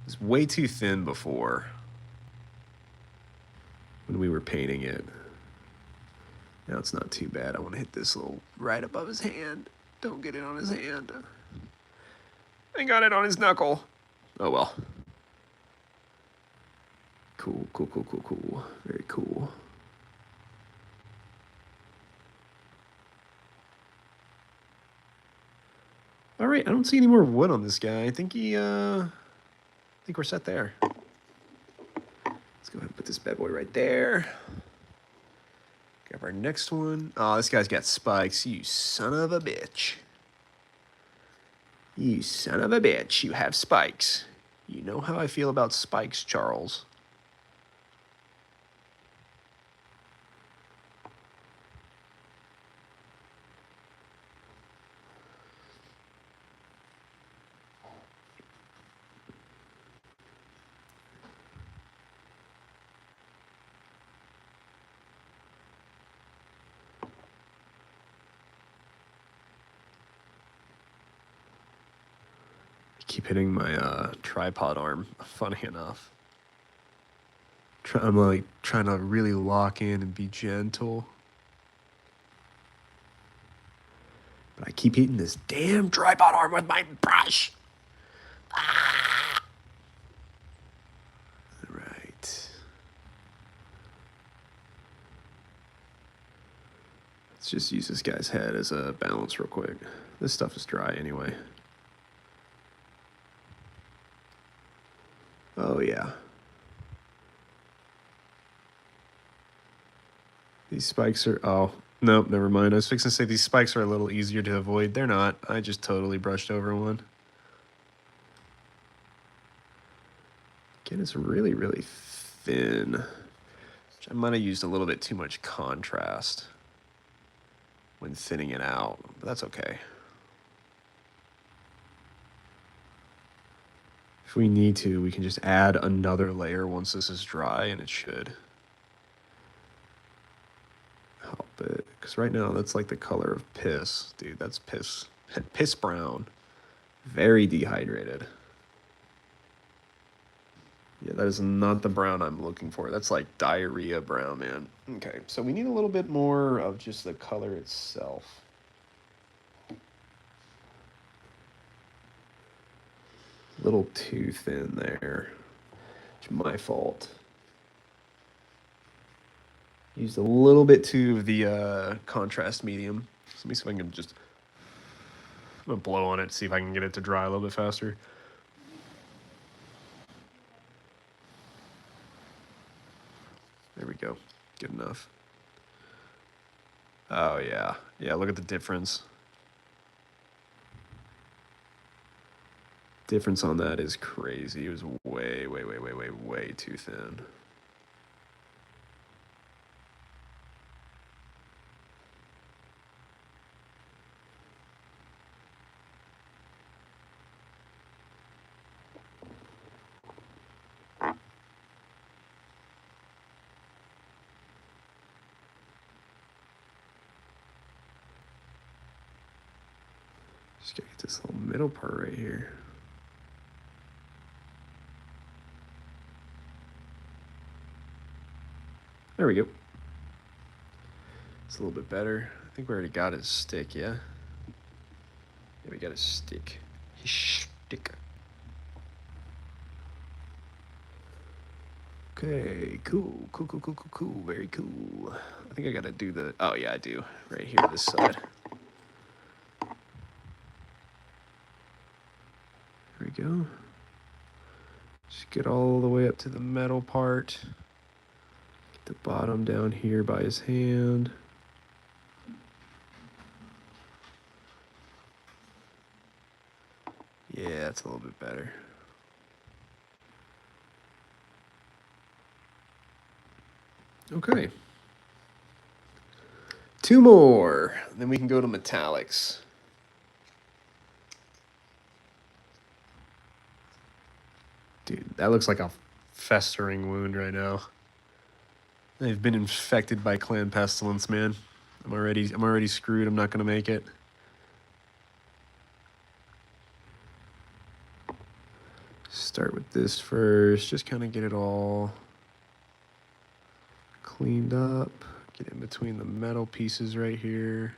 it's way too thin before when we were painting it. Now it's not too bad. I want to hit this little right above his hand. Don't get it on his hand. I got it on his knuckle. Oh well. Cool, cool, cool, cool, cool. Very cool. All right, I don't see any more wood on this guy. I think I think we're set there. Let's go ahead and put this bad boy right there. Grab our next one. Oh, this guy's got spikes. You son of a bitch. You son of a bitch. You have spikes. You know how I feel about spikes, Charles. Keep hitting my tripod arm, funny enough. I'm like trying to really lock in and be gentle. But I keep hitting this damn tripod arm with my brush. Ah! All right. Let's just use this guy's head as a balance real quick. This stuff is dry anyway. Oh, yeah. These spikes are... Oh, nope, never mind. I was fixing to say these spikes are a little easier to avoid. They're not. I just totally brushed over one. Again, it's really, really thin. I might have used a little bit too much contrast when thinning it out, but that's okay. If we need to, we can just add another layer once this is dry, and it should help it. Because right now, that's like the color of piss. Dude, that's piss. Piss brown. Very dehydrated. Yeah, that is not the brown I'm looking for. That's like diarrhea brown, man. Okay, so we need a little bit more of just the color itself. A little too thin there. It's my fault. Used a little bit too of the contrast medium. So let me see if I can just... I'm going to blow on it, see if I can get it to dry a little bit faster. There we go. Good enough. Oh, yeah. Yeah, look at the difference. Difference on that is crazy. It was way, way, way, way, way, way too thin. Just gotta get this little middle part right here. There we go. It's a little bit better. I think we already got his stick, yeah? Yeah, we got his stick. His stick. Okay, cool, cool, cool, cool, cool, cool, very cool. I think I gotta do the, oh yeah, I do, right here, this side. There we go. Just get all the way up to the metal part. Get the bottom down here by his hand. Yeah, that's a little bit better. Okay. Two more, then we can go to metallics. Dude, that looks like a festering wound right now. They've been infected by clan pestilence, man. I'm already screwed. I'm not gonna make it. Start with this first. Just kind of get it all cleaned up. Get in between the metal pieces right here.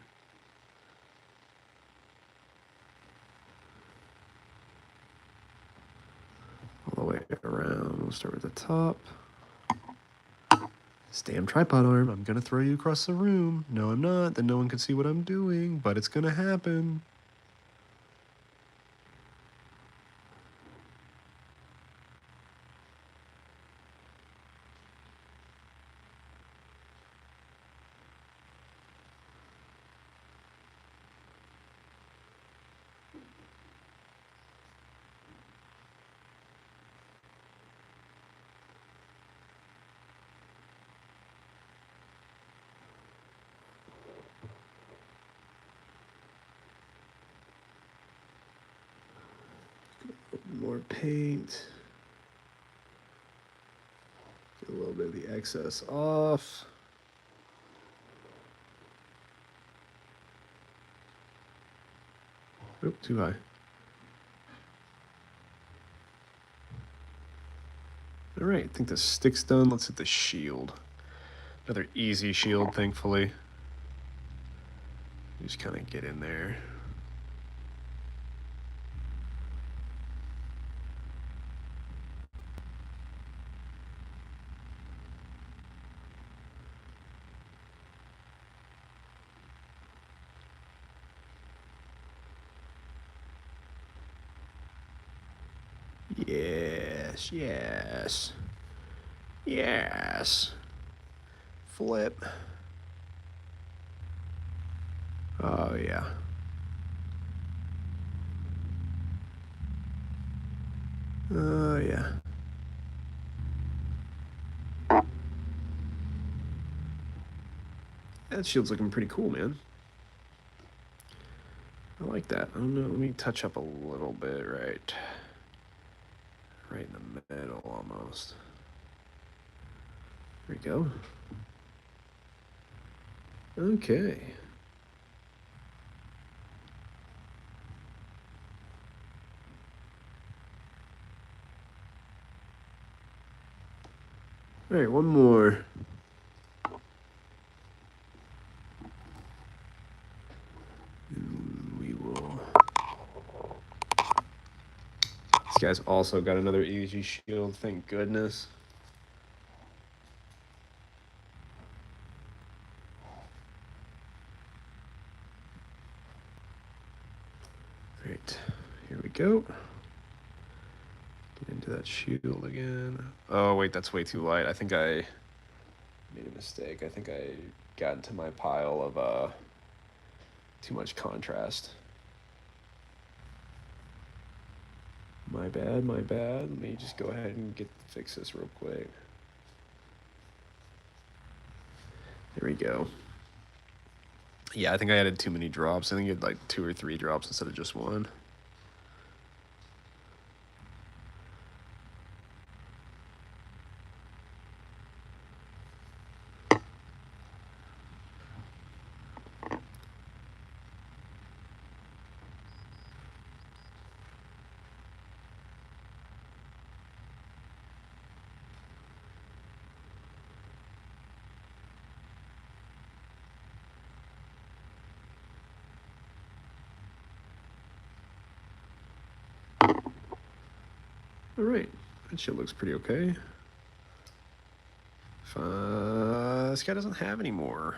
All the way around. We'll start with the top. This damn tripod arm. I'm gonna throw you across the room. No, I'm not. Then no one can see what I'm doing, but it's gonna happen. More paint. Get a little bit of the excess off. Oop, too high. All right, I think the stick's done. Let's hit the shield. Another easy shield, thankfully. Just kind of get in there. Yes, yes. Yes. Flip. Oh, yeah. Oh, yeah. That shield's looking pretty cool, man. I like that. I don't know. Let me touch up a little bit, right in the middle almost. There we go. Okay. All right, one more. And we will. This guy's also got another easy shield, thank goodness. All right, here we go. Get into that shield again. Oh, wait, that's way too light. I think I made a mistake. I think I got into my pile of too much contrast. My bad, my bad. Let me just go ahead and fix this real quick. There we go. Yeah, I think I added too many drops. I think you had like 2 or 3 drops instead of just 1. All right, that shit looks pretty okay. This guy doesn't have any more.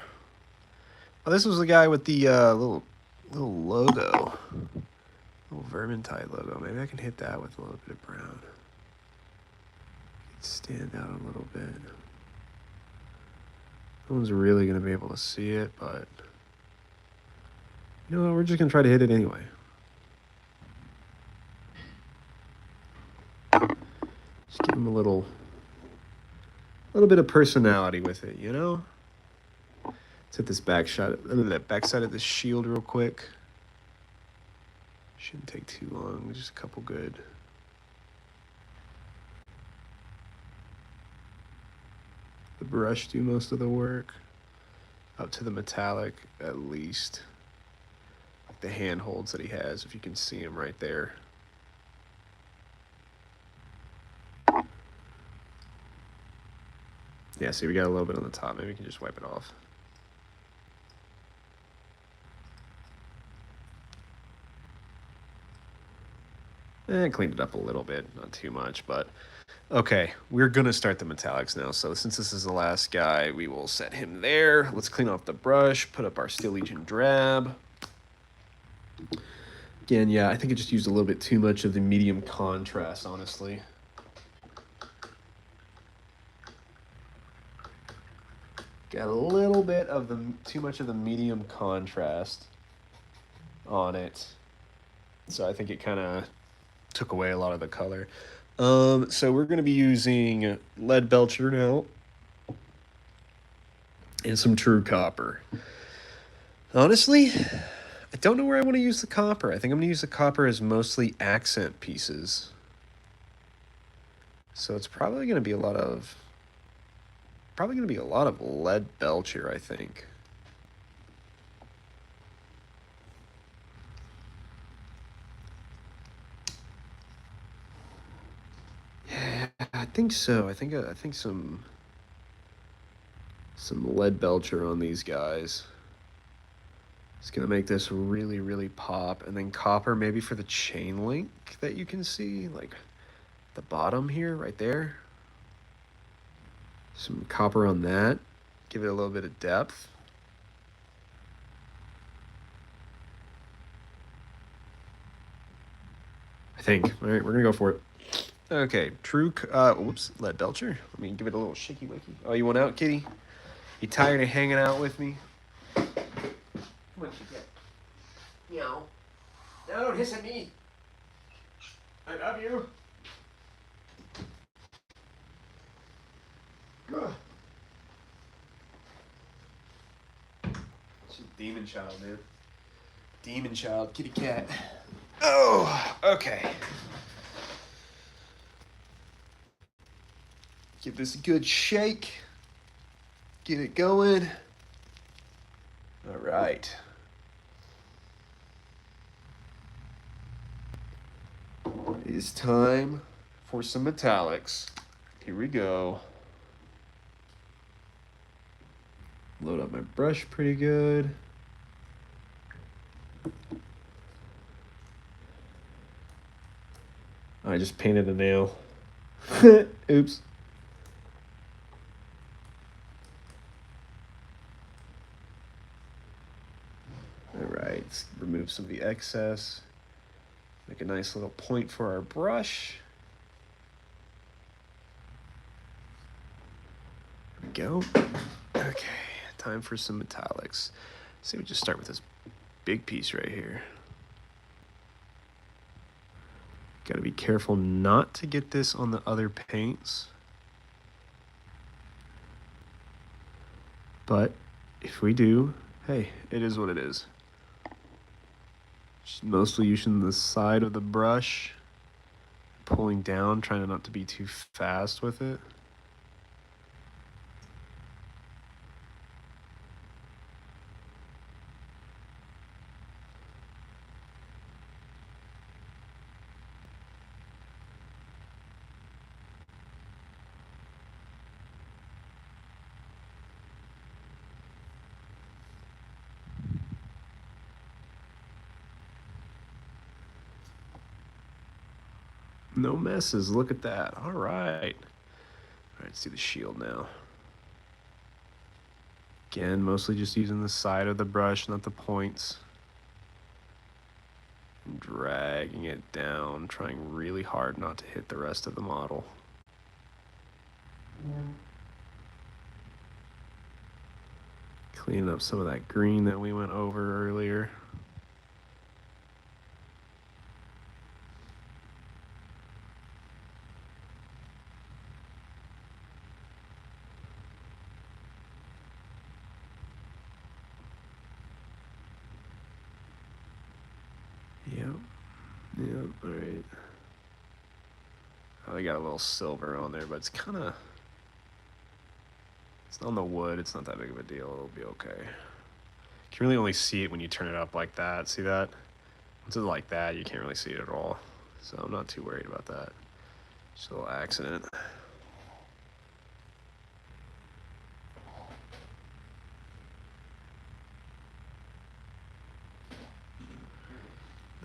Oh, this was the guy with the little logo, little Vermintide logo. Maybe I can hit that with a little bit of brown. Stand out a little bit. No one's really gonna be able to see it, but you know what? We're just gonna try to hit it anyway. Just give him a little bit of personality with it, you know? Let's hit this back side of this shield real quick. Shouldn't take too long, just a couple good. The brush do most of the work. Up to the metallic, at least. Like the handholds that he has, if you can see him right there. Yeah, see, we got a little bit on the top. Maybe we can just wipe it off. Cleaned it up a little bit, not too much, but okay, we're gonna start the metallics now. So since this is the last guy, we will set him there. Let's clean off the brush, put up our Steel Legion drab. Again, yeah, I think I just used a little bit too much of the medium contrast, honestly. Got a little bit of too much of the medium contrast on it. So I think it kind of took away a lot of the color. So we're going to be using lead belcher now and some true copper. Honestly, I don't know where I want to use the copper. I think I'm going to use the copper as mostly accent pieces. So it's probably going to be a lot of lead belcher, I think. Yeah, I think so. I think some lead belcher on these guys. It's gonna make this really, really pop. And then copper maybe for the chain link that you can see, like the bottom here, right there. Some copper on that. Give it a little bit of depth. I think. All right, we're gonna go for it. Okay, true. Whoops, lead belcher. Let me give it a little shaky wakey. Oh, you want out, kitty? You tired of hanging out with me? Come on, kitty. Meow. No, don't hiss at me. I love you. Ugh. She's a demon child, man. Demon child, kitty cat. Oh, okay. Give this a good shake. Get it going. All right. It is time for some metallics. Here we go. Load up my brush pretty good. I just painted a nail. Oops. All right, let's remove some of the excess. Make a nice little point for our brush. There we go. Okay, time for some metallics. So we just start with this big piece right here. Got to be careful not to get this on the other paints. But if we do, hey, it is what it is. Just mostly using the side of the brush, pulling down, trying not to be too fast with it. No messes, look at that. All right. All right, let's do the shield now. Again, mostly just using the side of the brush, not the points. And dragging it down, trying really hard not to hit the rest of the model. Cleaning up some of that green that we went over earlier. Yep, all right. Oh, they got a little silver on there, but it's kind of, it's on the wood. It's not that big of a deal. It'll be okay. You can really only see it when you turn it up like that. See that? Once it's like that, you can't really see it at all. So I'm not too worried about that. Just a little accident.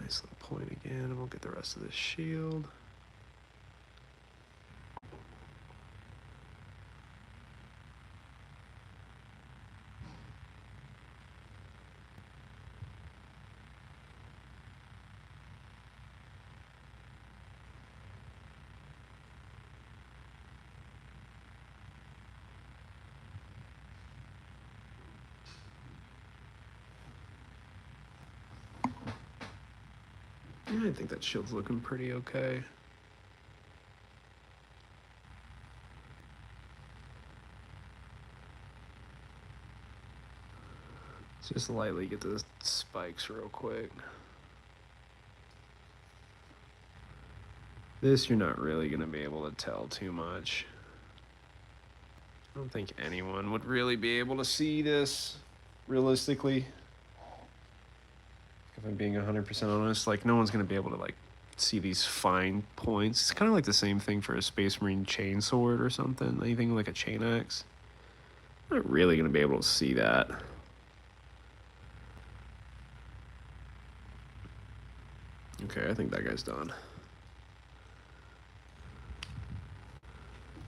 Nice little point again, and we'll get the rest of this shield. Yeah, I think that shield's looking pretty okay. Let's just lightly get the spikes real quick. This you're not really going to be able to tell too much. I don't think anyone would really be able to see this realistically. If I'm being 100% honest, like no one's going to be able to like see these fine points. It's kind of like the same thing for a Space Marine chainsword or something. Anything like a chain axe. Not really going to be able to see that. Okay, I think that guy's done.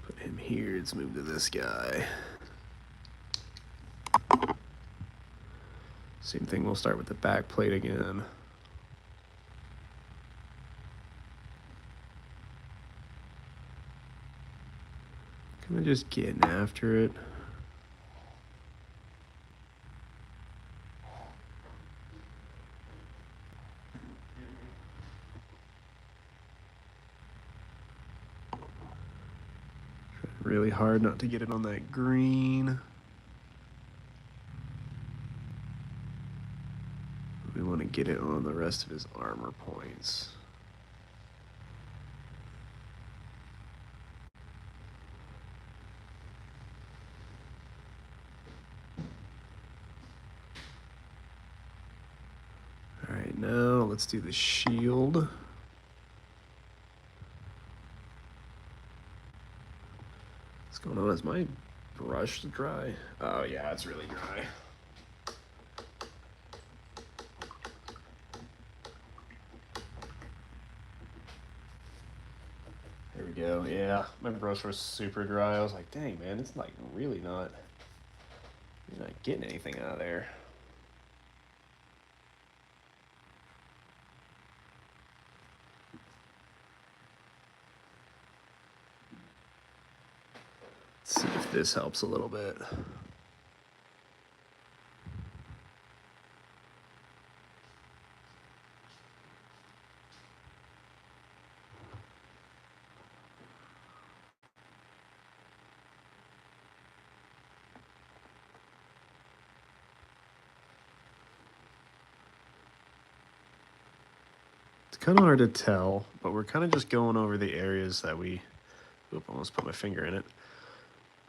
Put him here. Let's move to this guy. Same thing, we'll start with the back plate again. Kind of just getting after it. Really hard not to get it on that green. We want to get it on the rest of his armor points. All right, now let's do the shield. What's going on? Is my brush dry? Oh yeah, it's really dry. There we go. Yeah, my brush was super dry. I was like, dang man, it's like really not. You're not getting anything out of there. Let's see if this helps a little bit. It's kind of hard to tell, but we're kind of just going over the areas that we... Oop, almost put my finger in it.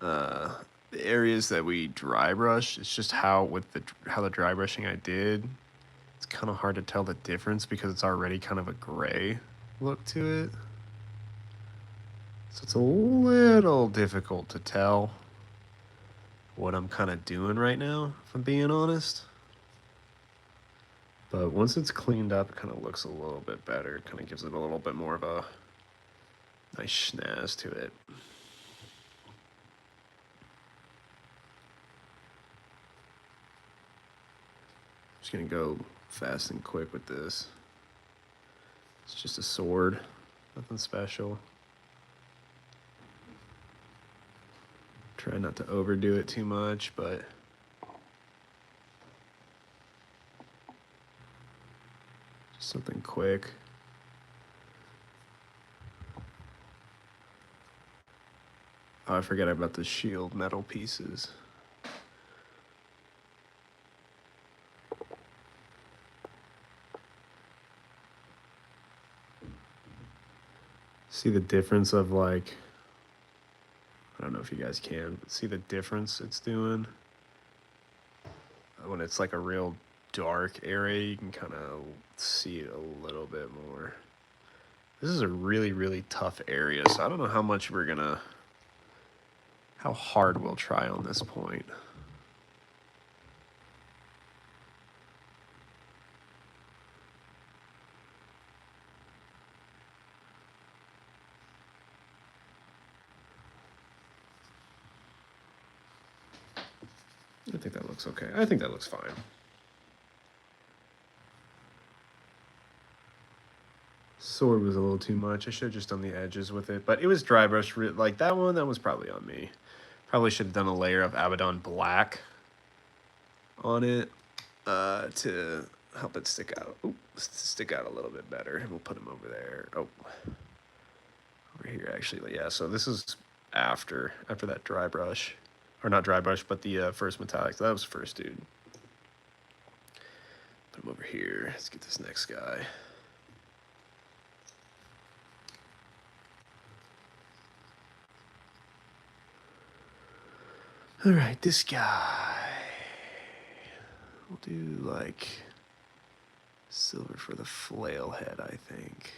The areas that we dry brush, it's just how the dry brushing I did, it's kind of hard to tell the difference because it's already kind of a gray look to it. So it's a little difficult to tell what I'm kind of doing right now, if I'm being honest. But once it's cleaned up, it kind of looks a little bit better. It kind of gives it a little bit more of a nice schnaz to it. Just gonna go fast and quick with this. It's just a sword, nothing special. Try not to overdo it too much, but just something quick. Oh, I forgot about the shield metal pieces. See the difference of like, I don't know if you guys can, but see the difference it's doing? When it's like a real dark area, you can kind of see it a little bit more. This is a really, really tough area, so I don't know how much how hard we'll try on this point. I think that looks okay. I think that looks fine. Sword was a little too much. I should have just done the edges with it, but it was dry brush. Like that one, that was probably on me. Probably should have done a layer of Abaddon black on it to help it stick out. Ooh, stick out a little bit better. And we'll put him over there. Oh, over here actually. Yeah. So this is after that dry brush, or not dry brush, but the first metallic. So that was the first dude. Put him over here. Let's get this next guy. All right, this guy. We'll do like silver for the flail head, I think.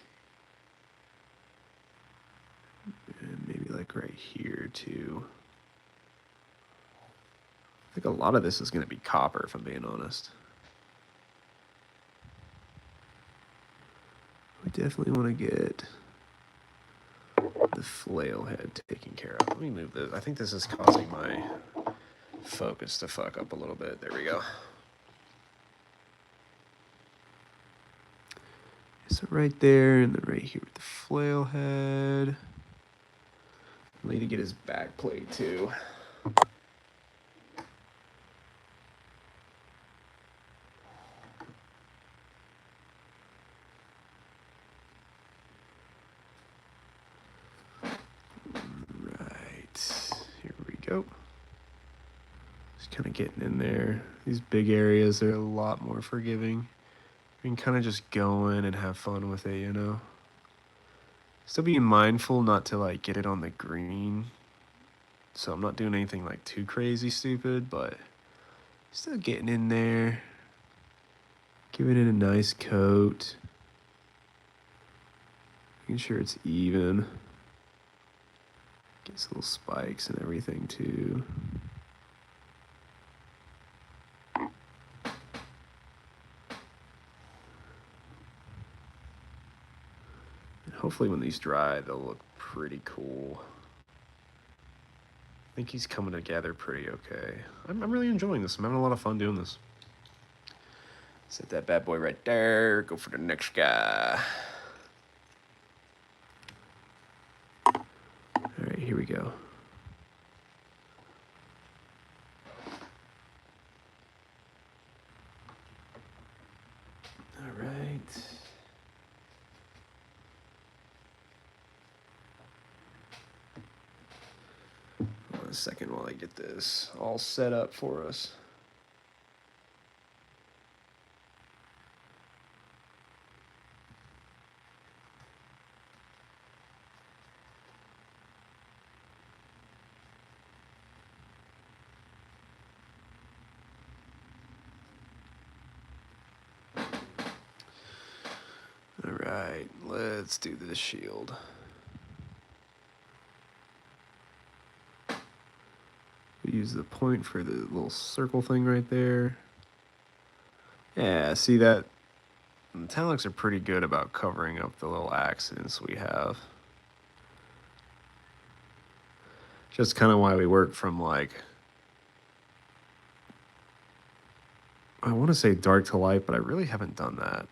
And maybe like right here too. I think a lot of this is going to be copper, if I'm being honest. We definitely want to get the flail head taken care of. Let me move this. I think this is causing my focus to fuck up a little bit. There we go. So right there, and then right here with the flail head. I need to get his back plate too. Right, here we go. Just kind of getting in there. These big areas are a lot more forgiving. You can kind of just go in and have fun with it, you know? Still being mindful not to like get it on the green. So I'm not doing anything like too crazy stupid, but still getting in there. Giving it a nice coat. Making sure it's even. Gets little spikes and everything too. And hopefully when these dry, they'll look pretty cool. I think he's coming together pretty okay. I'm really enjoying this. I'm having a lot of fun doing this. Set that bad boy right there. Go for the next guy. All right, here we go. All right. Hold on a second while I get this all set up for us. All right, let's do the shield. We use the point for the little circle thing right there. Yeah, see that? Metallics are pretty good about covering up the little accidents we have. Just kind of why we work from like, I want to say dark to light, but I really haven't done that.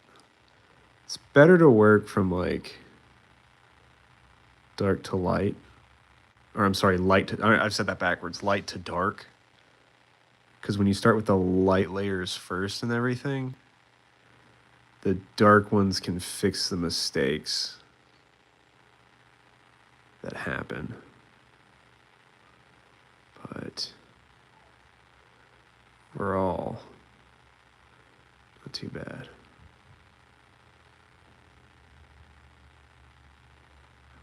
It's better to work from like dark to light, or I'm sorry, light to, I've said that backwards, light to dark. Because when you start with the light layers first and everything, the dark ones can fix the mistakes that happen. But overall, not too bad.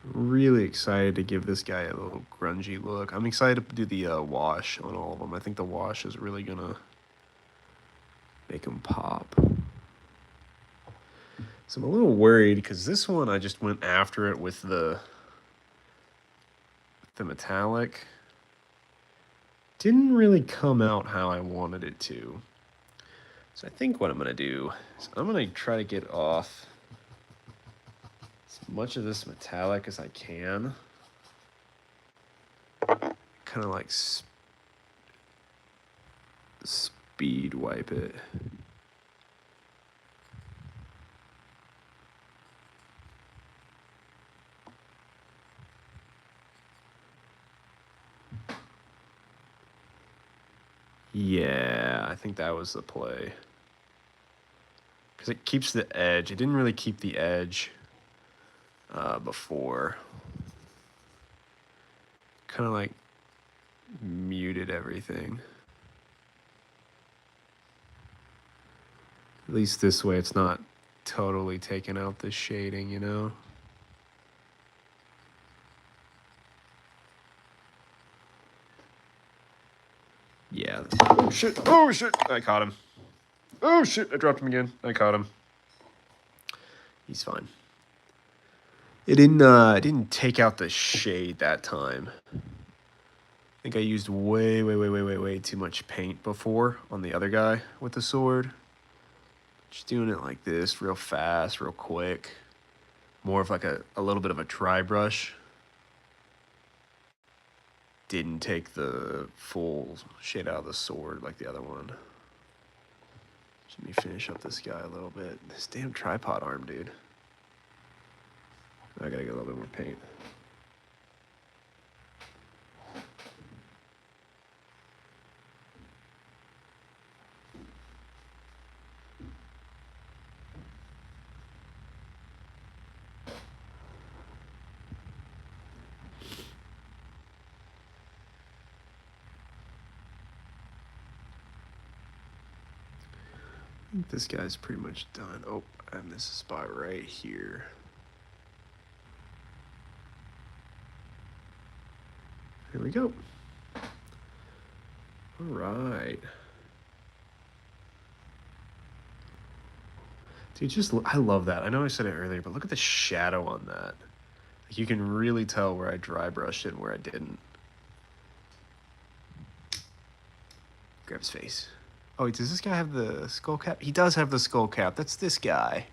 Really excited to give this guy a little grungy look. I'm excited to do the wash on all of them. I think the wash is really gonna make them pop. So I'm a little worried because this one I just went after it with the metallic. Didn't really come out how I wanted it to. So I think what I'm gonna do is I'm gonna try to get off as much of this metallic as I can. Kind of like speed wipe it. Yeah, I think that was the play. Because it keeps the edge. It didn't really keep the edge before. Kind of like muted everything. At least this way it's not totally taking out the shading, you know? shit. Oh, shit. I caught him. Oh, shit. I dropped him again. I caught him. He's fine. It didn't take out the shade that time. I think I used way too much paint before on the other guy with the sword. Just doing it like this, real fast, real quick. More of like a little bit of a dry brush. Didn't take the full shade out of the sword like the other one. Let me finish up this guy a little bit. This damn tripod arm, dude. I gotta get a little bit more paint. I think this guy's pretty much done. Oh, I missed a spot right here. Here we go. All right. Dude, I love that. I know I said it earlier, but look at the shadow on that. Like you can really tell where I dry brushed it and where I didn't. Grab his face. Oh, does this guy have the skull cap? He does have the skull cap. That's this guy.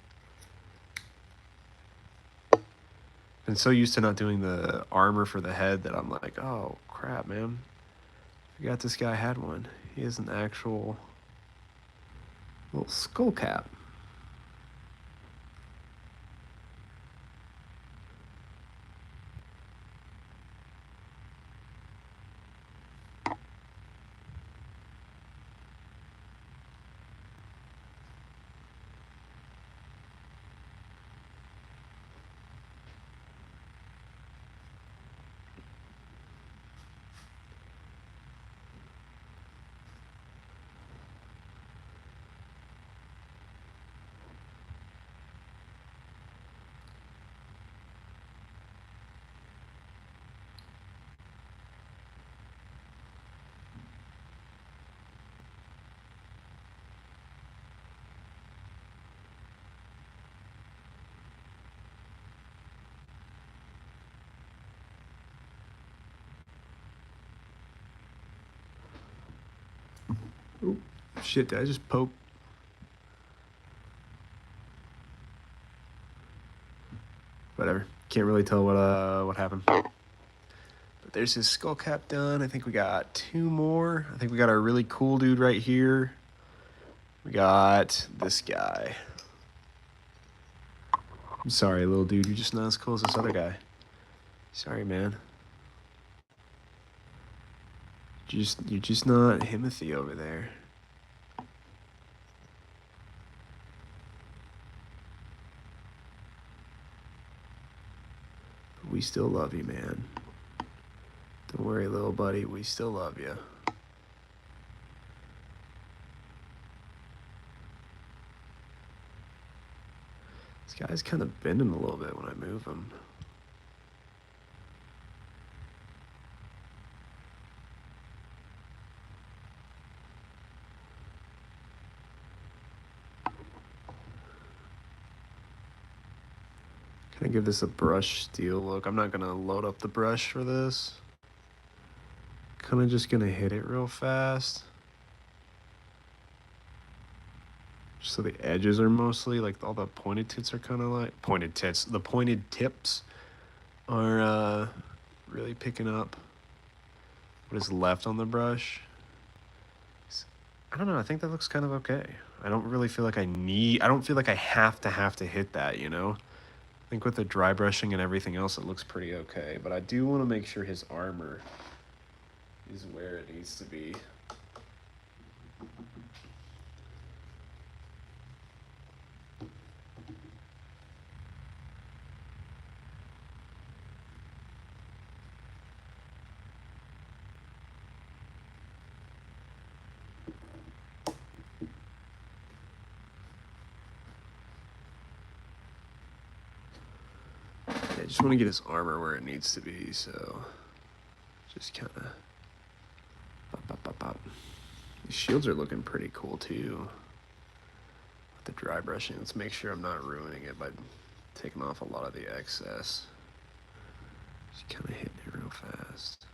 Been so used to not doing the armor for the head that I'm like, oh, crap, man. Forgot this guy had one. He has an actual little skull cap. Oh, shit, did I just poke? Whatever. Can't really tell what happened. But there's his skull cap done. I think we got 2 more. I think we got our really cool dude right here. We got this guy. I'm sorry, little dude. You're just not as cool as this other guy. Sorry, man. You're just not Himothy over there. But we still love you, man. Don't worry, little buddy. We still love you. This guy's kind of bending a little bit when I move him. Can I give this a brush steel look? I'm not gonna load up the brush for this. Kind of just gonna hit it real fast. Just so the edges are mostly, like all the pointed tips are kind of like, pointed tips, the pointed tips are really picking up what is left on the brush. I don't know, I think that looks kind of okay. I don't really feel like I don't feel like I have to hit that, you know? I think with the dry brushing and everything else, it looks pretty okay. But I do want to make sure his armor is where it needs to be. I just want to get his armor where it needs to be, so just kind of pop. These shields are looking pretty cool too. With the dry brushing, let's make sure I'm not ruining it by taking off a lot of the excess. Just kind of hitting it real fast.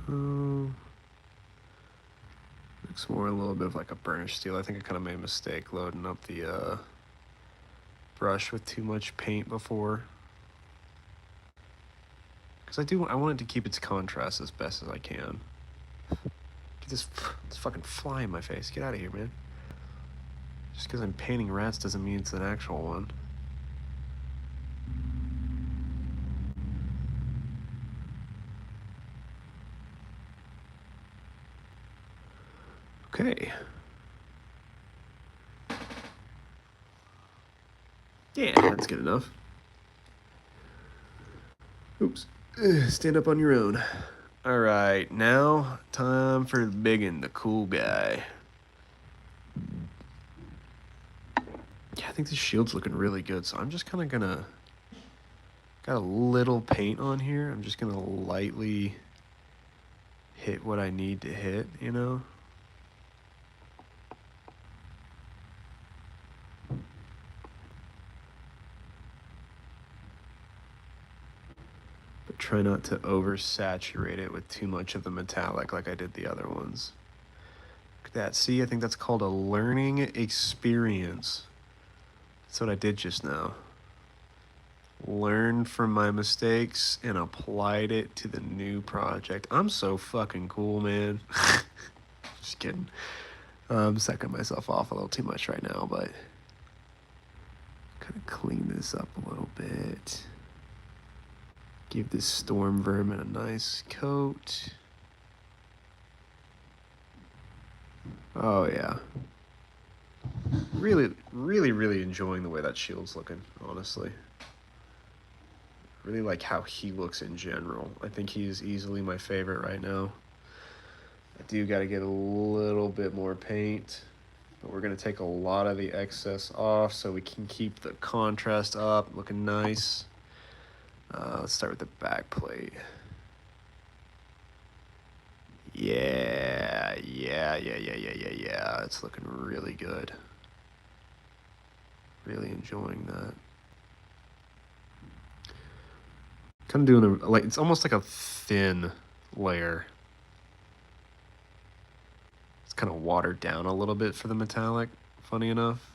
Go. Looks more a little bit of like a burnished steel. I think I kind of made a mistake loading up the brush with too much paint before. Because I wanted to keep its contrast as best as I can. Get this fucking fly in my face. Get out of here, man. Just because I'm painting rats doesn't mean it's an actual one. Okay. Yeah, that's good enough. Oops. Stand up on your own. All right, now time for the biggin, the cool guy. Yeah, I think this shield's looking really good, so I'm just kind of gonna... Got a little paint on here. I'm just gonna lightly hit what I need to hit, you know? But try not to oversaturate it with too much of the metallic like I did the other ones. Look at that. See, I think that's called a learning experience. That's what I did just now. Learned from my mistakes and applied it to the new project. I'm so fucking cool, man. Just kidding. I'm sucking myself off a little too much right now, but kind of clean this up a little bit. Give this storm vermin a nice coat. Oh yeah. Really enjoying the way that shield's looking, honestly. Really like how he looks in general. I think he's easily my favorite right now. I do got to get a little bit more paint, but we're going to take a lot of the excess off so we can keep the contrast up, looking nice. Let's start with the back plate. Yeah. It's looking really good. Really enjoying that. Kind of doing like it's almost like a thin layer. It's kind of watered down a little bit for the metallic, funny enough.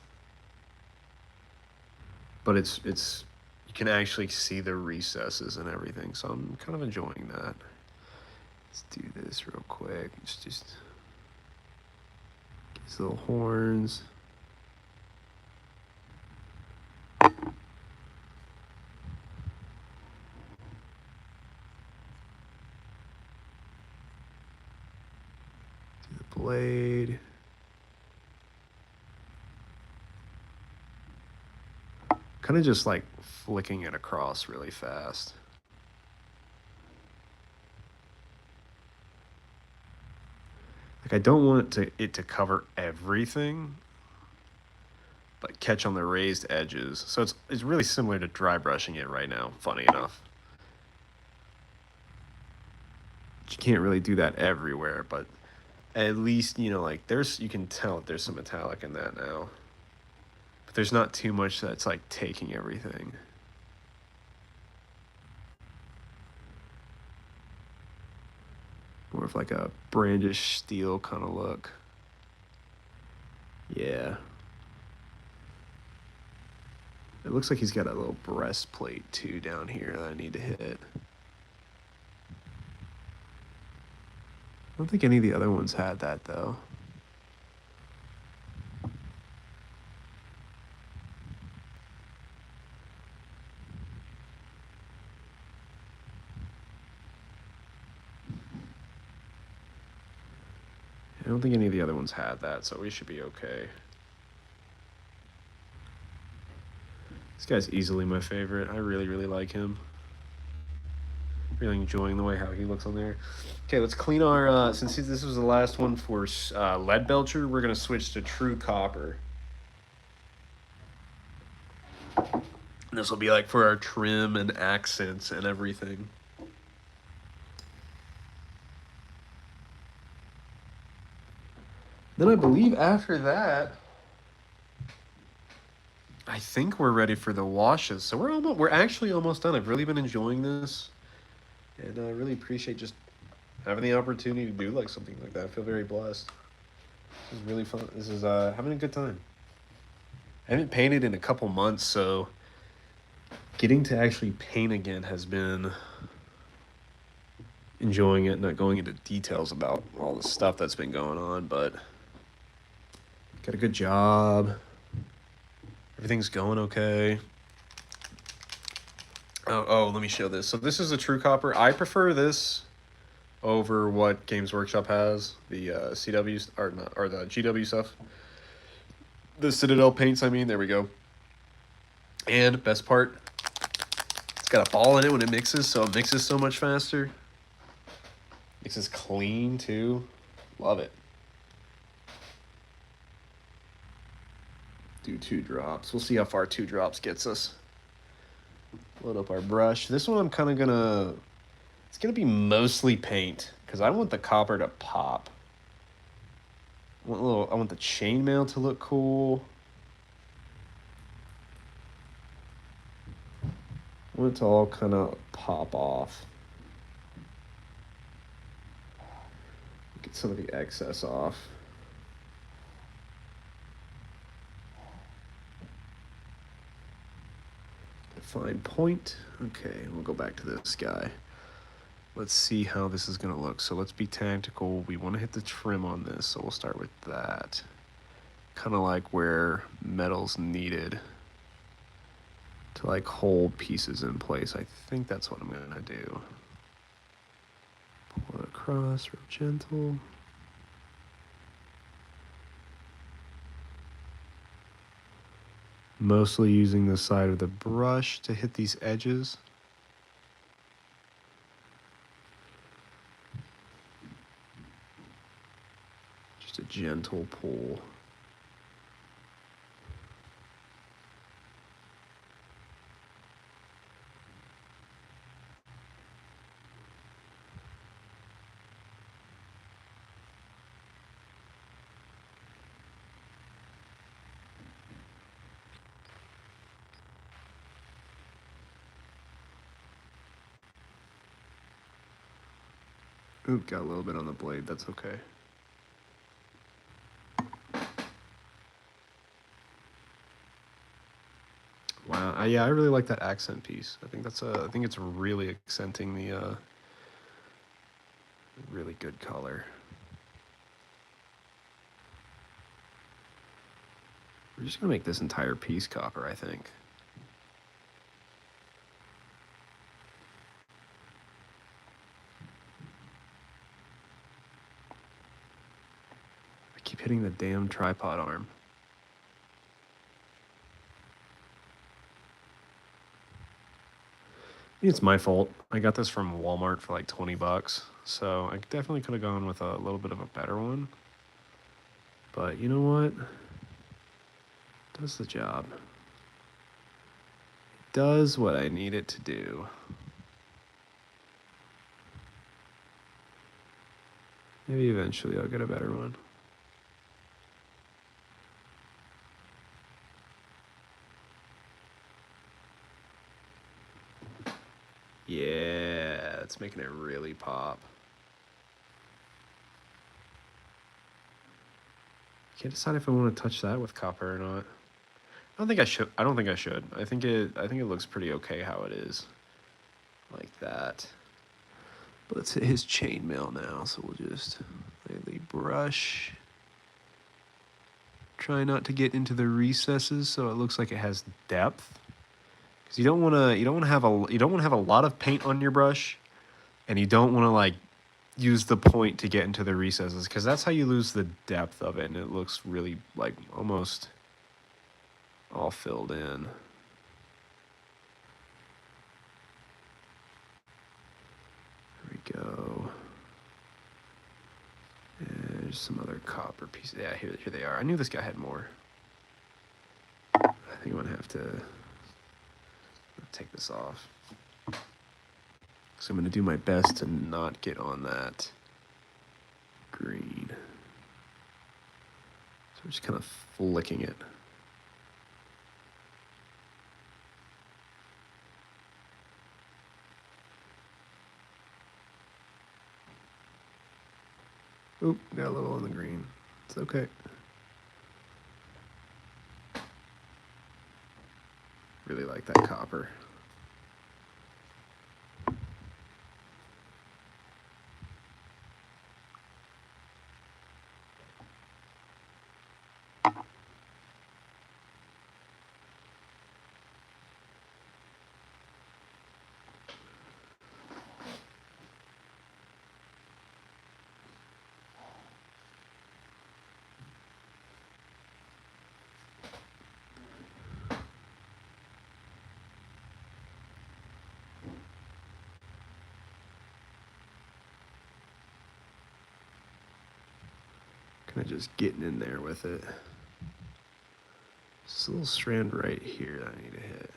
But it's you can actually see the recesses and everything, so I'm kind of enjoying that. Let's do this real quick. It's just these little horns. Blade. Kind of just like flicking it across really fast. Like I don't want it to cover everything, but catch on the raised edges. So it's really similar to dry brushing it right now, funny enough. You can't really do that everywhere, but at least, you know, like you can tell there's some metallic in that now. But there's not too much that's like taking everything. More of like a brandished steel kind of look. Yeah. It looks like he's got a little breastplate too down here that I need to hit. I don't think any of the other ones had that though. I don't think any of the other ones had that, so we should be okay. This guy's easily my favorite. I really like him. Really enjoying the way how he looks on there. Okay, let's clean our, since this was the last one for lead belcher, we're gonna switch to true copper. And this will be like for our trim and accents and everything. Then I believe after that, I think we're ready for the washes. So we're actually almost done. I've really been enjoying this, and I really appreciate just having the opportunity to do like something like that. I feel very blessed. This is really fun. This is having a good time. I haven't painted in a couple months, so getting to actually paint again has been enjoying it. Not going into details about all the stuff that's been going on, but got a good job. Everything's going okay. Oh, let me show this. So this is a true copper. I prefer this over what Games Workshop has, the CW or not, or the GW stuff. The Citadel paints, I mean, there we go. And best part, it's got a ball in it when it mixes, so it mixes so much faster. Mixes clean too. Love it. Do 2 drops. We'll see how far 2 drops gets us. Load up our brush. This one I'm kind of gonna, it's gonna be mostly paint because I want the copper to pop. I want the chainmail to look cool. I want it to all kind of pop off. Get some of the excess off. Fine point. Okay, we'll go back to this guy. Let's see how this is going to look. So let's be tactical. We want to hit the trim on this, so we'll start with that. Kind of like where metal's needed to like hold pieces in place. I think that's what I'm going to do. Pull it across, real gentle. Mostly using the side of the brush to hit these edges. Just a gentle pull. Oop, got a little bit on the blade, that's okay. Wow, yeah, I really like that accent piece. I think I think it's really accenting the really good color. We're just gonna make this entire piece copper, I think. I keep hitting the damn tripod arm. It's my fault. I got this from Walmart for like 20 bucks. So I definitely could have gone with a little bit of a better one. But you know what? It does the job. It does what I need it to do. Maybe eventually I'll get a better one. Yeah, it's making it really pop. Can't decide if I want to touch that with copper or not. I don't think I should. I think it looks pretty okay how it is. Like that. But let's hit his chainmail now, so we'll just lightly brush. Try not to get into the recesses so it looks like it has depth. Because you don't want to have a lot of paint on your brush, and you don't want to like use the point to get into the recesses, because that's how you lose the depth of it, and it looks really like almost all filled in. There we go. And there's some other copper pieces. Yeah, here they are. I knew this guy had more. I think I'm gonna have to take this off. So I'm gonna do my best to not get on that green. So we're just kind of flicking it. Oop, got a little on the green. It's okay. Really like that copper. Kind of just getting in there with it. Just a little strand right here that I need to hit.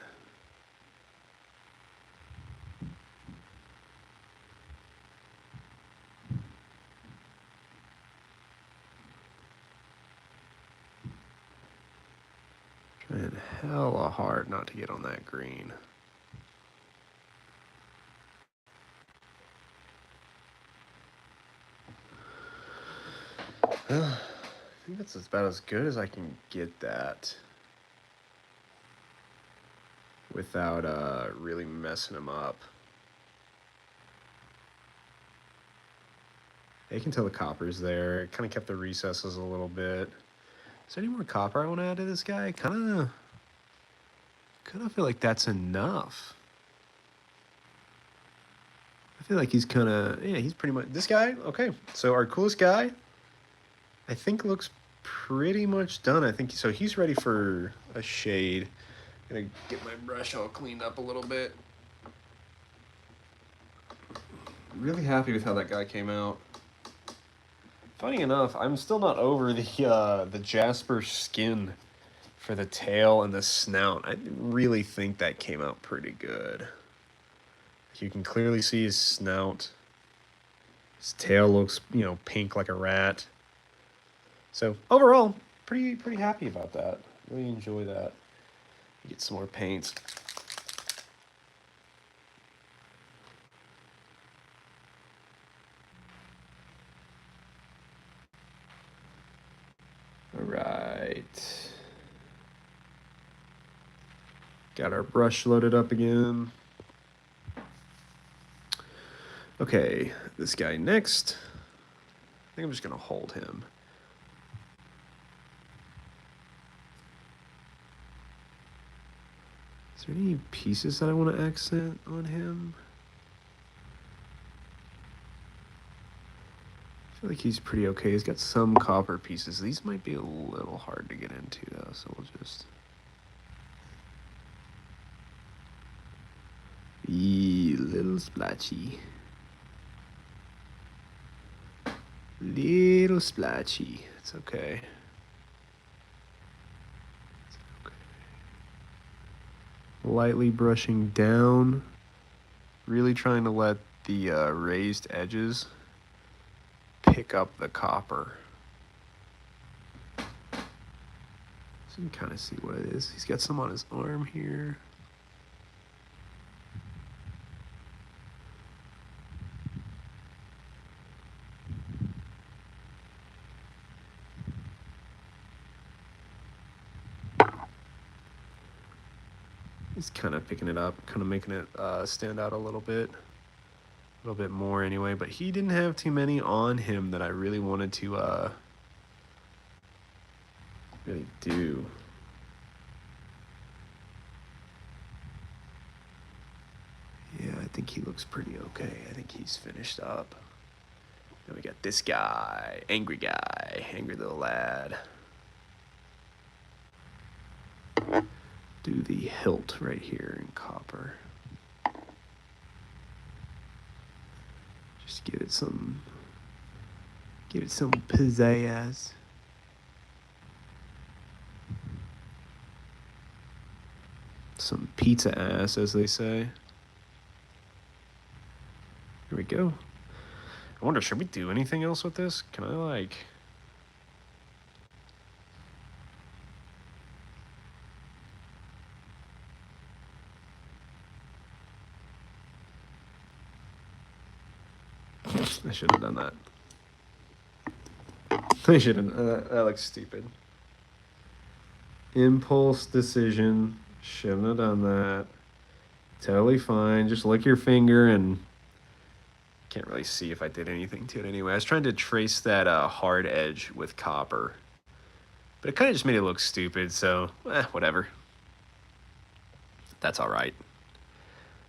Trying hella hard not to get on that green. Well, I think that's about as good as I can get that without really messing them up. You can tell the copper's there. It kind of kept the recesses a little bit. Is there any more copper I want to add to this guy? Kind of feel like that's enough. I feel like he's kind of, yeah, he's pretty much, this guy, okay. So our coolest guy, I think looks pretty much done. I think, so he's ready for a shade. Gonna get my brush all cleaned up a little bit. Really happy with how that guy came out. Funny enough, I'm still not over the jasper skin for the tail and the snout. I really think that came out pretty good. You can clearly see his snout. His tail looks, you know, pink like a rat. So overall, pretty happy about that. Really enjoy that. Get some more paint. All right. Got our brush loaded up again. Okay, this guy next. I think I'm just gonna hold him. Is there any pieces that I want to accent on him? I feel like he's pretty okay. He's got some copper pieces. These might be a little hard to get into though, so we'll just... little splatchy. Little splatchy. It's okay. It's okay. Lightly brushing down. Really trying to let the raised edges pick up the copper. So you can kind of see what it is. He's got some on his arm here. He's kind of picking it up, kind of making it stand out a little bit more anyway, but he didn't have too many on him that I really wanted to really do. Yeah, I think he looks pretty okay. I think he's finished up. Then we got this guy, angry little lad. Do the hilt right here in copper. Just give it some pizzazz. Some pizza ass, as they say. Here we go. I wonder, should we do anything else with this? Can I, like... I should have done that. I should have. That looks stupid. Impulse decision. Shouldn't have done that. Totally fine. Just lick your finger and can't really see if I did anything to it anyway. I was trying to trace that hard edge with copper, but it kind of just made it look stupid. So whatever. That's all right.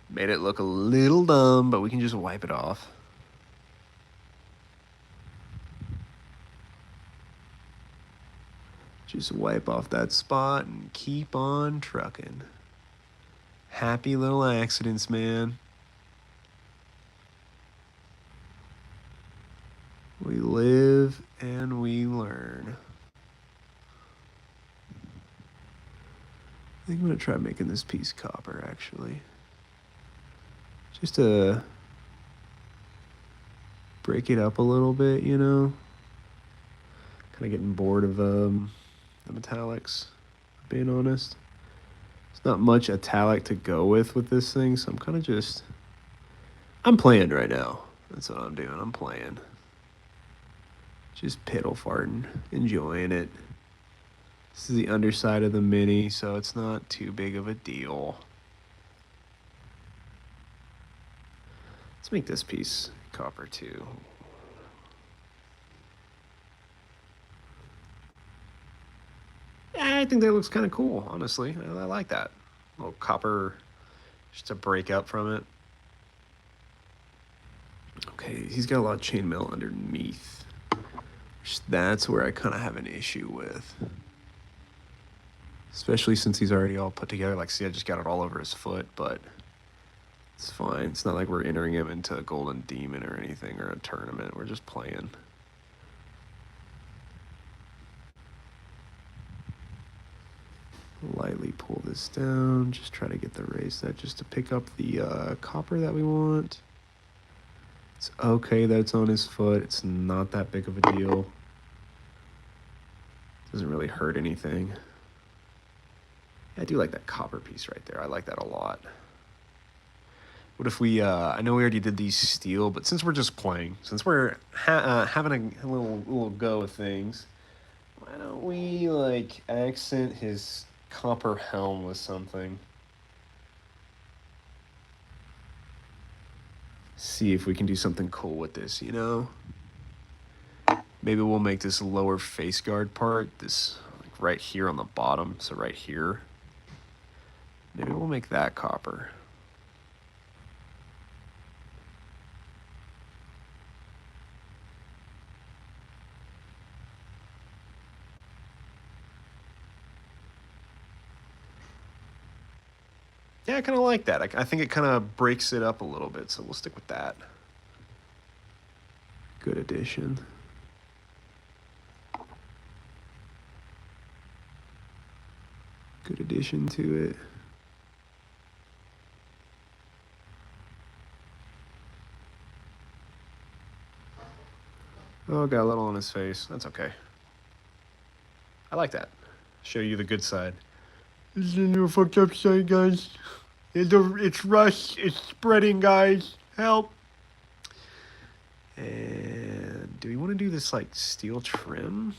Made it look a little dumb, but we can just wipe it off. Just wipe off that spot and keep on trucking. Happy little accidents, man. We live and we learn. I think I'm gonna try making this piece copper, actually. Just to break it up a little bit, you know? Kind of getting bored of the metallics, being honest. There's not much metallic to go with this thing, so I'm kind of just... I'm playing right now. That's what I'm doing. I'm playing. Just piddle farting, enjoying it. This is the underside of the Mini, so it's not too big of a deal. Let's make this piece copper too. Yeah, I think that looks kind of cool, honestly. I like that. A little copper just to break up from it. Okay, he's got a lot of chainmail underneath. That's where I kind of have an issue with. Especially since he's already all put together. Like, see, I just got it all over his foot, but it's fine. It's not like we're entering him into a Golden Demon or anything, or a tournament. We're just playing. Lightly pull this down. Just try to get the raise that just to pick up the copper that we want. It's okay that it's on his foot. It's not that big of a deal. Doesn't really hurt anything. I do like that copper piece right there. I like that a lot. What if we, I know we already did these steel, but since we're just playing, since we're having a little go of things, why don't we, like, accent his copper helm with something? See if we can do something cool with this, you know? Maybe we'll make this lower face guard part, this, like, right here on the bottom, so right here. Maybe we'll make that copper. Yeah, I kind of like that. I think it kind of breaks it up a little bit, so we'll stick with that. Good addition. Good addition to it. Oh, got a little on his face. That's okay. I like that. Show you the good side. This is a little fucked up side, guys. It's rust. It's spreading, guys. Help. And do we want to do this, like, steel trim?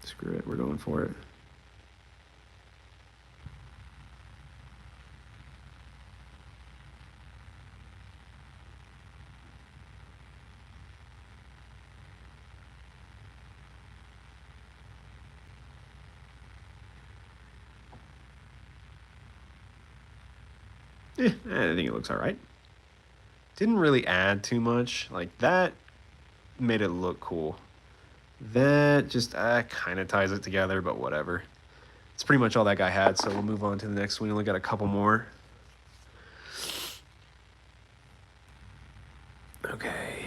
Screw it. We're going for it. I think it looks all right. Didn't really add too much. Like, that made it look cool. That just kind of ties it together, but whatever. It's pretty much all that guy had, so we'll move on to the next one. We only got a couple more. Okay.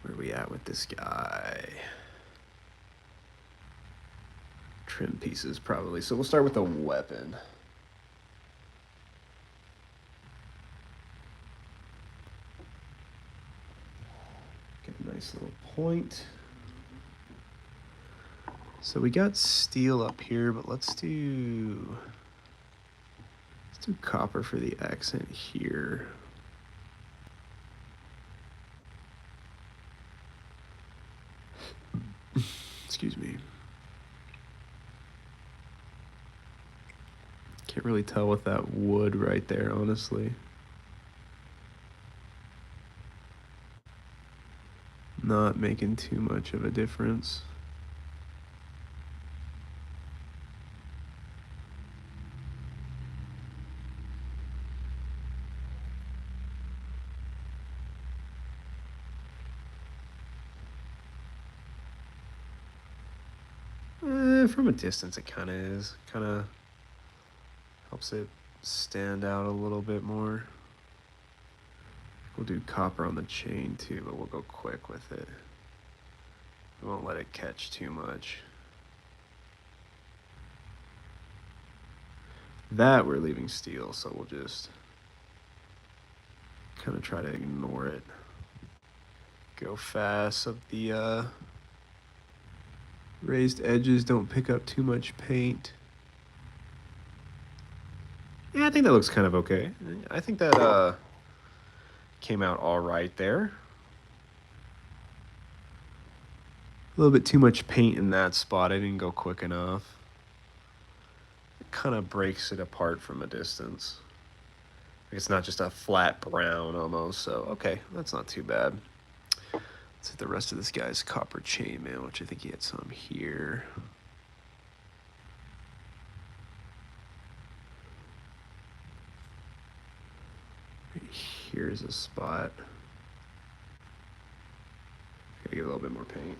Where are we at with this guy? Trim pieces, probably. So we'll start with the weapon. Get a nice little point. So we got steel up here, but let's do copper for the accent here. Excuse me. Can't really tell with that wood right there, honestly. Not making too much of a difference. From a distance, it kind of is. Kind of helps it stand out a little bit more. We'll do copper on the chain too, but we'll go quick with it. We won't let it catch too much. That we're leaving steel, so we'll just kind of try to ignore it. Go fast so the raised edges don't pick up too much paint. Yeah, I think that looks kind of okay. I think that came out all right there. A little bit too much paint in that spot. I didn't go quick enough. It kind of breaks it apart from a distance. It's not just a flat brown almost, so okay, that's not too bad. Let's hit the rest of this guy's copper chainmail, which I think he had some here. Right here's a spot. Gotta get a little bit more paint.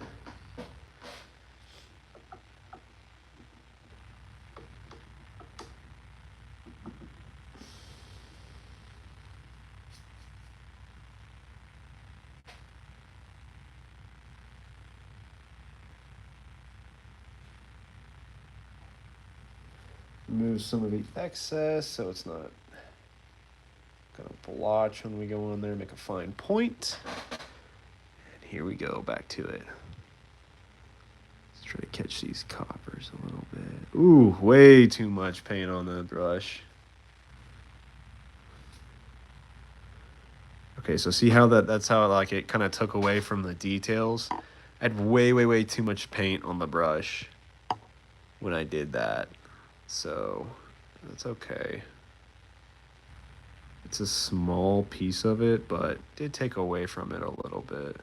Remove some of the excess so it's not gonna blotch when we go on there, make a fine point. And here we go, back to it. Let's try to catch these coppers a little bit. Ooh, way too much paint on the brush. Okay, so see how that's how like it kind of took away from the details? I had way too much paint on the brush when I did that. So that's okay. It's a small piece of it, but it did take away from it a little bit.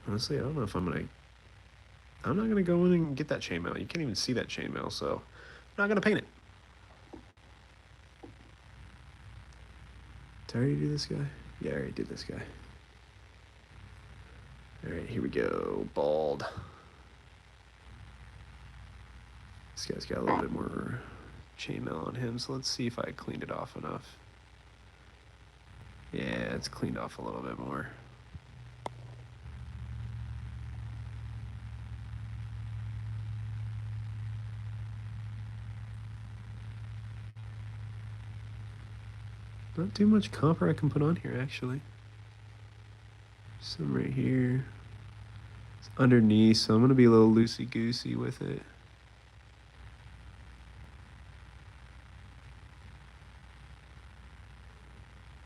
Honestly, I don't know if I'm not gonna go in and get that chainmail. You can't even see that chainmail, so I'm not gonna paint it. Did I already do this guy? Yeah, I already did this guy. All right, here we go. Bald. This guy's got a little bit more chainmail on him, so let's see if I cleaned it off enough. Yeah, it's cleaned off a little bit more. Not too much copper I can put on here, actually. Some right here. It's underneath, so I'm going to be a little loosey-goosey with it.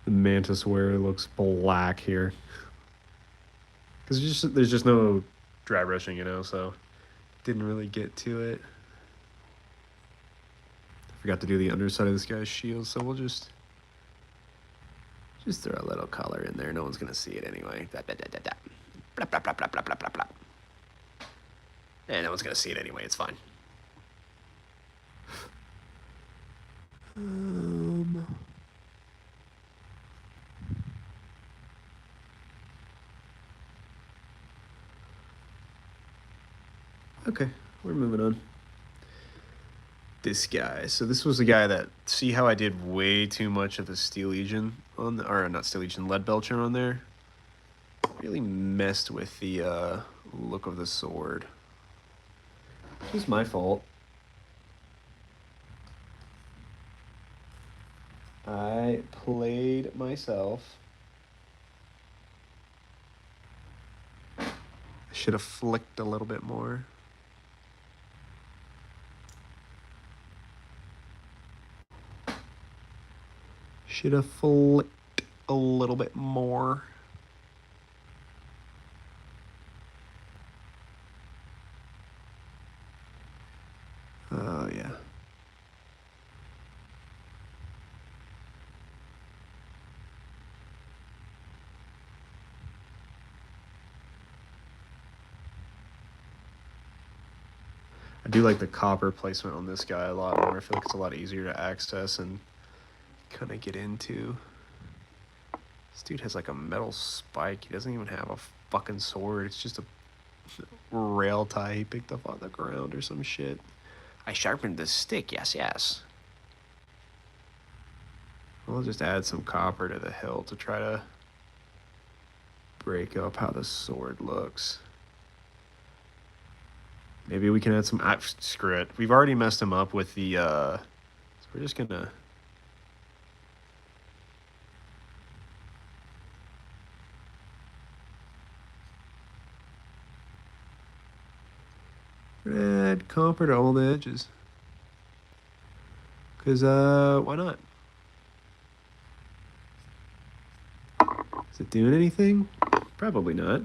The mantis wear looks black here. Because there's just no dry brushing, you know, so didn't really get to it. Forgot to do the underside of this guy's shield, so we'll just throw a little color in there. No one's gonna see it anyway. Blap, blap, blap, blap, blap, blap, blap. And no one's gonna see it anyway. It's fine. Okay, we're moving on. This guy. So this was the guy that, see how I did way too much of the Steel Legion on the, or not Steel Legion, Lead Belcher on there? Really messed with the look of the sword. It's my fault. I played myself. I should should have flicked a little bit more. Should have flicked a little bit more. Oh, yeah. I do like the copper placement on this guy a lot more. I feel like it's a lot easier to access and kind of get into. This dude has like a metal spike. He doesn't even have a fucking sword. It's just a rail tie he picked up on the ground or some shit. I sharpened the stick, yes, yes. I'll just add some copper to the hilt to try to break up how the sword looks. Maybe we can add some... screw it. We've already messed him up with the... So we're just gonna... Add copper to all the edges. Because, why not? Is it doing anything? Probably not.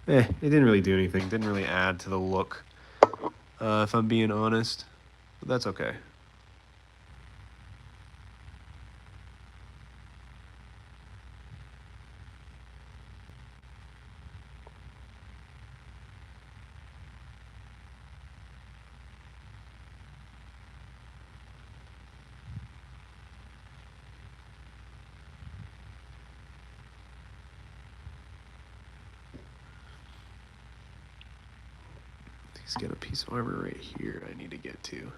It didn't really do anything. Didn't really add to the look, if I'm being honest. But that's okay. He's got a piece of armor right here I need to get to.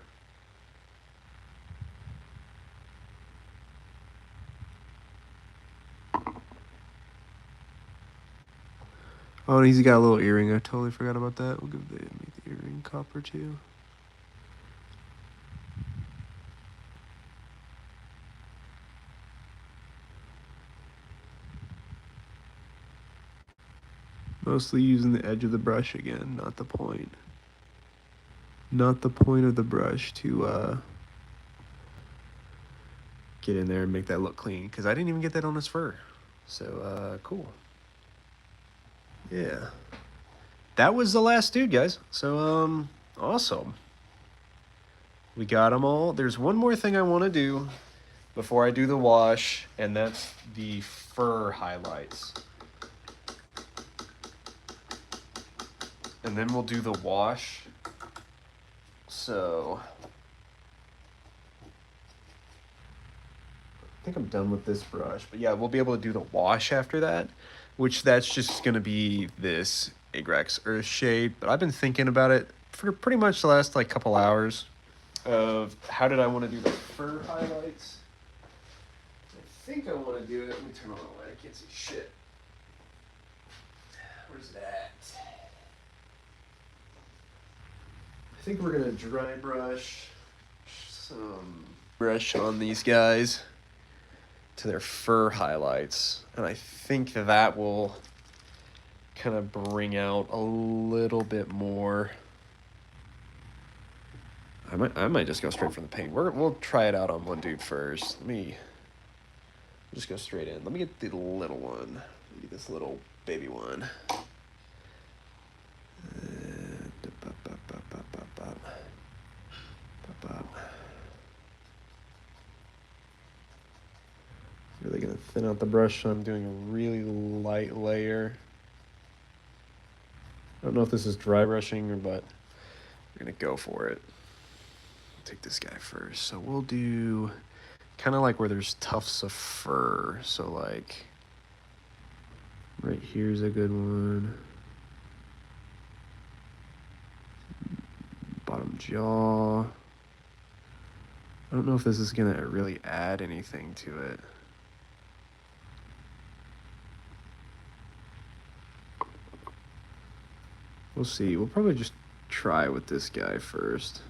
Oh, and he's got a little earring. I totally forgot about that. We'll give the earring copper too. Mostly using the edge of the brush again, not the point. Not the point of the brush to get in there and make that look clean. Because I didn't even get that on his fur. So, cool. Yeah. That was the last dude, guys. So, awesome. We got them all. There's one more thing I want to do before I do the wash, and that's the fur highlights. And then we'll do the wash. So, I think I'm done with this brush. But yeah, we'll be able to do the wash after that, which that's just going to be this Agrax Earth shade. But I've been thinking about it for pretty much the last like couple hours of how did I want to do the fur highlights. I think I want to do it. Let me turn on the light. I can't see shit. Where's that? I think we're gonna dry brush some brush on these guys to their fur highlights, and I think that will kind of bring out a little bit more. I might just go straight from the paint. We'll try it out on one dude first. Let me just go straight in. Let me get the little one. Let me get this little baby one. Really gonna thin out the brush, so I'm doing a really light layer. I don't know if this is dry brushing or, but we're gonna go for it. Take this guy first. So we'll do kind of like where there's tufts of fur. So like right here's a good one. Bottom jaw. I don't know if this is gonna really add anything to it. We'll see. We'll probably just try with this guy first.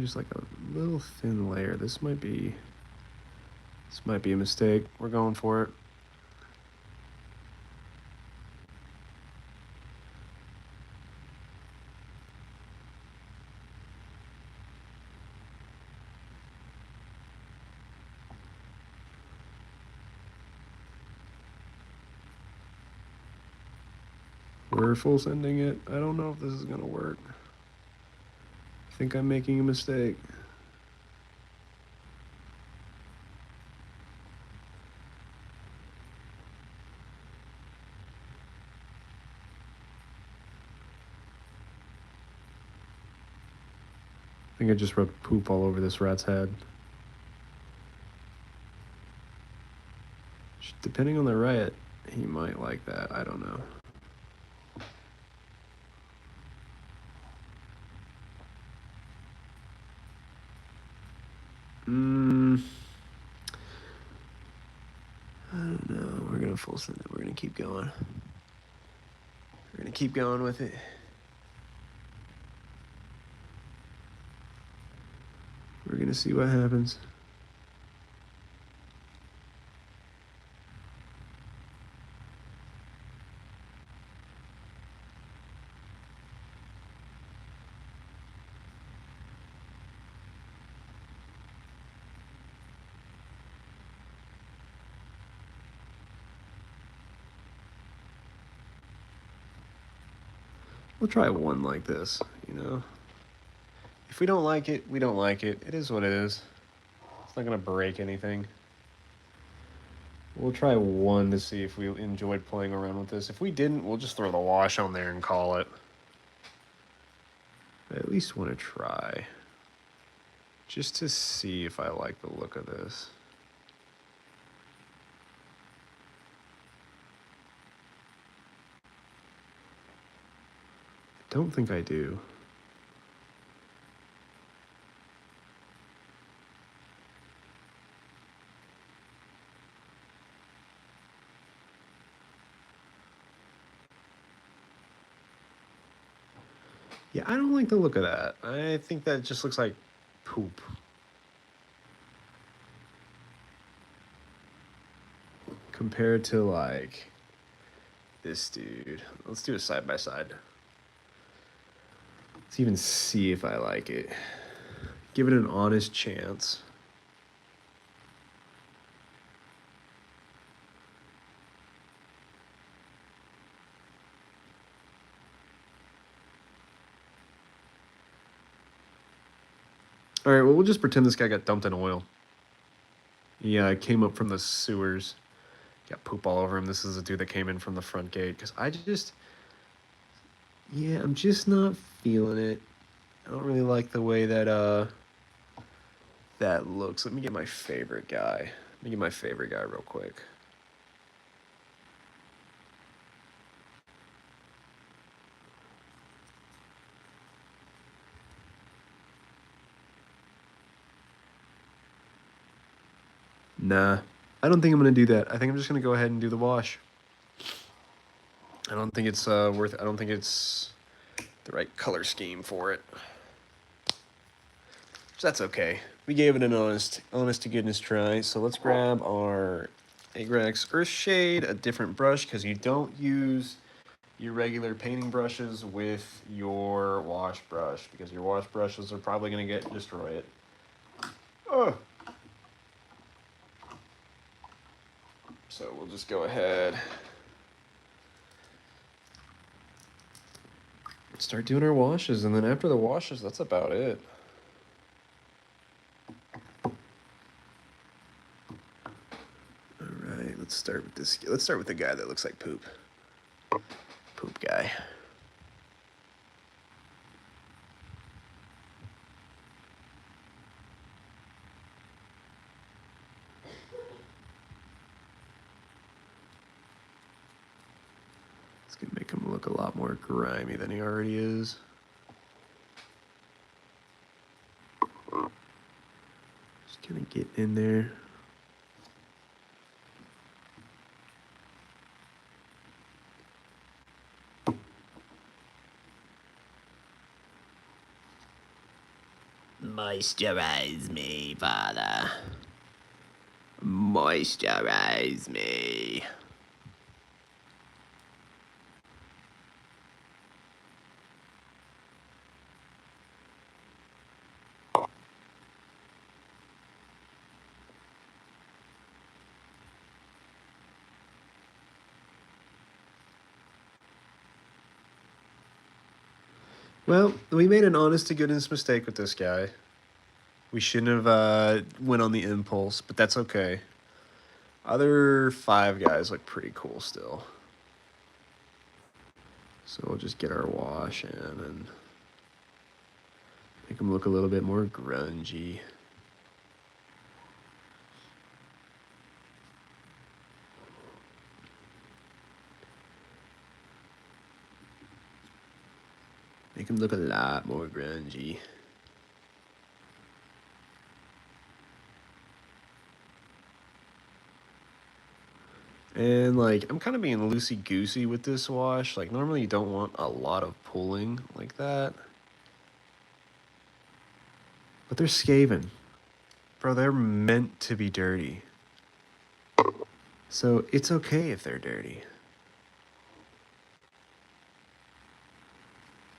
Just like a little thin layer. This might be a mistake. We're going for it. We're full sending it. I don't know if this is gonna work. I think I'm making a mistake. I think I just rubbed poop all over this rat's head. Depending on the rat, he might like that. I don't know. I don't know. We're gonna full send it. We're gonna keep going. We're gonna keep going with it. We're gonna see what happens. We'll try one like this, you know? If we don't like it, we don't like it. It is what it is. It's not gonna break anything. We'll try one to see if we enjoyed playing around with this. If we didn't, we'll just throw the wash on there and call it. I at least want to try. Just to see if I like the look of this. I don't think I do. Yeah, I don't like the look of that. I think that just looks like poop. Compared to like this dude. Let's do a side by side. Let's even see if I like it. Give it an honest chance. All right, well, we'll just pretend this guy got dumped in oil. Yeah, I came up from the sewers. Got poop all over him. This is a dude that came in from the front gate. Because I'm just not feeling it. I don't really like the way that, that looks. Let me get my favorite guy. Let me get my favorite guy real quick. Nah, I don't think I'm gonna do that. I think I'm just gonna go ahead and do the wash. I don't think it's worth it. I don't think it's the right color scheme for it. So that's okay. We gave it an honest to goodness try. So let's grab our Agrex Earthshade, a different brush, because you don't use your regular painting brushes with your wash brush, because your wash brushes are probably gonna destroy it. Oh. So we'll just go ahead. Start doing our washes, and then after the washes, that's about it. Alright, let's start with this. Let's start with the guy that looks like poop. Poop guy. It's gonna make him look a lot more grimy than he already is. Just gonna get in there. My Moisturize me, Father. Moisturize me. Well, we made an honest-to-goodness mistake with this guy. We shouldn't have went on the impulse, but that's okay. Other 5 guys look pretty cool still. So we'll just get our wash in and make them look a little bit more grungy. Make them look a lot more grungy. And like, I'm kind of being loosey-goosey with this wash. Like, normally you don't want a lot of pulling like that. But they're Skaven. Bro, they're meant to be dirty. So it's okay if they're dirty.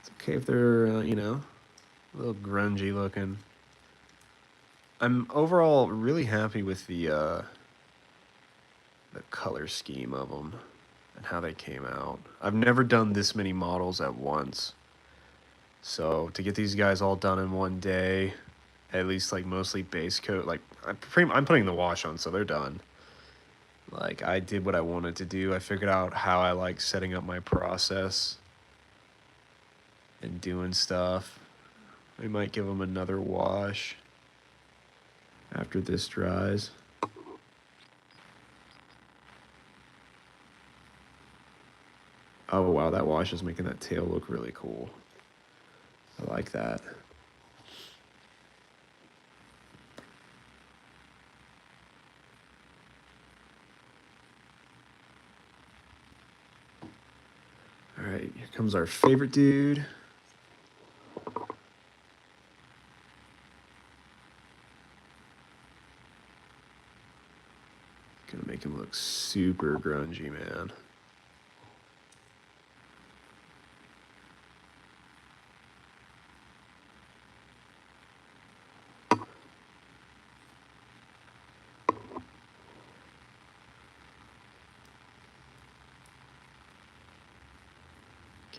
It's okay if they're, you know, a little grungy looking. I'm overall really happy with the color scheme of them and how they came out. I've never done this many models at once. So to get these guys all done in one day, at least like mostly base coat, like I'm putting the wash on, so they're done. Like, I did what I wanted to do. I figured out how I like setting up my process and doing stuff. I might give them another wash after this dries. Oh wow, that wash is making that tail look really cool. I like that. All right, here comes our favorite dude. Gonna make him look super grungy, man.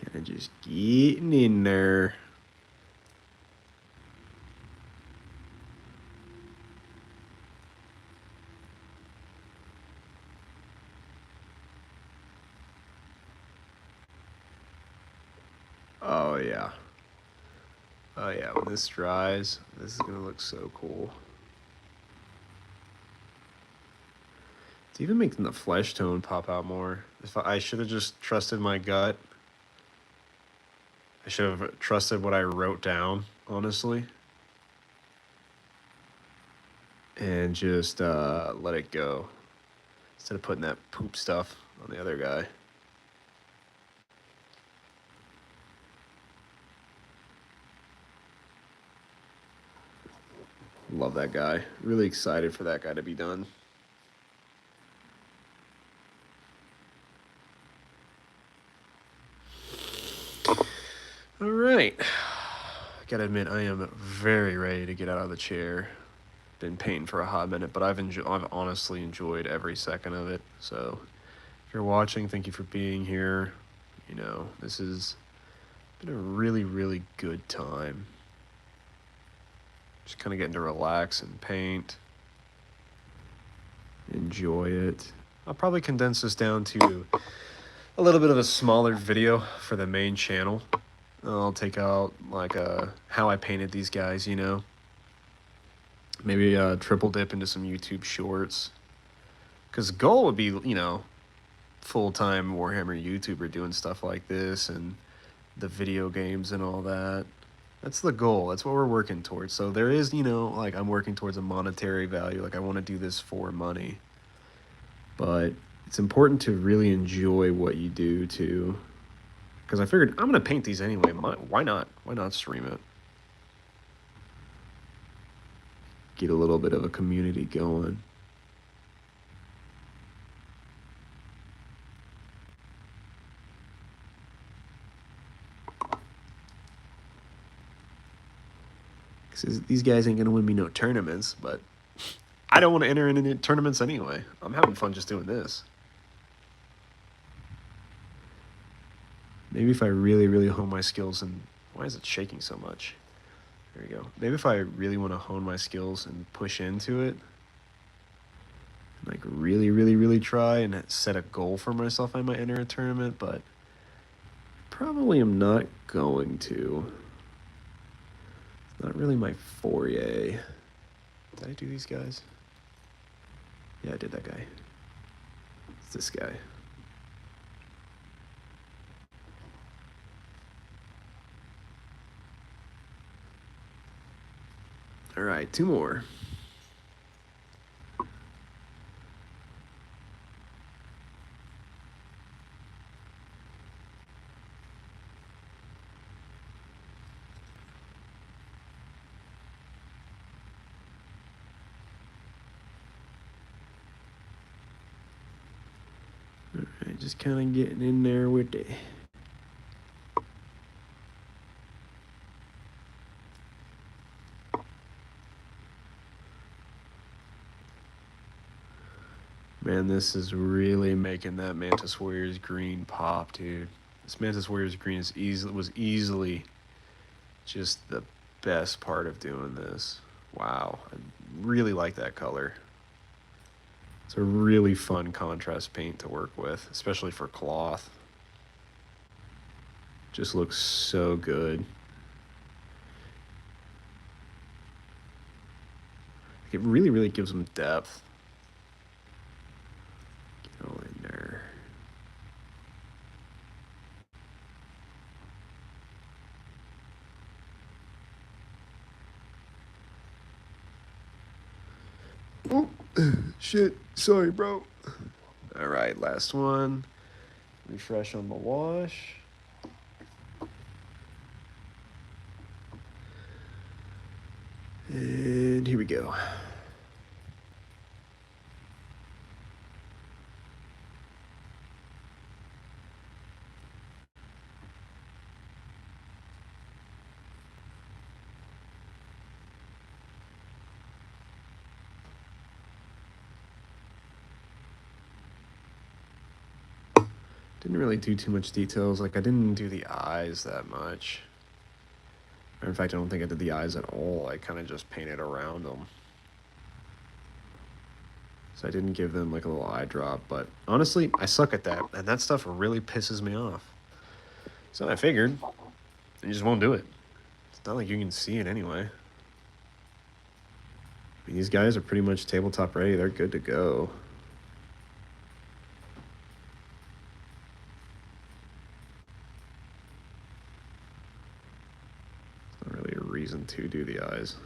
Kind of just getting in there. Oh yeah. Oh yeah, when this dries, this is gonna look so cool. It's even making the flesh tone pop out more. If I should have just trusted my gut. I should have trusted what I wrote down, honestly. And just let it go. Instead of putting that poop stuff on the other guy. Love that guy. Really excited for that guy to be done. All right. I gotta admit, I am very ready to get out of the chair. Been painting for a hot minute, but I've honestly enjoyed every second of it. So, if you're watching, thank you for being here. You know, this has been a really, really good time. Just kind of getting to relax and paint. Enjoy it. I'll probably condense this down to a little bit of a smaller video for the main channel. I'll take out like how I painted these guys, you know. Maybe triple dip into some YouTube shorts. Because the goal would be, you know, full-time Warhammer YouTuber doing stuff like this and the video games and all that. That's the goal. That's what we're working towards. So there is, you know, like I'm working towards a monetary value. Like I want to do this for money. But it's important to really enjoy what you do too. Because I figured I'm going to paint these anyway. Why not? Why not stream it? get a little bit of a community going. These guys ain't gonna win me no tournaments, but I don't want to enter in any tournaments anyway. I'm having fun just doing this. Maybe if I really, really hone my skills and... Why is it shaking so much? There we go. Maybe if I really want to hone my skills and push into it, like really, really, really try and set a goal for myself, I might enter a tournament, but probably am not going to. It's not really my foray. Did I do these guys? Yeah, I did that guy. It's this guy. All right, 2 more. All right, just kind of getting in there with it. Man, this is really making that Mantis Warriors green pop, dude. This Mantis Warriors green was easily just the best part of doing this. Wow, I really like that color. It's a really fun contrast paint to work with, especially for cloth. Just looks so good. It really, really gives them depth. Go in there. Oh, shit. Sorry, bro. All right, last one. Refresh on the wash. And here we go. Didn't really do too much details. Like, I didn't do the eyes that much. Or in fact, I don't think I did the eyes at all. I kind of just painted around them. So I didn't give them like a little eye drop. But honestly, I suck at that. And that stuff really pisses me off. So I figured, you just won't do it. It's not like you can see it anyway. I mean, these guys are pretty much tabletop ready. They're good to go. Reason to do the eyes.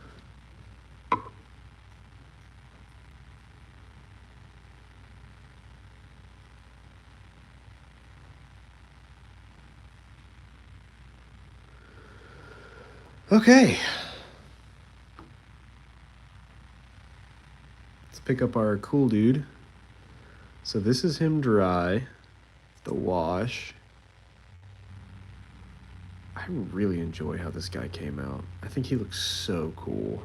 Okay. Let's pick up our cool dude. So this is him dry. The wash. I really enjoy how this guy came out. I think he looks so cool.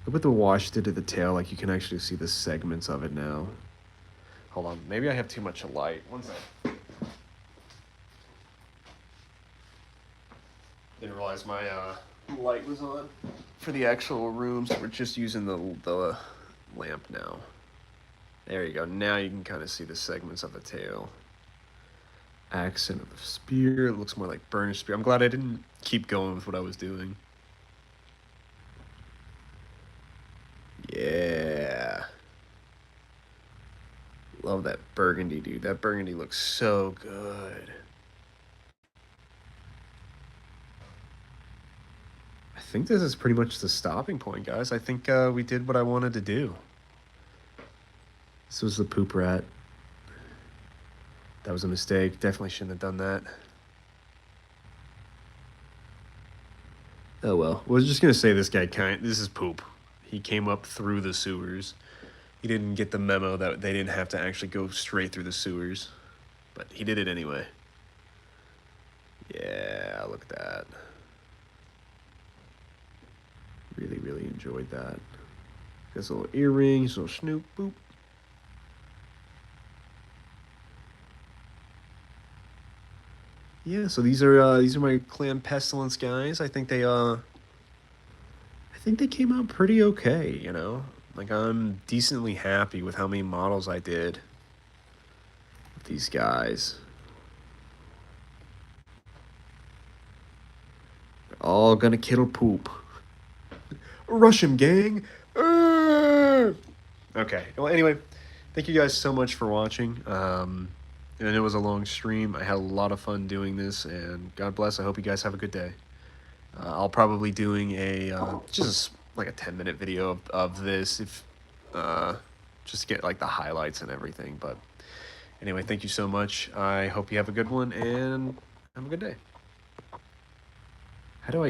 Look what the wash did to the tail. Like, you can actually see the segments of it now. Hold on. Maybe I have too much light. One sec. Didn't realize my light was on for the actual room, so we're just using the lamp now. There you go. Now you can kind of see the segments of the tail. Accent of the spear. It looks more like burnished spear. I'm glad I didn't keep going with what I was doing. Yeah. Love that burgundy, dude. That burgundy looks so good. I think this is pretty much the stopping point, guys. I think we did what I wanted to do. This was the poop rat. That was a mistake. Definitely shouldn't have done that. Oh well. I was just gonna say this guy this is poop. He came up through the sewers. He didn't get the memo that they didn't have to actually go straight through the sewers. But he did it anyway. Yeah, look at that. Really, really enjoyed that. Got a little earrings, little snoop, boop. Yeah, so these are my Clan Pestilence guys. I think they came out pretty okay, you know? Like, I'm decently happy with how many models I did with these guys. They're all gonna kill poop. Rush him, gang! Okay, well, anyway, thank you guys so much for watching. And it was a long stream. I had a lot of fun doing this, and God bless. I hope you guys have a good day. I'll probably doing a just like a 10-minute video of this if just to get like the highlights and everything. But anyway, thank you so much. I hope you have a good one and have a good day. How do I